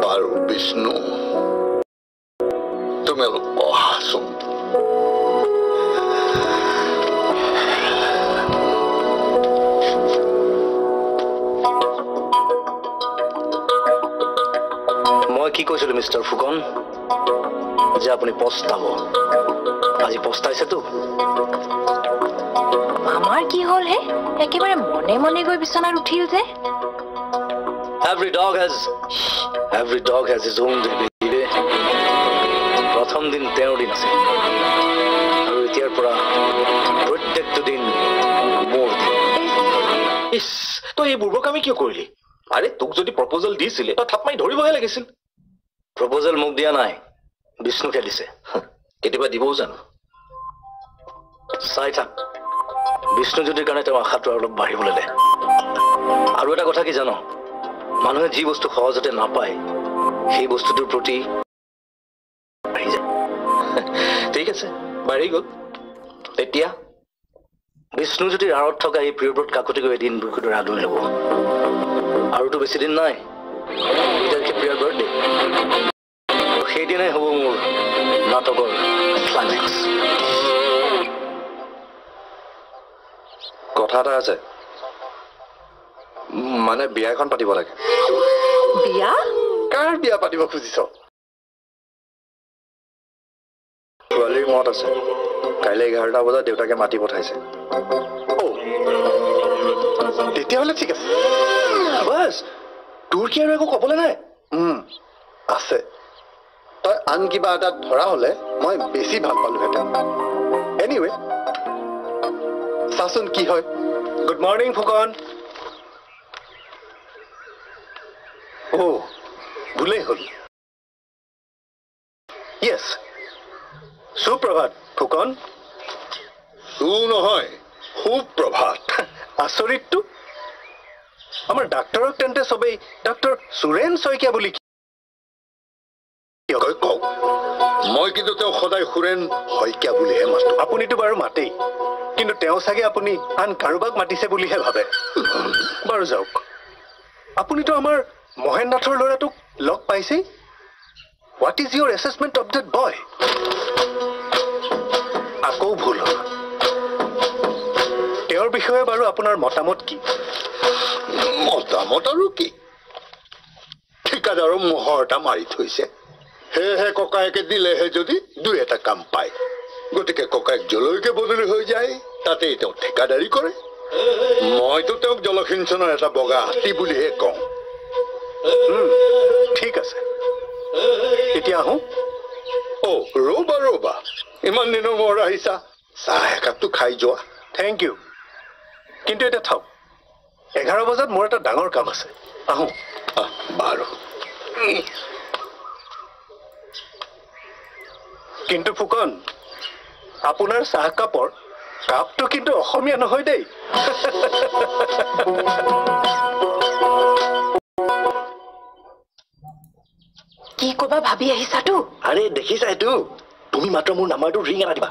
বাৰু বিষ্ণু, তুমি অলপ অহাচোন। মই কি কৈছিলো মিষ্টাৰ ফুকন যে আপুনি পস্তাব? আজি পস্তাইছেতো। আমাৰ কি হ'ল হে? একেবাৰে মনে মনে গৈ বিচনাত উঠিল যে। Every dog has his own day. প্ৰথম দিন তেওঁৰ দিন আছে, আৰু এতিয়াৰ পৰা প্ৰত্যেকটো দিন মোৰ দিন। ইছ, তই এই বুৰ্বক আমি কিয় কৰিলি? আৰে তোক যদি প্ৰপ'জেল দিছিলে তই থাপ মাৰি ধৰিবহে লাগিছিল। প্ৰপ'জেল মোক দিয়া নাই, বিষ্ণুকে দিছে। কেতিয়াবা দিবও জানো? চাই থাক, বিষ্ণুজ্যোতিৰ কাৰণে তেওঁ আশাটো অলপ বাঢ়িবলৈ দে। আৰু এটা কথা কি জানো, মানুহে যি বস্তু সহজতে নাপায় সেই বস্তুটোৰ প্ৰতি বাঢ়ি যায়। ঠিক আছে, বাঢ়ি গ'ল। তেতিয়া বিষ্ণুজ্যোতিৰ আঁৰত থকা এই প্ৰিয়ব্ৰত কাকতিকৈ এদিন বুকুটোৰ আদৰি ল'ব। আৰুতো বেছি দিন নাই, প্ৰিয়াৰ বাৰ্থডে। সেইদিনাই হ'ব মোৰ নাটকৰ ক্লাইমেক্স। কথা এটা আছে, মানে বিয়া এখন পাতিব লাগে। বিয়া? কাৰ বিয়া পাতিব খুজিছ? ছোৱালীৰ মত আছে, কাইলৈ 11টা বজাত দেউতাকে মাতি পঠাইছে। তেতিয়াহ'লে ঠিক আছে। বাছ, তোৰ কি আৰু একো ক'বলৈ নাই? আছে। তই আন কিবা এটা ধৰা হ'লে মই বেছি ভাল পালোহেঁতেন। এনিৱে, চাচোন কি হয়। Good morning Phukan. ভুলেই হ'ল। য়েছ, সুপ্ৰভাত ফুকন। নহয়, সুপ্ৰভাত। আচৰিতটো, আমাৰ ডাক্তৰক তেন্তে চবেই ডাক্তৰ সুৰেন শইকীয়া বুলি কওক। মই কিন্তু তেওঁ সদায় সুৰেন শইকীয়া বুলিহে মাতো। আপুনিতো বাৰু মাতেই, কিন্তু তেওঁ চাগে আপুনি আন কাৰোবাক মাতিছে বুলিহে ভাবে। বাৰু যাওক, আপুনিতো আমাৰ মহেন্দ্ৰনাথৰ ল'ৰাটোক লগ পাইছেই। What is your assessment of that boy? আকৌ ভুল হ'ল। তেওঁৰ বিষয়ে বাৰু আপোনাৰ মতামত কি? মতামত আৰু কি? ঠিকাদাৰৰ মোহৰ এটা মাৰি থৈছে, সেয়েহে ককায়েকে দিলেহে যদি দুই এটা কাম পায়। গতিকে ককায়েক জলৈকে বদলি হৈ যায়, তাতেই তেওঁ ঠিকাদাৰী কৰে। মইতো তেওঁক জলসিঞ্চনৰ এটা বগা হাতী বুলিহে কওঁ। ঠিক আছে, এতিয়া আহোঁ। ৰ'বা, ইমান দিনৰ মূৰত আহিছা, চাহ একাপটো খাই যোৱা। থেংক ইউ কিন্তু এতিয়া থাওক 11 বজাত মোৰ এটা ডাঙৰ কাম আছে আহোঁ বাৰু কিন্তু ফুকন আপোনাৰ চাহকাপৰ কাপটো কিন্তু অসমীয়া নহয় দেই কি কবা ভাবি আহিছাতো আৰে দেখিছা এইটো তুমি মাত্ৰ মোৰ নাম্বাৰটো ৰিং এটা দিবা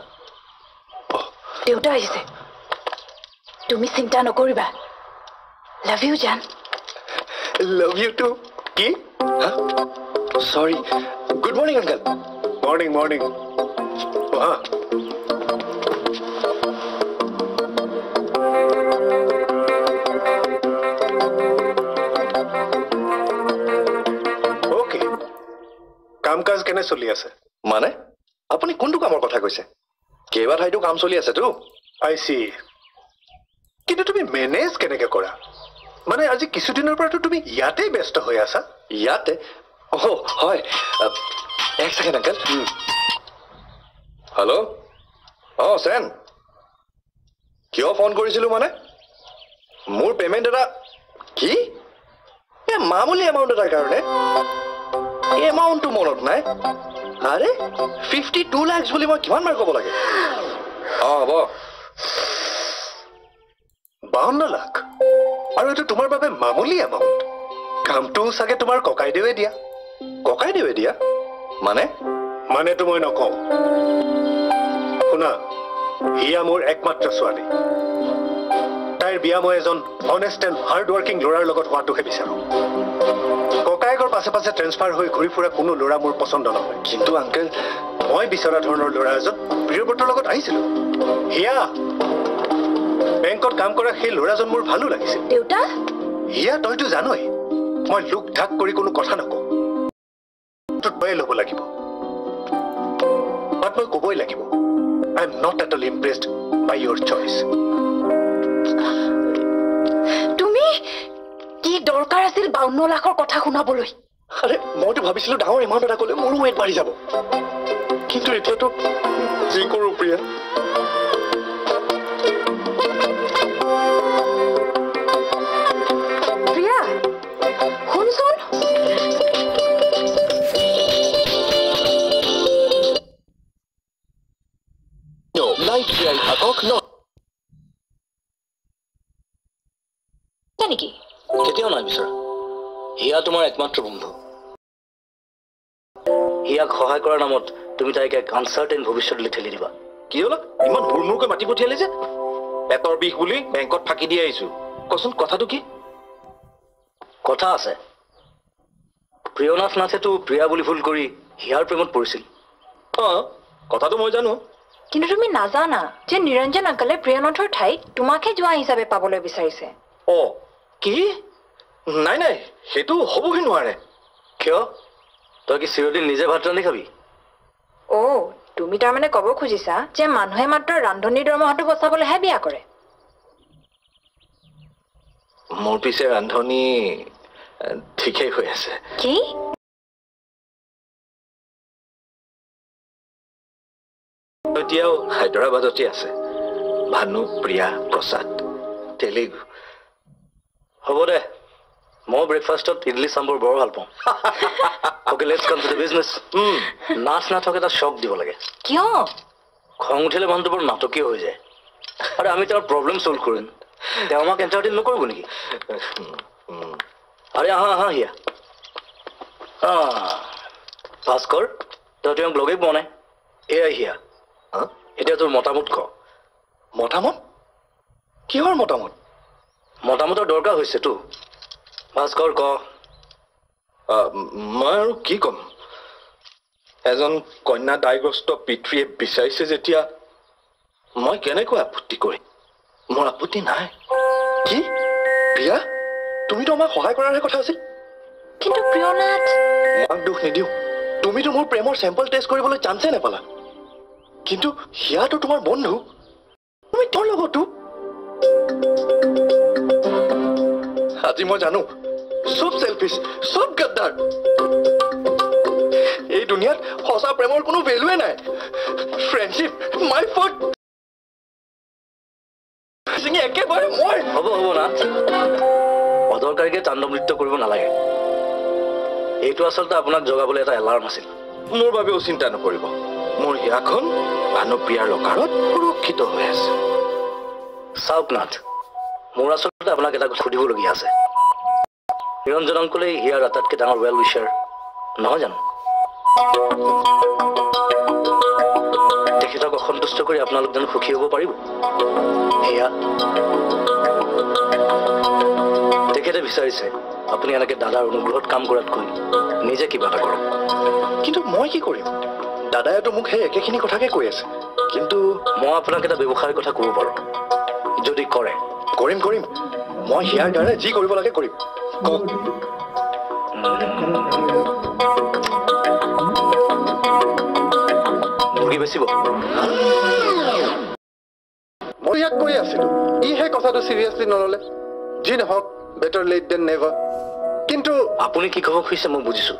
দেউতা আহিছে তুমি চিন্তা নকৰিবা লাভ ইউ জান লাভ ইউ টু কি সৰি good morning uncle morning morning okay কাম কাজ কেনে চলি আছে মানে আপুনি কোনটো কামৰ কথা কৈছে কেইবা ঠাইতো কাম চলি আছেতো আই সি কিন্তু তুমি মেনেজ কেনেকে কৰা মানে আজি কিছুদিনৰ পৰাতো তুমি ইয়াতেই ব্যস্ত হৈ আছা ইয়াতে হয় এক ছেকেণ্ড আংকল হেল্ল' চেন কিয় ফোন কৰিছিলোঁ মানে মোৰ পেমেণ্ট এটা কি মামুলি এমাউণ্ট এটাৰ কাৰণে এই এমাউণ্টটো মনত নাই আৰে 52 লাখ বুলি মই কিমান মাৰ ক'ব লাগে হ'ব 52 লাখ আৰু এইটো তোমাৰ বাবে মামুলি এমাউণ্ট কামটো চাগে তোমাৰ ককাইদেৱে দিয়া মানেতো মই নকওঁ শুনা হিয়া মোৰ একমাত্ৰ ছোৱালী তাইৰ বিয়া মই এজন অনেষ্ট এণ্ড হাৰ্ড ৱৰ্কিং ল'ৰাৰ লগত হোৱাটোহে বিচাৰোঁ ককায়েকৰ পাছে পাছে ট্ৰেন্সফাৰ হৈ ঘূৰি ফুৰা কোনো ল'ৰা মোৰ পচন্দ নহয় কিন্তু আংকল মই বিচৰা ধৰণৰ ল'ৰা এজন প্ৰিয়ব্ৰতৰ লগত আহিছিলোঁ হিয়া বেংকত কাম কৰা সেই ল'ৰাজন মোৰ ভালো লাগিছিল দেউতা হিয়া তইতো জানই মই লুক ঢাক কৰি কোনো কথা নকওঁ তই ল'ব লাগিব বাট মই ক'বই লাগিব I am not at all impressed by your choice তুমি কি দৰকাৰ আছিল 52 লাখৰ কথা শুনাবলৈ আৰে মইতো ভাবিছিলোঁ ডাঙৰ এমাউণ্ট এটা ক'লে মোৰো ৱেইট বাঢ়ি যাব কিন্তু এতিয়াতো যি কৰোঁ প্ৰিয়া প্ৰিয়া শুনচোন নেকি কেতিয়াও নাই বিচৰা হিয়া তোমাৰ একমাত্ৰ বন্ধু হিয়াক সহায় কৰাৰ নামত তুমি তাইক এক আনচাৰ্টেইন ভৱিষ্যতলৈ ঠেলি দিবা কি হ'ল ইমান ভুৰমুৰকৈ মাতি পঠিয়ালে যে পেটৰ বিষ বুলি বেংকত ফাঁকি দি আহিছোঁ কচোন কথাটো কি কথা আছে প্ৰিয়নাথ নাথেতো প্ৰিয়া বুলি ভুল কৰি হিয়াৰ প্ৰেমত পৰিছিল কথাটো মই জানো কিন্তু তুমি নাজানা যে নিৰঞ্জন আংকলে প্ৰিয়নাথৰ ঠাইত তোমাকে যোৱা হিচাপে পাবলৈ বিচাৰিছে কি নাই সেইটো হ'বহি নোৱাৰে কিয় তই কি চিৰদিন নিজে ভাত ৰান্ধি খাবি তুমি তাৰমানে ক'ব খুজিছা যে মানুহে মাত্ৰ ৰান্ধনিৰ দৰমহাটো বচাবলৈহে বিয়া কৰে মোৰ পিছে ৰান্ধনি ঠিকেই হৈ আছে কি এতিয়াও হায়দৰাবাদতে আছে ভানু প্ৰিয়া প্ৰসাদ তেলেগু হ'ব দে মই ব্ৰেকফাষ্টত ইডলি চাম্বৰ বৰ ভাল পাওঁ okay let's come to the business নাচ নাথক এটা শ্বক দিব লাগে কিয় খং উঠিলে মানুহটো বৰ নাটকীয় হৈ যায় আৰু আমি তেওঁৰ প্ৰব্লেম ছল্ভ কৰিম তেওঁ আমাক এণ্টাৰটেইন নকৰিব নেকি আৰে আহা হিয়া ভাস্কৰ তই তেওঁক লগেই পোৱা নাই এয়া হিয়া এতিয়া তোৰ মতামত ক মতামত কিহৰ মতামত মতামতৰ দৰকাৰ হৈছেতো ভাস্কৰ ক মই আৰু কি ক'ম এজন কন্যা দায়গ্ৰস্ত পিতৃয়ে বিচাৰিছে যেতিয়া মই কেনেকৈ আপত্তি কৰিম মোৰ আপত্তি নাই কি প্ৰিয়া তুমিতো আমাক সহায় কৰাৰহে কথা আছিল কিন্তু প্ৰিয়নাথ মাক দুখ নিদিওঁ তুমিতো মোৰ প্ৰেমৰ চেম্পল টেষ্ট কৰিবলৈ চান্সে নাপালা কিন্তু হিয়াটো তোমাৰ বন্ধু তুমি তোৰ লগতো আজি মই জানো সব সেলফিশ সব গদ্দাৰ এই দুনিয়াত সঁচা প্ৰেমৰ কোনো ভেলুৱে নাই ফ্ৰেণ্ডশ্বিপ মাই ফাৰ্ষ্ট চিঙি একেবাৰে মই হ'ব না অদৰকাৰীকে তাণ্ডৱ নৃত্য কৰিব নালাগে এইটো আচলতে আপোনাক জগাবলৈ এটা এলাৰ্ম আছিল মোৰ বাবেও চিন্তা নকৰিব মোৰ হিয়াখন ভানুপ্ৰিয়াৰ লকাৰত সুৰক্ষিত হৈ আছে চাওক নাথ মোৰ আচলতে আপোনাক এটা কথা সুধিবলগীয়া আছে নিৰঞ্জন অংকলে হিয়াৰ আটাইতকৈ ডাঙৰ ৱেল উইচাৰ নহয় জানো তেখেতক অসন্তুষ্ট কৰি আপোনালোক জানো সুখী হ'ব পাৰিব হিয়া তেখেতে বিচাৰিছে আপুনি এনেকৈ দাদাৰ অনুগ্ৰহত কাম কৰাতকৈ নিজে কিবা এটা কৰক কিন্তু মই কি কৰিম দাদাইতো মোক সেই একেখিনি কথাকে কৈ আছে কিন্তু মই আপোনাক এটা ব্যৱসায়ৰ কথা ক'ব পাৰোঁ যদি কৰে কৰিম মই হিয়াৰ দ্বাৰা যি কৰিব লাগে কৰিম কওক মুৰ্গী বেচিব মই ইয়াক কৈ আছিলো ইহে কথাটো চিৰিয়াছলি নললে যি নহওক বেটাৰ লেট দেন নেভাৰ কিন্তু আপুনি কি ক'ব খুজিছে মই বুজিছোঁ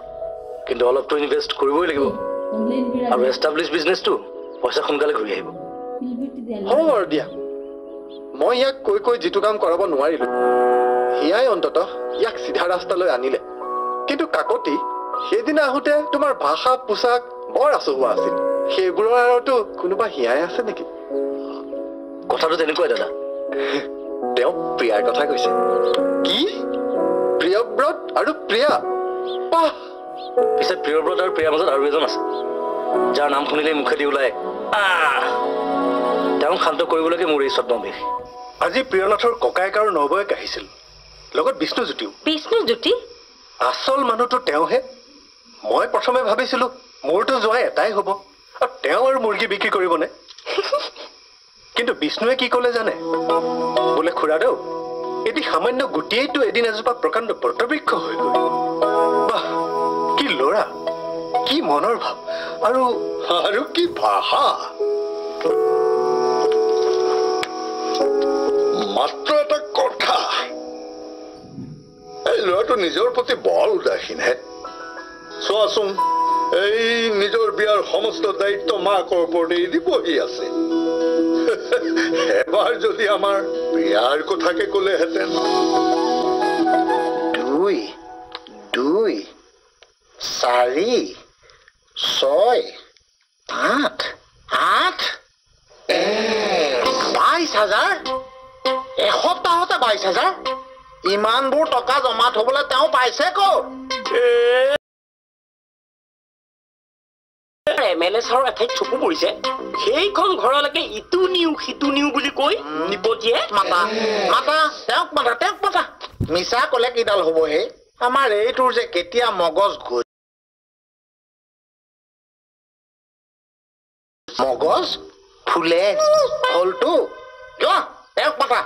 কিন্তু অলপতো ইনভেষ্ট কৰিবই লাগিব আৰু এষ্টাব্লিছ বিজনেছটো পইচা সোনকালে ঘূৰি আহিব হ'ব আৰু দিয়া মই ইয়াক কৈ যিটো কাম কৰাব নোৱাৰিলো হিয়াই অন্ততঃ ইয়াক চিধা ৰাস্তালৈ আনিলে কিন্তু কাকতি সেইদিনা আহোঁতে তোমাৰ ভাষা পোচাক বৰ আচহুৱা আছিল সেইবোৰৰ আৰতো কোনোবা হিয়াই আছে নেকি কথাটো তেনেকুৱাই দাদা তেওঁ প্ৰিয়াৰ কথা কৈছে কি প্ৰিয়ব্ৰত আৰু প্ৰিয়া পিছে প্ৰিয়ব্ৰত আৰু প্ৰিয়াৰ মাজত আৰু এজন আছে যাৰ নাম শুনিলেই মুখেদি ওলাই তেওঁক শান্ত কৰিবলৈকে মোৰ এই ছদ্মবেশ আজি প্ৰিয়নাথৰ ককায়েক আৰু নবৌয়েক আহিছিল লগত বিষ্ণুজ্যোতি আচল মানুহটো তেওঁহে মই প্ৰথমে ভাবিছিলো মোৰতো যোৱা এটাই হ'ব আৰু তেওঁ আৰু মুৰ্গী বিক্ৰী কৰিবনে কিন্তু বিষ্ণুৱে কি ক'লে জানে বোলে খুৰাদেউ এটি সামান্য গুটিয়েইতো এদিন এজোপা প্ৰকাণ্ড বটবৃক্ষ হৈ গ'ল বাহ কি ল'ৰা কি মনৰ ভাৱ আৰু কি ভাষা মাত্ৰ এটা কথা এই ল'ৰাটো নিজৰ প্ৰতি বৰ উদাসীনহে চোৱাচোন এই নিজৰ বিয়াৰ সমস্ত দায়িত্ব মাকৰ ওপৰতে দি বহি আছে এবাৰ যদি আমাৰ বিয়াৰ কথাকে ক'লেহেঁতেন 2 4 6 8 22,000 এসপ্তাহতে 22,000 ইমানবোৰ টকা জমা থবলৈ তেওঁ পাইছে ক'ত MLA ছাৰৰ এঠাইত চকু পৰিছে সেইখন ঘৰলৈকে ইটো নিউ সিটো নিউ বুলি কৈ নিপতিয়ে মাতা তেওঁক মাতা মিছা ক'লে কিডাল হ'ব হে আমাৰ এইটোৰ যে কেতিয়া মগজ ফুলে হলটো যোৱা তেওঁক মাতা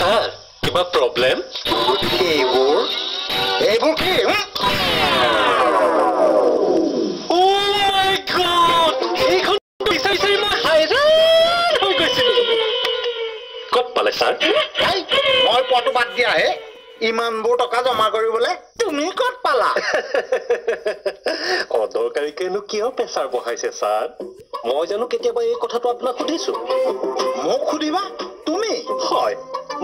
স্যাৰ কিবা প্ৰবলেম এইবোৰ কি ক'ত পালে স্যাৰ মই পটো বাদ দিয়া হে ইমানবোৰ টকা জমা কৰিবলৈ তুমি ক'ত পালা অদৰকাৰীকেনো কিয় প্ৰেছাৰ বঢ়াইছে স্যাৰ মই জানো কেতিয়াবা এই কথাটো আপোনাক সুধিছো মোক সুধিবা তুমি হয়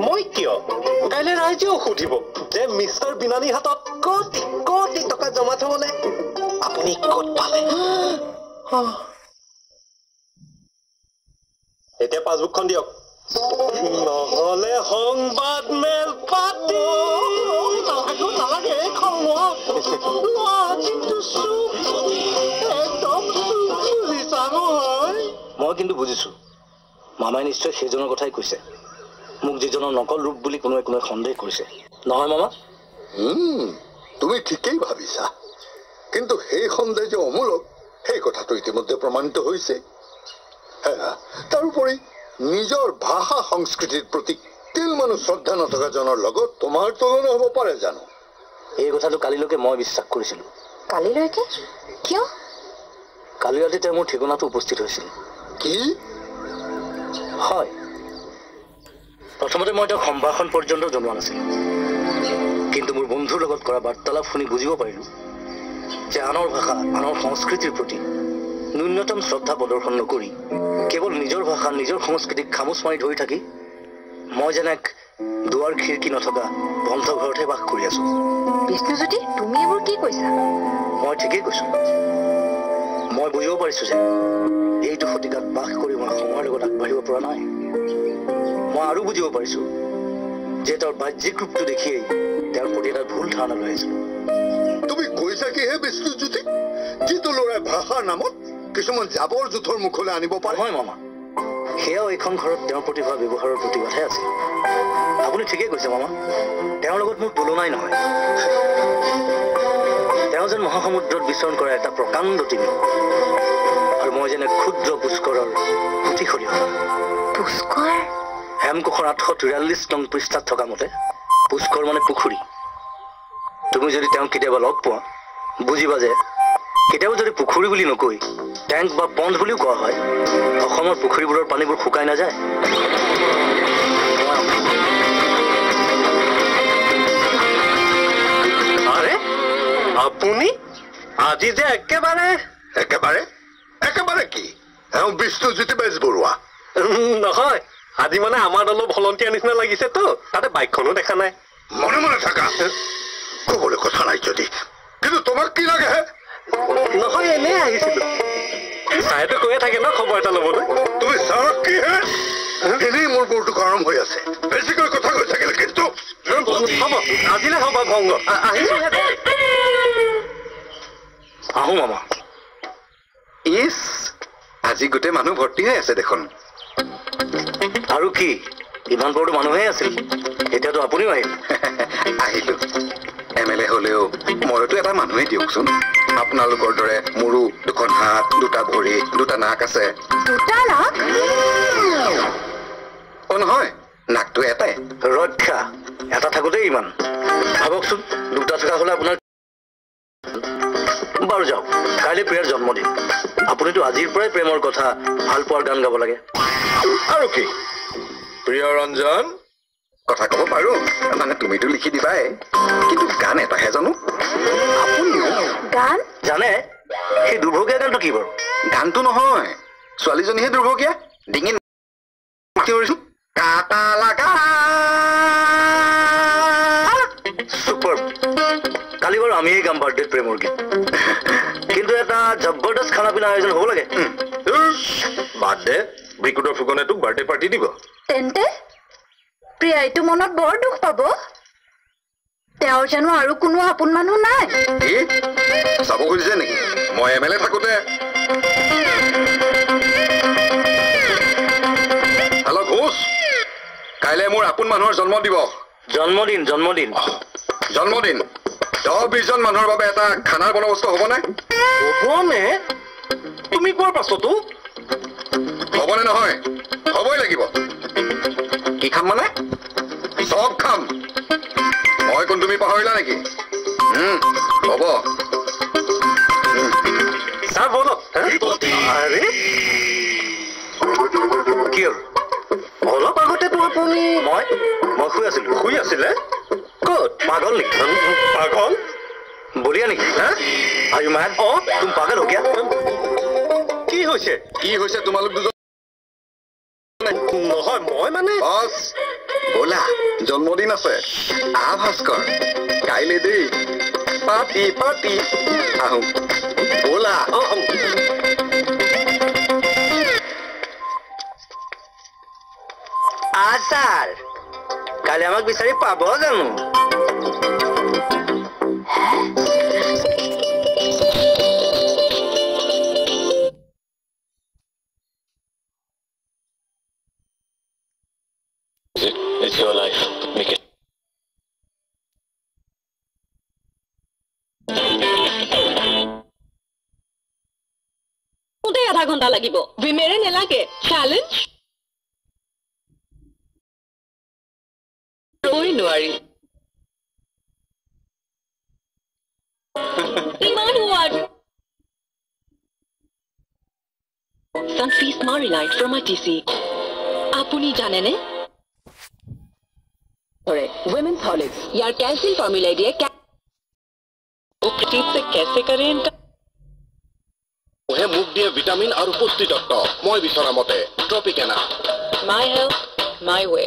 মই কিয় কাইলৈ ৰাইজেও সুধিব যে মিষ্টাৰ বিনানী হাতত কোটি টকা জমা থবলৈ আপুনি ক'ত পালে এতিয়া পাছবুকখন দিয়ক নহ'লে সংবাদ মেল পাতি নালাগে মই কিন্তু বুজিছো মামাই নিশ্চয় সেইজনৰ কথাই কৈছে মোক যিজনৰ নকল ৰূপ বুলি কোনোৱে সন্দেহ কৰিছে নহয় মামা তুমি ঠিকেই ভাবিছা কিন্তু সেই সন্দেহ যে অমূলক সেই কথাটো ইতিমধ্যে প্ৰমাণিত হৈছে তাৰোপৰি নিজৰ ভাষা সংস্কৃতিৰ প্ৰতি তিলমানো শ্ৰদ্ধা নথকাজনৰ লগত তোমাৰ তুলনা হ'ব পাৰে জানো এই কথাটো কালিলৈকে মই বিশ্বাস কৰিছিলোঁ কালিলৈকে কিয় কালি ৰাতি তেওঁ মোৰ ঠিকনাটো উপস্থিত হৈছিল কি হয় প্ৰথমতে মই তেওঁক সম্ভাষণ পৰ্যন্ত জনোৱা নাছিলোঁ কিন্তু কিন্তু মোৰ বন্ধুৰ লগত কৰা বাৰ্তালাপ শুনি বুজিব পাৰিলোঁ যে আনৰ ভাষা আনৰ সংস্কৃতিৰ প্ৰতি ন্যূনতম শ্ৰদ্ধা প্ৰদৰ্শন নকৰি কেৱল নিজৰ ভাষা নিজৰ সংস্কৃতিক খামোচ মাৰি ধৰি থাকি মই যেনে দুৱাৰ খিৰিকী নথকা বন্ধ ঘৰতহে বাস কৰি আছো। বিষ্ণুজ্যোতি তুমি এইবোৰ কি কৈছা? মই ঠিকেই কৈছো। মই বুজিব পাৰিছো যে এইটো শতিকাত বাস কৰি মই সময়ৰ লগত আগবাঢ়িব পৰা নাই। মই আৰু বুজিব পাৰিছো যে তেওঁৰ বাহ্যিক ৰূপটো দেখিয়েই তেওঁৰ প্ৰতি এটা ভুল ধাৰণা লৈ আহিছিলো। তুমি কৈছা কি হে বিষ্ণুজ্যোতি যিটো ল'ৰাই ভাষাৰ নামত কিছুমান জাবৰ জোঁথৰ মুখলৈ আনিব পাৰে? হয় মামা, সেয়াও এইখন ঘৰত তেওঁৰ প্ৰতি হোৱা ব্যৱহাৰৰ প্ৰতিবাদহে আছে। আপুনি ঠিকেই কৈছে মামা, তেওঁৰ লগত মোৰ তুলনাই নহয়। তেওঁ যেন মহাসমুদ্ৰত বিচৰণ কৰা এটা প্ৰকাণ্ড তিমি আৰু মই যেনে ক্ষুদ্ৰ পুষ্কৰৰ পুথি খলিহনা। পুষ্কৰ? হেমকোষৰ 843 নং পৃষ্ঠাত থকা মতে পুষ্কৰ মানে পুখুৰী। তুমি যদি তেওঁক কেতিয়াবা লগ পোৱা বুজিবা যে কেতিয়াবা যদি পুখুৰী বুলি নকৈ টেংক বা পণ্ড বুলিও কোৱা হয়, অসমৰ পুখুৰীবোৰৰ পানীবোৰ শুকাই নাযায়। আৰে আপুনি আজি যে একেবাৰে একেবাৰে একেবাৰে কি বিষ্ণুজ্যোতি বেজবৰুৱা? নহয়, আজি মানে আমাৰ দলৰ ভলণ্টিয়াৰ নিচিনা লাগিছে তো, তাতে বাইকখনো দেখা নাই। মনে মনে থাকা, কবলৈ কথা নাই যদি, কিন্তু তোমাক কি লাগে? নহয়, এনেই আহিছিলো। চাইটো কৈয়ে থাকে ন খবৰ এটা ল'বলৈ। তুমি ছাৰক কি হে? এনেই মোৰ বোৰটো গৰম হৈ আছে, বেছিকৈ কথা কৈ থাকিলে কিন্তু হ'ব, আজিলে হ'ব ভংগ। আহো মামা। ইছ, আজি গোটেই মানুহ ভৰ্তি হৈ আছে দেখোন। আৰু কি, ইমান বৰটো মানুহে আছিল, এতিয়াতো আপুনিও আহিল। আহিলো। MLA হলেও মইতো এটা মানুহে দিয়কচোন। আপোনালোকৰ দৰে মোৰো দুখন হাত, দুটা ভৰি, দুটা নাক আছে। দুটা নাক? অ নহয়, নাকটো এটাই। ৰক্ষা, এটা থাকোতেই ইমান। ভাবকচোন, দুটা থকা হলে আপোনাৰ। বাৰু যাওক, কাইলৈ প্ৰিয়াৰ জন্মদিন। আপুনিতো আজিৰ পৰাই প্ৰেমৰ কথা, ভাল পোৱাৰ গান গাব লাগে। আৰু কি প্ৰিয় ৰঞ্জন? কথা ক'ব পাৰো, মানে তুমিতো লিখি দিবাই, কিন্তু গান এটাহে জানো। আপুনিও গান জানে? সেই দুৰ্ভগীয়া গানটো কি বাৰু? গানটো নহয়, ছোৱালীজনীহে দুৰ্ভগীয়া। ডিঙি কাটা লাগা। ছুপাৰ। কালি বাৰু আমিয়ে গাম বাৰ্থডে প্ৰেমৰ গীত, কিন্তু এটা জবৰদস্ত খানা পিনা আয়োজন হ'ব লাগে। বাৰ্থডে বিকুটৰ ফুকনে তোক বাৰ্থডে পাৰ্টি দিব। তেন্তে প্ৰিয়াইটো মনত বৰ দুখ পাব। তেওঁৰ জানো আৰু কোনো আপোন মানুহ নাই? কি চাব খুজিছে নেকি? মই MLA থাকোতে। হেল্ল' ঘোষ, কাইলৈ মোৰ আপোন মানুহৰ জন্ম দিৱস। জন্মদিন জন্মদিন জন্মদিন 10-20 জন মানুহৰ বাবে এটা খানাৰ বন্দবস্ত হ'বনে? হ'বনে? তুমি কোৱাৰ পাছতো হ'বনে নহয়? হ'বই লাগিব। কি খাম মানে? চব খাম। মই কোন তুমি পাহৰিলা নেকি? হ'ব। ছাৰ বলক। আৰে কি হ'ল? অলপ আগতেতো আপুনি মই শুই আছিলো। শুই আছিলে? ক'ত? পাগল নেকি? পাগল? বলিয়া নেকি? Are you mad? তুমি পাগল हो क्या? কি হৈছে? কি হৈছে তোমালোক দুজন? নহয়, মই মানে বছ ব'লা, জন্মদিন আছে। ভাস্কৰ, কাইলৈ দেই পাৰ্টি পাৰ্টি। আহোঁ ব'লা। আছাৰ কালি আমাক বিচাৰি পাব জানো? It's your life. Make it. আধা ঘণ্টা লাগিব। বিমেৰে নেলাগে চেলেঞ্জ। নোৱাৰি ইমান ward Sunfeast Marinite from ITC. আপুনি জানেনে वुमेन्स हॉर्लिक्स यार कैल्शियम फॉर्मूला दिए से कैसे करें इनका मुहे मुख दिए विटामिन और पुष्टि तत्व मैं विचरा मते Tropicana my health my way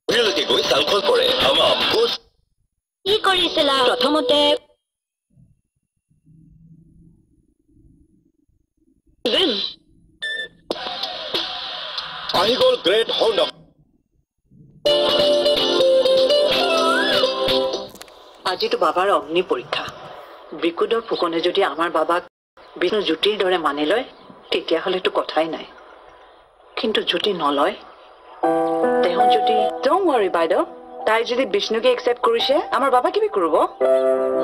reality গৈ সালখন পৰে আমাৰ কোচ কি কৰিছিলা প্ৰথমতে Then, I got great hold of. আজি তো বাবার অগ্নি পরীক্ষা বিকুদর ফুকনে যদি আমার বাবাক বিষ্ণু জ্যোতির দরে মানি লয় তেতিয়া হলে তো কথাই নাই কিন্তু যদি নলয় তেও যদি ডোন্ট ওয়ারি বাইদেউ তাই যদি বিষ্ণুকে একসেপ্ট কৰিছে আমাৰ বাবা কি কৰিব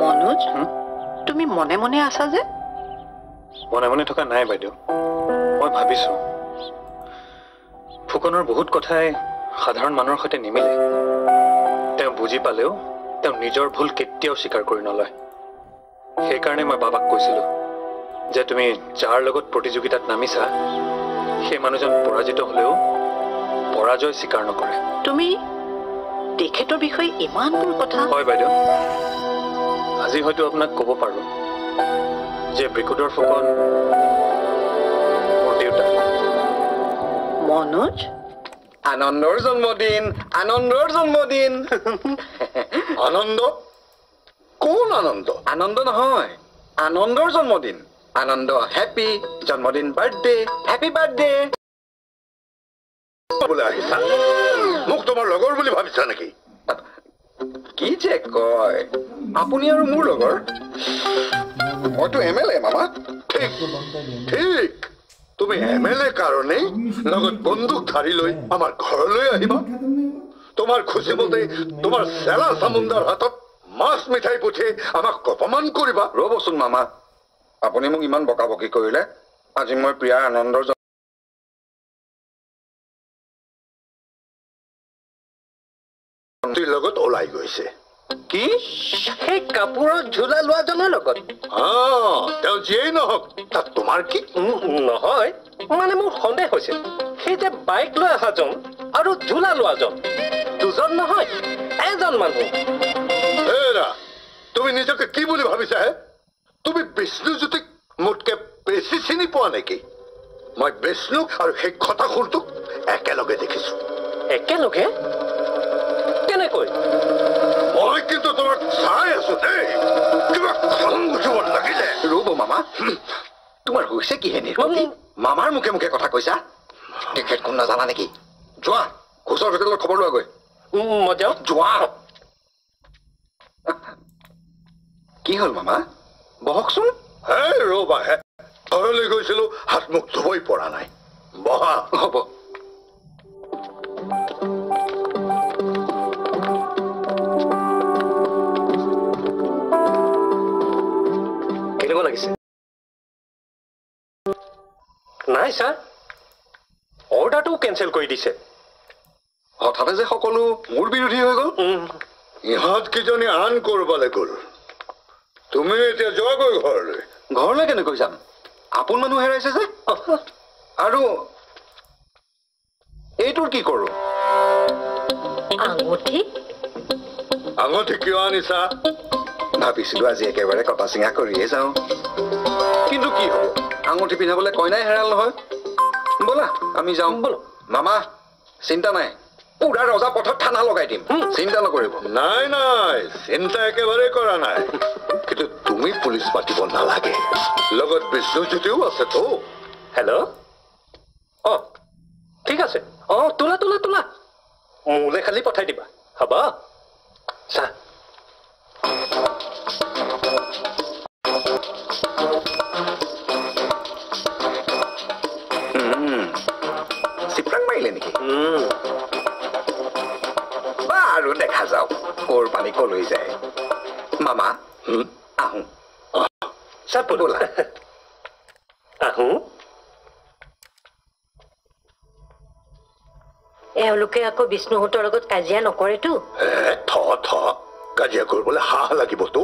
মনোজ তুমি মনে মনে আছা যে মনে মনে থকা নাই বাইদেউ মই ভাবিছো ফুকনৰ বহুত কথাই সাধাৰণ মানুহৰ সৈতে নিমিলে তেওঁ বুজি পালেও তেওঁ নিজৰ ভুল কেতিয়াও স্বীকাৰ কৰি নলয় সেইকাৰণে মই বাবাক কৈছিলো যে তুমি যাৰ লগত প্ৰতিযোগিতাত নামিছা সেই মানুহজন পৰাজিত হলেও পৰাজয় স্বীকাৰ নকৰে তুমি তেখেতৰ বিষয়ে ইমানবোৰ কথা হয় বাইদেউ আজি হয়তো আপোনাক ক'ব পাৰো যে ব্ৰিকুডৰ ফুকন মোৰ দেউতা মনোজ আনন্দৰ জন্মদিন আনন্দ কোন আনন্দ আনন্দ নহয় আনন্দৰ জন্মদিন আনন্দ হেপী জন্মদিন বাৰ্থডে হেপী বাৰ্থডে বোলে আহিছা মোক তোমাৰ লগৰ বুলি ভাবিছা নেকি কি যে কয় আপুনি আৰু মোৰ লগৰ মইতো MLA মামা ঠিক ঠিক তুমি MLA কাৰণেই লগত বন্দুক ধাৰি লৈ আমাৰ ঘৰলৈ আহিবা তোমাৰ খুচি মতে তোমাৰ চেলা চামুণ্ডাৰ হাতত মাছ মিঠাই পঠিয়াই আমাক অপমান কৰিবা ৰ'বচোন মামা আপুনি মোক ইমান বকাবকি কৰিলে আজি মই প্ৰিয়া আনন্দৰ লগত ওলাই গৈছে কি সেই কাপোৰত ঝোলা লোৱাজনৰ লগত তেওঁ যিয়েই নহওক তাত তোমাৰ কি নহয় মানে মোৰ সন্দেহ হৈছে সেই যে বাইক লৈ অহাজন আৰু ঝোলা লোৱাজন দুজন নহয় এজন মানুহ এৰা তুমি নিজকে কি বুলি ভাবিছা হে তুমি বিষ্ণুজ্যোতিক মোতকে বেছি চিনি পোৱা নেকি মই বিষ্ণু আৰু সেই খটাখুৰটোক একেলগে দেখিছো একেলগে কেনেকৈ মই কিন্তু তোমাক চাই আছো দেই কিবা খং উঠিব লাগিলে ৰ'ব মামা তোমাৰ হৈছে কি হেনি মামাৰ মুখে মুখে কথা কৈছা তেখেত কোন নাজানা নেকি যোৱা ঘোষৰ হোটেলত খবৰ লোৱা গৈ মই যাওঁ যোৱা কি হ'ল মামা বহকচোন ৰ'বা হে ঘৰলৈ গৈছিলো হাত মুখ ধুবই পৰা নাই বহা হ'ব কেনেকুৱা লাগিছে নাই ছাৰ অৰ্ডাৰটো কেঞ্চেল কৰি দিছে হঠাতে যে সকলো মোৰ বিৰোধী হৈ গ'ল ইহঁত কিজনী আন কৰবালৈ গ'ল তুমি এতিয়া যোৱাগৈ ঘৰলৈ কেনেকৈ যাম আপোন মানুহ হেৰাইছে যে আৰু এইটোৰ কি কৰো আঙুঠি কিয় আনিছা ভাবিছিলো আজি একেবাৰে কটা চিঙা কৰিয়ে যাওঁ কিন্তু কি হ'ব আঙুঠি পিন্ধাবলৈ কইনাই হেৰাল নহয় ব'লা আমি যাওঁ বলো মামা চিন্তা নাই পুৰা ৰজা পথত থানা লগাই দিম চিন্তা নকৰিব নাই নাই চিন্তা একেবাৰে কৰা নাই কিন্তু তুমি পুলিচ মাতিব নালাগে লগত বিষ্ণুজ্যোতিও আছেতো হেল্ল' ঠিক আছে তোলা তোলা তোলা মোলৈ খালি পঠাই দিবা হ'ব চা চিপৰাং মাৰিলে নেকি বাৰু দেখা যাওক ক'ৰ পানী কলৈ যায় মামা আহোঁ ব'লা আহোঁ এওঁলোকে আকৌ বিষ্ণুহঁতৰ লগত কাজিয়া নকৰেতো কাজিয়া কৰিবলৈ হাঁহ লাগিবতো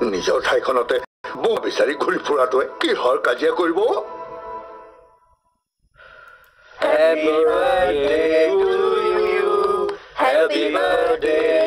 নিজৰ ঠাইখনতে বৌ বিচাৰি ঘূৰি ফুৰাটোৱে কিহৰ কাজিয়া কৰিব Happy birthday to you. Happy birthday